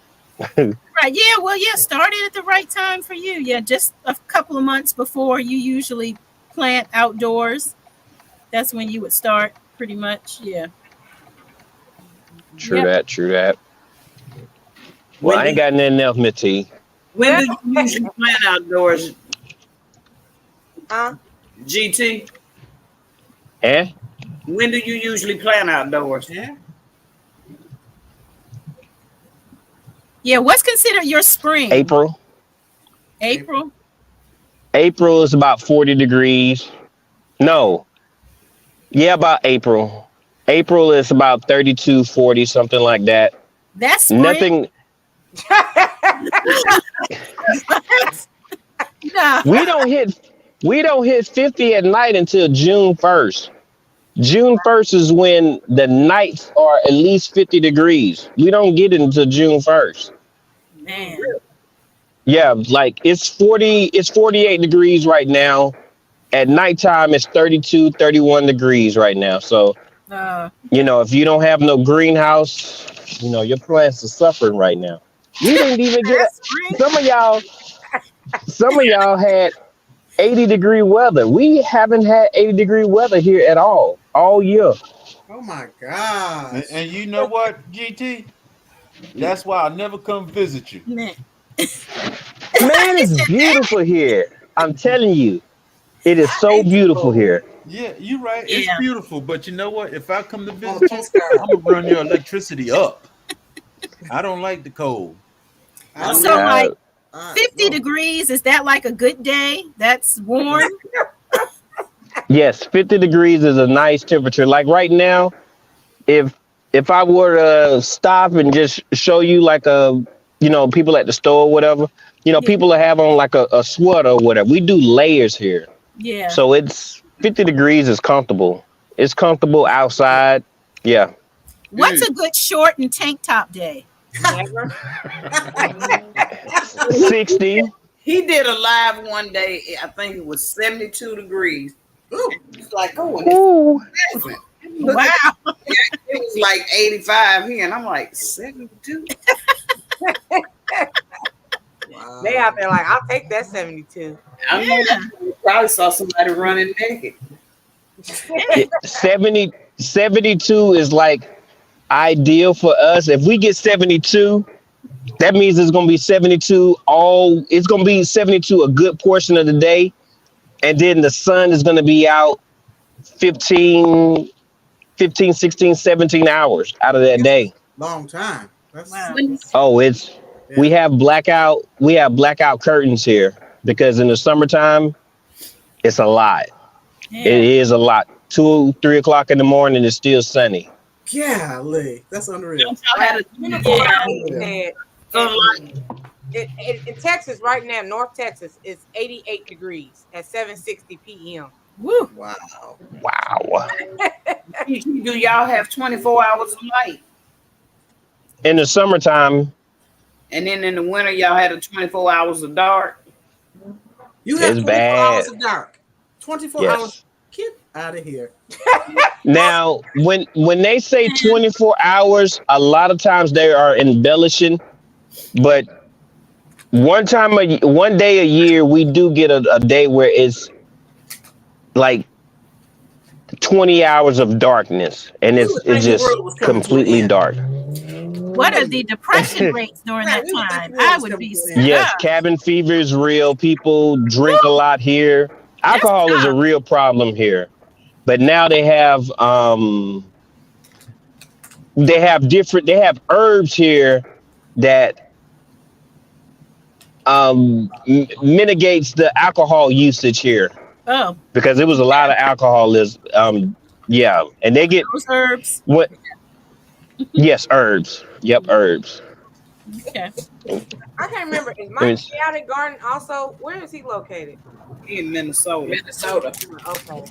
Right. Yeah. Well, yeah. Started at the right time for you. Yeah. Just a couple of months before you usually plant outdoors. That's when you would start, pretty much. Yeah. True that. Well, I ain't got nothing else, Miss T. When do you usually plant outdoors? Huh? GT? Eh? When do you usually plant outdoors? Yeah. What's considered your spring? April. April is about 40 degrees. No. Yeah, about April. April is about 32, 40, something like that. That's spring. Nothing. No. We don't hit 50 at night until June 1st. June 1st is when the nights are at least 50 degrees. We don't get it until June 1st. Man. Yeah, like it's 48 degrees right now. At nighttime, it's 32, 31 degrees right now. So, if you don't have no greenhouse, your plants are suffering right now. We didn't even get some of y'all had 80-degree weather. We haven't had 80-degree weather here at all year. Oh my God. And you know what, GT? That's why I never come visit you. Man, it's beautiful here. I'm telling you. It is so beautiful here. Yeah, you're right. It's beautiful. But you know what? If I come to visit you, I'm going to run your electricity up. I don't like the cold. So like 50 degrees, is that like a good day? That's warm? Yes, 50 degrees is a nice temperature. Like right now, if I were to stop and just show you like people at the store or whatever, people that have on like a sweater or whatever. We do layers here. Yeah. So it's 50 degrees is comfortable. It's comfortable outside. Yeah. What's a good short and tank top day? Never. 60. He did a live one day. I think it was 72 degrees. Ooh. It's like, oh, it's different. Wow. It was like 85 here, and I'm like 72. Wow. They out there like, I'll take that 72. I know you probably saw somebody running naked. 72 is like ideal for us. If we get 72, that means it's going to be 72 it's going to be 72 a good portion of the day. And then the sun is going to be out 15, 16, 17 hours out of that day. Long time. That's Wow. Oh, we have blackout curtains here because in the summertime, it's a lot. Yeah. It is a lot. 2, 3 o'clock in the morning, it's still sunny. Golly, that's unreal. In Texas right now, North Texas, is 88 degrees at 7:60 p.m. Woo. Wow. Wow. Do y'all have 24 hours of light? In the summertime, And then in the winter, y'all had a 24 hours of dark? You have It's 24 hours bad. of dark. 24 Yes. hours. Get out of here. now when they say 24 hours, a lot of times they are embellishing, but one day a year we do get a day where it's like 20 hours of darkness, and it's just completely dark. What are the depression rates during that time? I would be Yes, cabin fever is real. People drink a lot here. Alcohol is a real problem here. But now they have herbs here that mitigates the alcohol usage here. Oh, Because it was a lot of alcoholism. Yeah, and they get those herbs. what? Yes, herbs. Yep, herbs. Okay. I can't remember. Is Mike Chaotic Garden also? Where is he located? In Minnesota. Okay.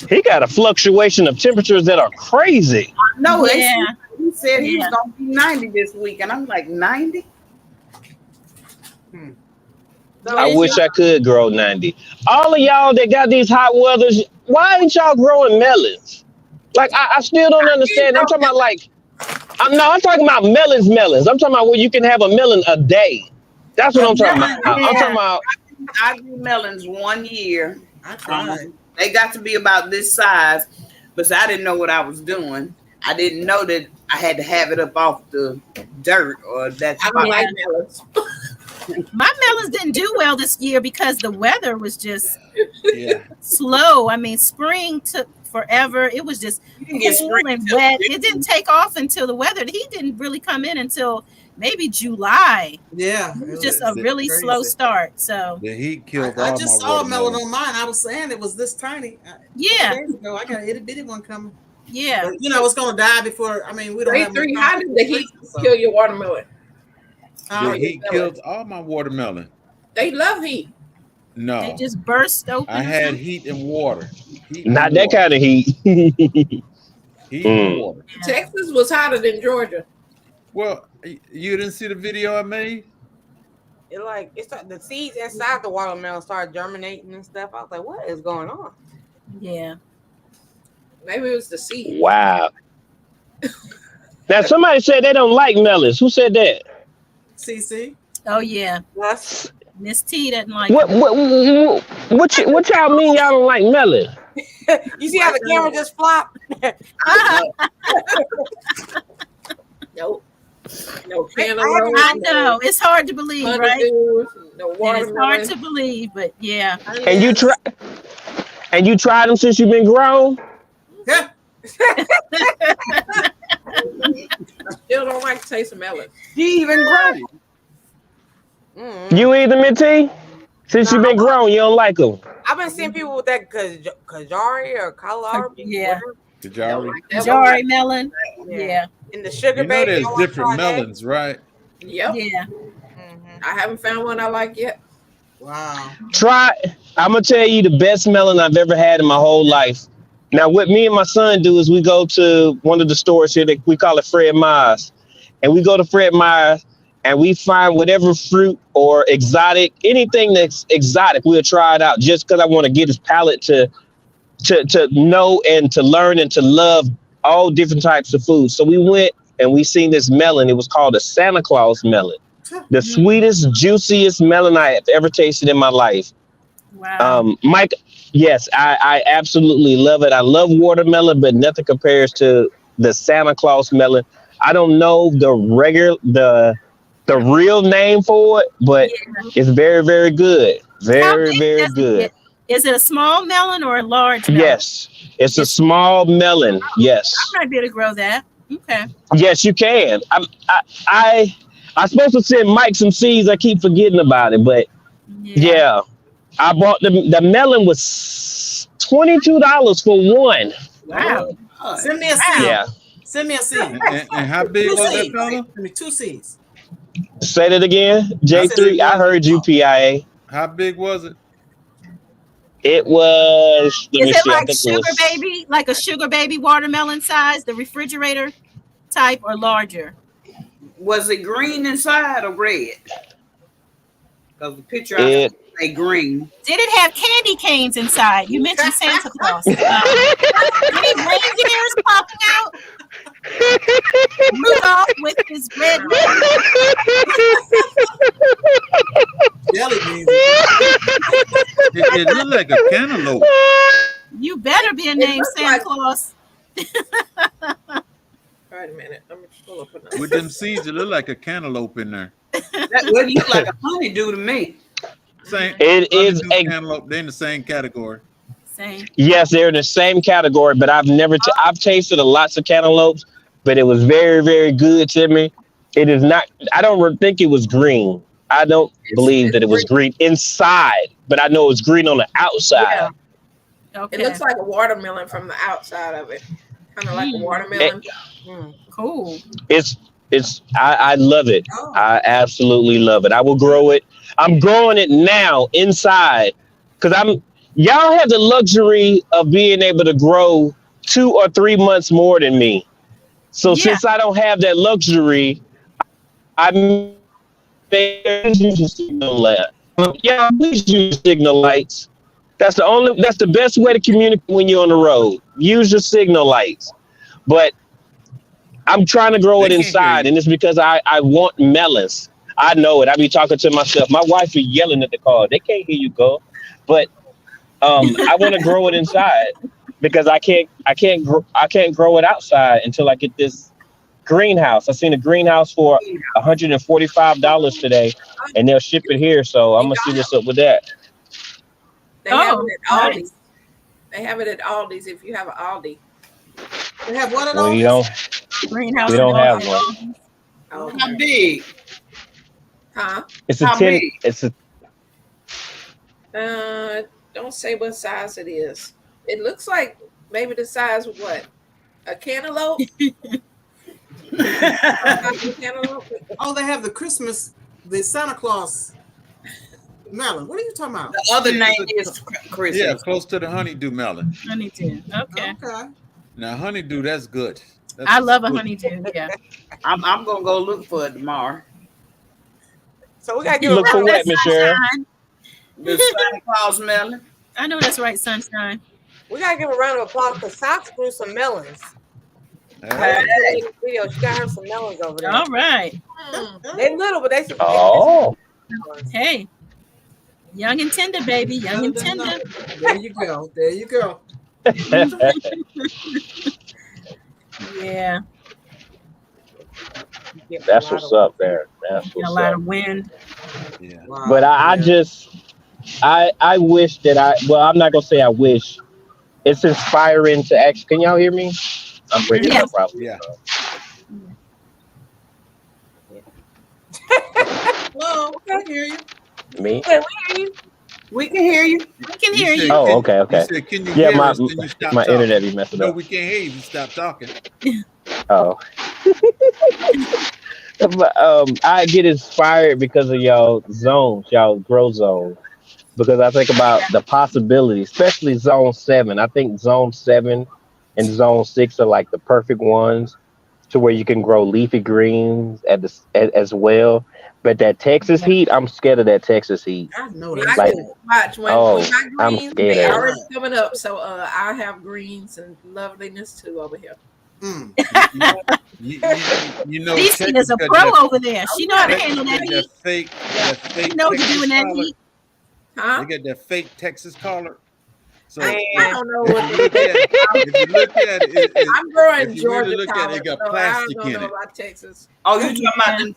He got a fluctuation of temperatures that are crazy. No, Yeah. he said he was Yeah. going to be 90 this week, and I'm like, 90? So I wish I could grow 90. All of y'all that got these hot weathers, why ain't y'all growing melons? Like, I still don't understand. I'm talking about I'm talking about melons. I'm talking about where you can have a melon a day. That's what I'm talking about. I'm talking about. I grew melons 1 year. I tried. They got to be about this size, but I didn't know what I was doing. I didn't know that I had to have it up off the dirt or that. I don't like melons. My melons didn't do well this year because the weather was just Yeah. slow. I mean, spring took forever. It was just get cool spring and till wet. It didn't take off until the weather. He didn't really come in until maybe July. Yeah. It was just a It's really crazy. slow start. So The heat killed I all just my saw a melon watermelons. on mine. I was saying it was this tiny. yeah, Days ago, I got an itty bitty one coming. yeah. But, it's going to die before. I mean, we don't have. Three, how did the heat kill your watermelon? The heat killed all my watermelon. They love heat. No, They just burst open. I had heat and water. Heat and Not that water. kind of heat. Heat and water. Texas was hotter than Georgia. Well, you didn't see the video I made? The seeds inside the watermelon started germinating and stuff. I was like, what is going on? Yeah. Maybe it was the seed. Wow. Now somebody said they don't like melons. Who said that? CC. Oh yeah. Us. Miss T doesn't like What them. what y'all mean y'all don't like melon? You see how the camera just flopped? No I cantaloupe. know it's hard to believe, right? No It is hard watermelon. to believe, but yeah. And you tried them since you've been grown? Yeah. Still don't like the taste of melon. He even grow. Mm-hmm. You either, Minty? Since you've been grown, you don't like them. I've been seeing people with that Kajari or Kalari. Yeah. Kajari. Jari melon. Yeah. And the sugar You know baby. there's different melons, right? Yep. Yeah. I haven't found one I like yet. Wow. I'm going to tell you the best melon I've ever had in my whole life. Now, what me and my son do is we go to one of the stores here that we call it Fred Meyer's. And we go to Fred Meyer's and we find whatever fruit or exotic, anything that's exotic, we'll try it out just because I want to get his palate to know and to learn and to love all different types of food. So we went and we seen this melon. It was called a Santa Claus melon, the sweetest, juiciest melon I have ever tasted in my life. Wow. Mike, yes, I absolutely love it. I love watermelon, but nothing compares to the Santa Claus melon. I don't know the real name for it, but it's very, very good. Very, very good. Is it a small melon or a large melon? Yes, it's a small melon. Yes. I might be able to grow that. Okay. Yes, you can. I'm supposed to send Mike some seeds. I keep forgetting about it, but yeah. I bought the melon was $22 for one. Wow. Send me a seed. Yeah. Send me a seed. And how big was that, fella? Send me 2 seeds. Say that again, J3. I heard you, PIA. How big was it? It was. Is it like sugar baby, like a sugar baby watermelon size, the refrigerator type, or larger? Was it green inside or red? Because the picture I say green. Did it have candy canes inside? You mentioned Santa Claus. Any reindeers popping out? Rudolph with his red jelly beans. It looked like a cantaloupe. You better be named Santa Claus. Wait a minute. Let me pull up another. With them seeds, it looked like a cantaloupe in there. That would look like a honeydew to me. Same. It is a cantaloupe. They're in the same category. Same. Yes, they're in the same category, but I've never. I've tasted lots of cantaloupes, but it was very, very good to me. It is not. I don't think it was green. I don't believe that it was green inside, but I know it's green on the outside. Yeah. Okay. It looks like a watermelon from the outside of it, kind of like a watermelon. Cool. I love it. I absolutely love it. I will grow it. I'm growing it now inside because y'all have the luxury of being able to grow 2 or 3 months more than me. So since I don't have that luxury, I'm signal light. Yeah, please use signal lights. That's the best way to communicate when you're on the road. Use your signal lights. But I'm trying to grow it inside, and it's because I want melons. I know it. I be talking to myself. My wife is yelling at the car. They can't hear you, girl. But I want to grow it inside because I can't grow it outside until I get this greenhouse. I seen a greenhouse for $145 today, and they'll ship it here. So I'm gonna see what's up with that. They have it at Aldi's. They have it at Aldi's if you have an Aldi. They have one of Well, those. you don't. Greenhouse. We don't have one. Oh, how big? Huh? It's a 10. It's a. Don't say what size it is. It looks like maybe the size of what? A cantaloupe? Oh, they have the Santa Claus melon. What are you talking about? The other name is Christmas. Yeah, close to the honeydew melon. Honeydew. Okay. Now, honeydew, that's good. I love a honeydew. Yeah. I'm gonna go look for it tomorrow. So we gotta give Look for what, Miss Sharon? The Santa Claus melon. I know that's right, Sunshine. We gotta give a round of applause because Socks grew some melons. Hey. Video, she got her some melons over there. All right. They little, but they some. Oh. Hey. Young and tender, baby. Young and tender. There you go. There you go. Yeah. That's what's up there. That's what's A lot up. of wind. Yeah. Wow. But I wish that I'm not gonna say I wish. It's inspiring to actually. Can y'all hear me? I'm breaking up probably. Yeah. Hello, I can hear you. Me? We can hear you. We can hear you. Oh, okay. You said, can you Yeah, hear us? Then you stop my talking. internet be messing No, up. we can't hear you. You stop talking. Oh. But I get inspired because of y'all zones, y'all grow zones. Because I think about the possibilities, especially zone 7. I think zone 7 and zone 6 are like the perfect ones. to where you can grow leafy greens as well. But that Texas heat, I'm scared of that Texas heat. I know I that's Like, can watch when my I'm greens, scared they of it. already coming up. So I have greens and loveliness too over here. Mm. You know, Cece Texas is a got pro that- over there. She know how to Texas handle that got heat. that fake She knows to Texas do in that collar. heat. Huh? They got that fake Texas collar. So I Man, don't know if what you look at it, I'm growing if you really Georgia look at collar, it, it got so I plastic don't in know it. about Texas. Oh, you talking about them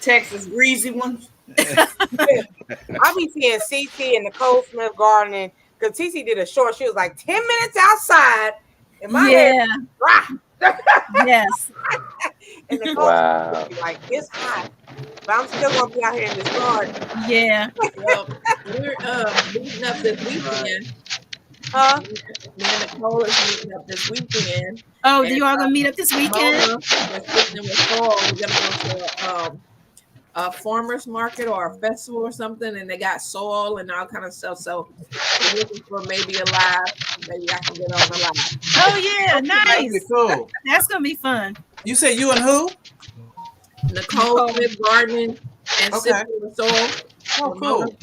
Texas greasy ones? I be seeing CC and Nicole Smith gardening because CC did a short. She was like 10 minutes outside, and my hair Yeah. dry. Yes. And Nicole Wow. be like, it's hot, but I'm still gonna be out here in this garden. Yeah. Well, we're meeting up this weekend. Huh? Me and Nicole is meeting up this weekend. Oh, And, you all gonna meet up this weekend? Mona is sitting with fall. We're gonna go to a farmer's market or a festival or something, and they got soil and all kind of stuff. So I'm looking for maybe a live. Maybe I can get on the live. Oh yeah, That'd be nice. cool. That's gonna be fun. You said you and who? Nicole Smith gardening and Okay. sitting with soil Oh, cool.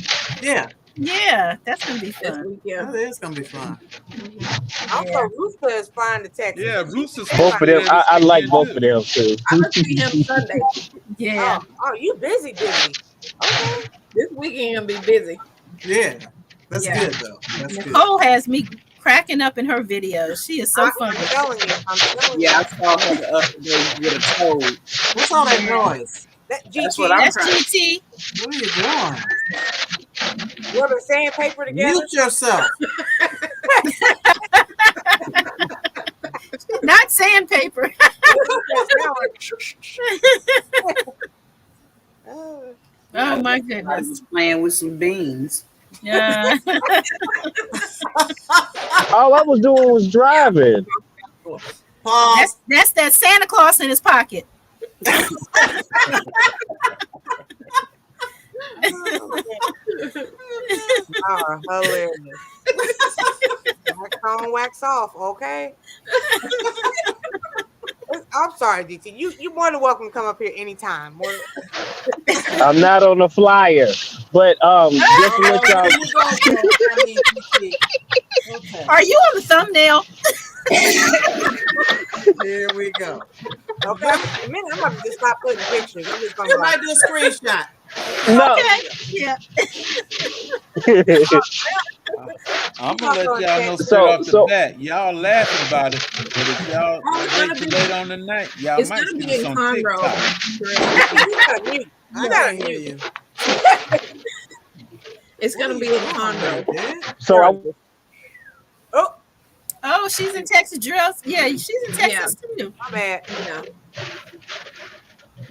Yeah, Yeah, that's gonna be this fun. weekend. that is gonna be fun. Also, Rooster is flying to Texas. Yeah, Rooster's Both of them, I like both of them too. I'm gonna see him Sunday. Yeah. Oh, you busy. Okay. This weekend gonna be busy. Yeah, that's Yeah. good though. That's good. Nicole has me cracking up in her videos. She is so I'm funny. telling you. I'm telling you. Yeah, I saw her the other day with a toad. What's all that noise? That That's GT, what I'm That's trying. GT. What are you doing? rubbing sandpaper together. Mute yourself. Not sandpaper. Oh my I goodness. was playing with some beans. Yeah. All I was doing was driving. Pause. That's that Santa Claus in his pocket. Oh, hilarious. Wax on, wax off, okay? I'm sorry, DT. You're more than welcome to come up here anytime. I'm not on the flyer, but just to let y'all. Okay. Are you on the thumbnail? Here we go. Okay, a minute, I'm about to just stop putting pictures. I'm just You gonna might do a screenshot. No. Okay. Yeah. I'm gonna let y'all know straight So- off the so- bat. Y'all laughing about it, but if y'all it's gonna wait till be- late on the night, y'all It's might gonna see be this in on Conroe. TikTok. You gotta mute. I You gotta gotta hear mute. you. It's gonna be in Conroe. Yeah. So I, Oh, she's in Texas, Drills. Yeah, she's in Texas too. My bad. Yeah,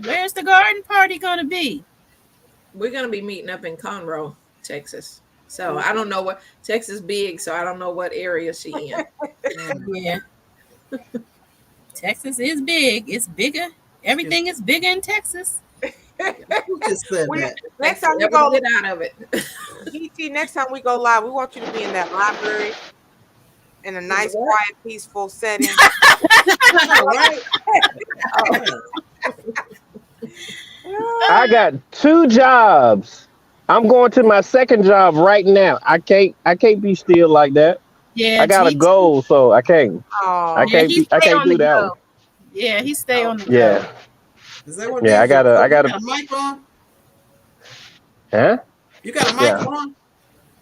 Where's the garden party gonna be? we're gonna be meeting up in Conroe, Texas. So I don't know what Texas big, so I don't know what area she in. Yeah. Texas is big. It's bigger. Everything is bigger in Texas. Who just said that? Next time we Never go, get out of it. DT, next time we go live, we want you to be in that library in a nice, What? quiet, peaceful setting. All right. I got 2 jobs. I'm going to my second job right now. I can't be still like that. Yeah. I got a GT. goal, so I can't. Oh, I can't he be, I stay can't on do the that. go. One. Yeah, he stay on the go. Yeah. Is that what? Yeah, it is? I gotta- You got a mic on. Huh? You got a mic Yeah. on.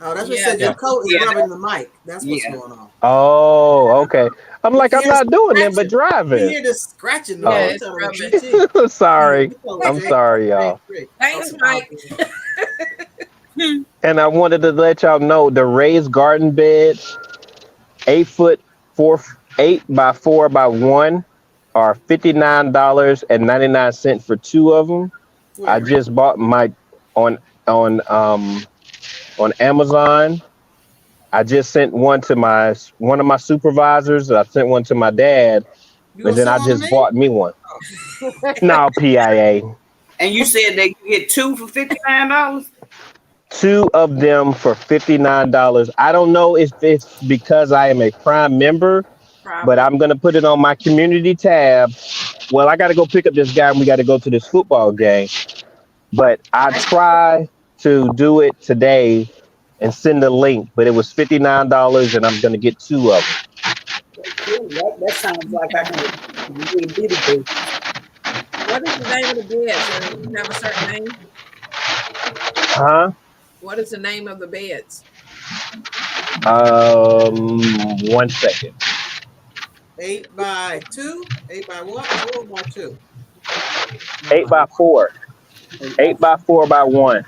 Oh, that's what Yeah. said your coat is Yeah. rubbing the mic. That's what's Yeah. going on. Oh, okay. I'm like, I'm Yes, not doing it, but You driving. hear this scratching Oh. noise? Yeah, I'm it's telling you, rubbing. GT. Sorry. You I'm sorry, y'all. Thanks, Mike. And I wanted to let y'all know the raised garden beds, 8 by 4 by 1, are $59.99 for 2 of them. I just bought my on Amazon. I just sent one to one of my supervisors. I sent one to my dad, and then I just bought me one. No, PIA. And you said they could get 2 for $59? 2 of them for $59. I don't know if it's because I am a Prime member but I'm gonna put it on my community tab. Well, I got to go pick up this guy, and we got to go to this football game. But I try to do it today and send the link. But it was $59, and I'm gonna get 2 of them. That sounds like I can really do it. What is the name of the beds? Do you have a certain name? Huh? What is the name of the beds? 1 second. 8 by 2. 8 by what? 4 by 2. 8 by 4. 8 by 4 by 1.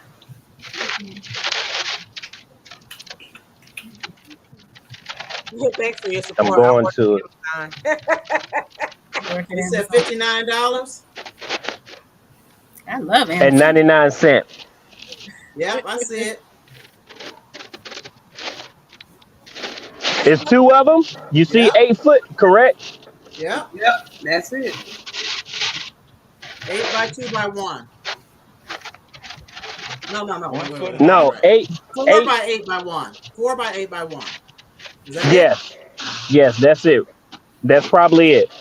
Thanks for your support. I'm going to it. You said $59? I love it. And 99 cents. Yep, I see it. It's 2 of them. You see 8 foot, correct? Yep. That's it. 8 by 2 by 1. No. No, 8. 4 by 8 by 1. 4 by 8 by 1. Is that Yes. Yes, that's it. That's probably it.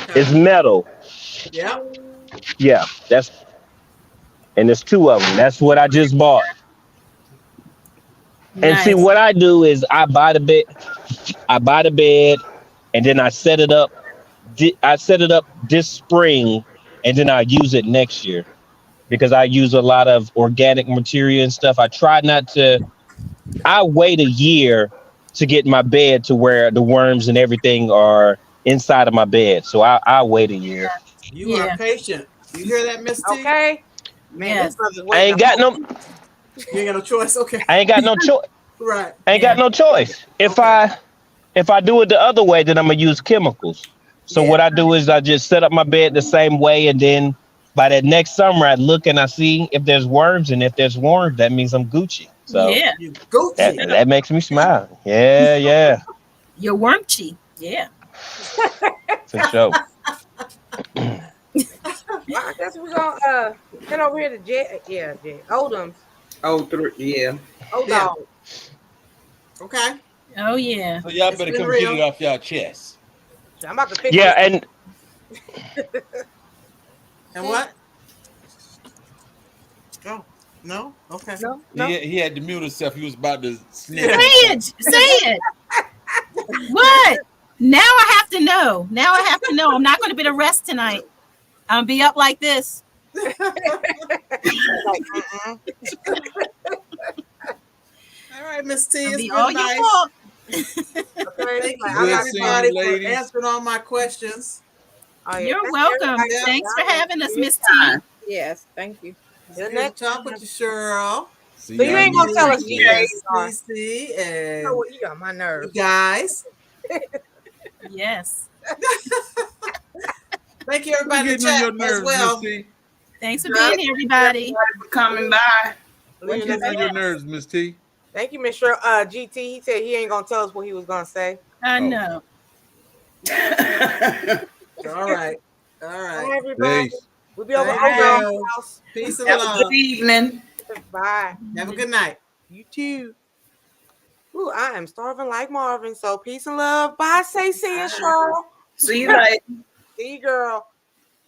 Okay. It's metal. Yep. Yeah, and it's 2 of them. That's what I just bought. And see, what I do is I buy the bed, and then I set it up. I set it up this spring, and then I use it next year because I use a lot of organic material and stuff. I try not to. I wait a year to get my bed to where the worms and everything are inside of my bed. So I wait a year. You are patient. You hear that, Miss T? Okay. Man, this brother's I waiting ain't got no. You ain't got no choice. Okay. I ain't got no choice. Right. I ain't got no choice. If I do it the other way, then I'm gonna use chemicals. So what I do is I just set up my bed the same way, and then by that next summer I look and I see if there's worms, and if there's worms, that means I'm Gucci. So You Gucci. that makes me smile. Yeah. You're wormchy. Yeah. For sure. Well, I guess we're gonna head over here to Jay. Odom's. Oh, yeah. Dog. Okay. Oh yeah. So y'all It's better been come real. get it off y'all chest. I'm about to pick Yeah, this. And what? Oh, no? Okay. No. He had to mute himself. He was about to snitch. Say it. What? Now I have to know. I'm not going to be the rest tonight. I'm be up like this. All right, Miss T. It'll It's be been all your nice. fault. Thank you, Good seeing you, everybody, for ladies. answering all my questions. Oh, yeah. You're Thank welcome. everybody. Thanks for having us, Miss T. Yes, thank you. Good to talk with you, Cheryl. See So you y'all ain't gonna next tell us week. Yes. CC and Oh, you got my you nerves. guys. Yes. Thank you, We're everybody, in the getting on chat your as nerves, well. Miss T. Thanks for being here, everybody. For coming by. We're getting on your nerves, Miss T. Thank you, Mr. GT. He said he ain't gonna tell us what he was gonna say. I Oh. know. All right. All Bye, right. everybody. Peace. We'll be over Thank at you. your house. Peace and Have a love. good evening. Bye. Have a good night. You too. Ooh, I am starving like Marvin. So peace and love. Bye, Stacey and Cheryl. See you later. See you, girl.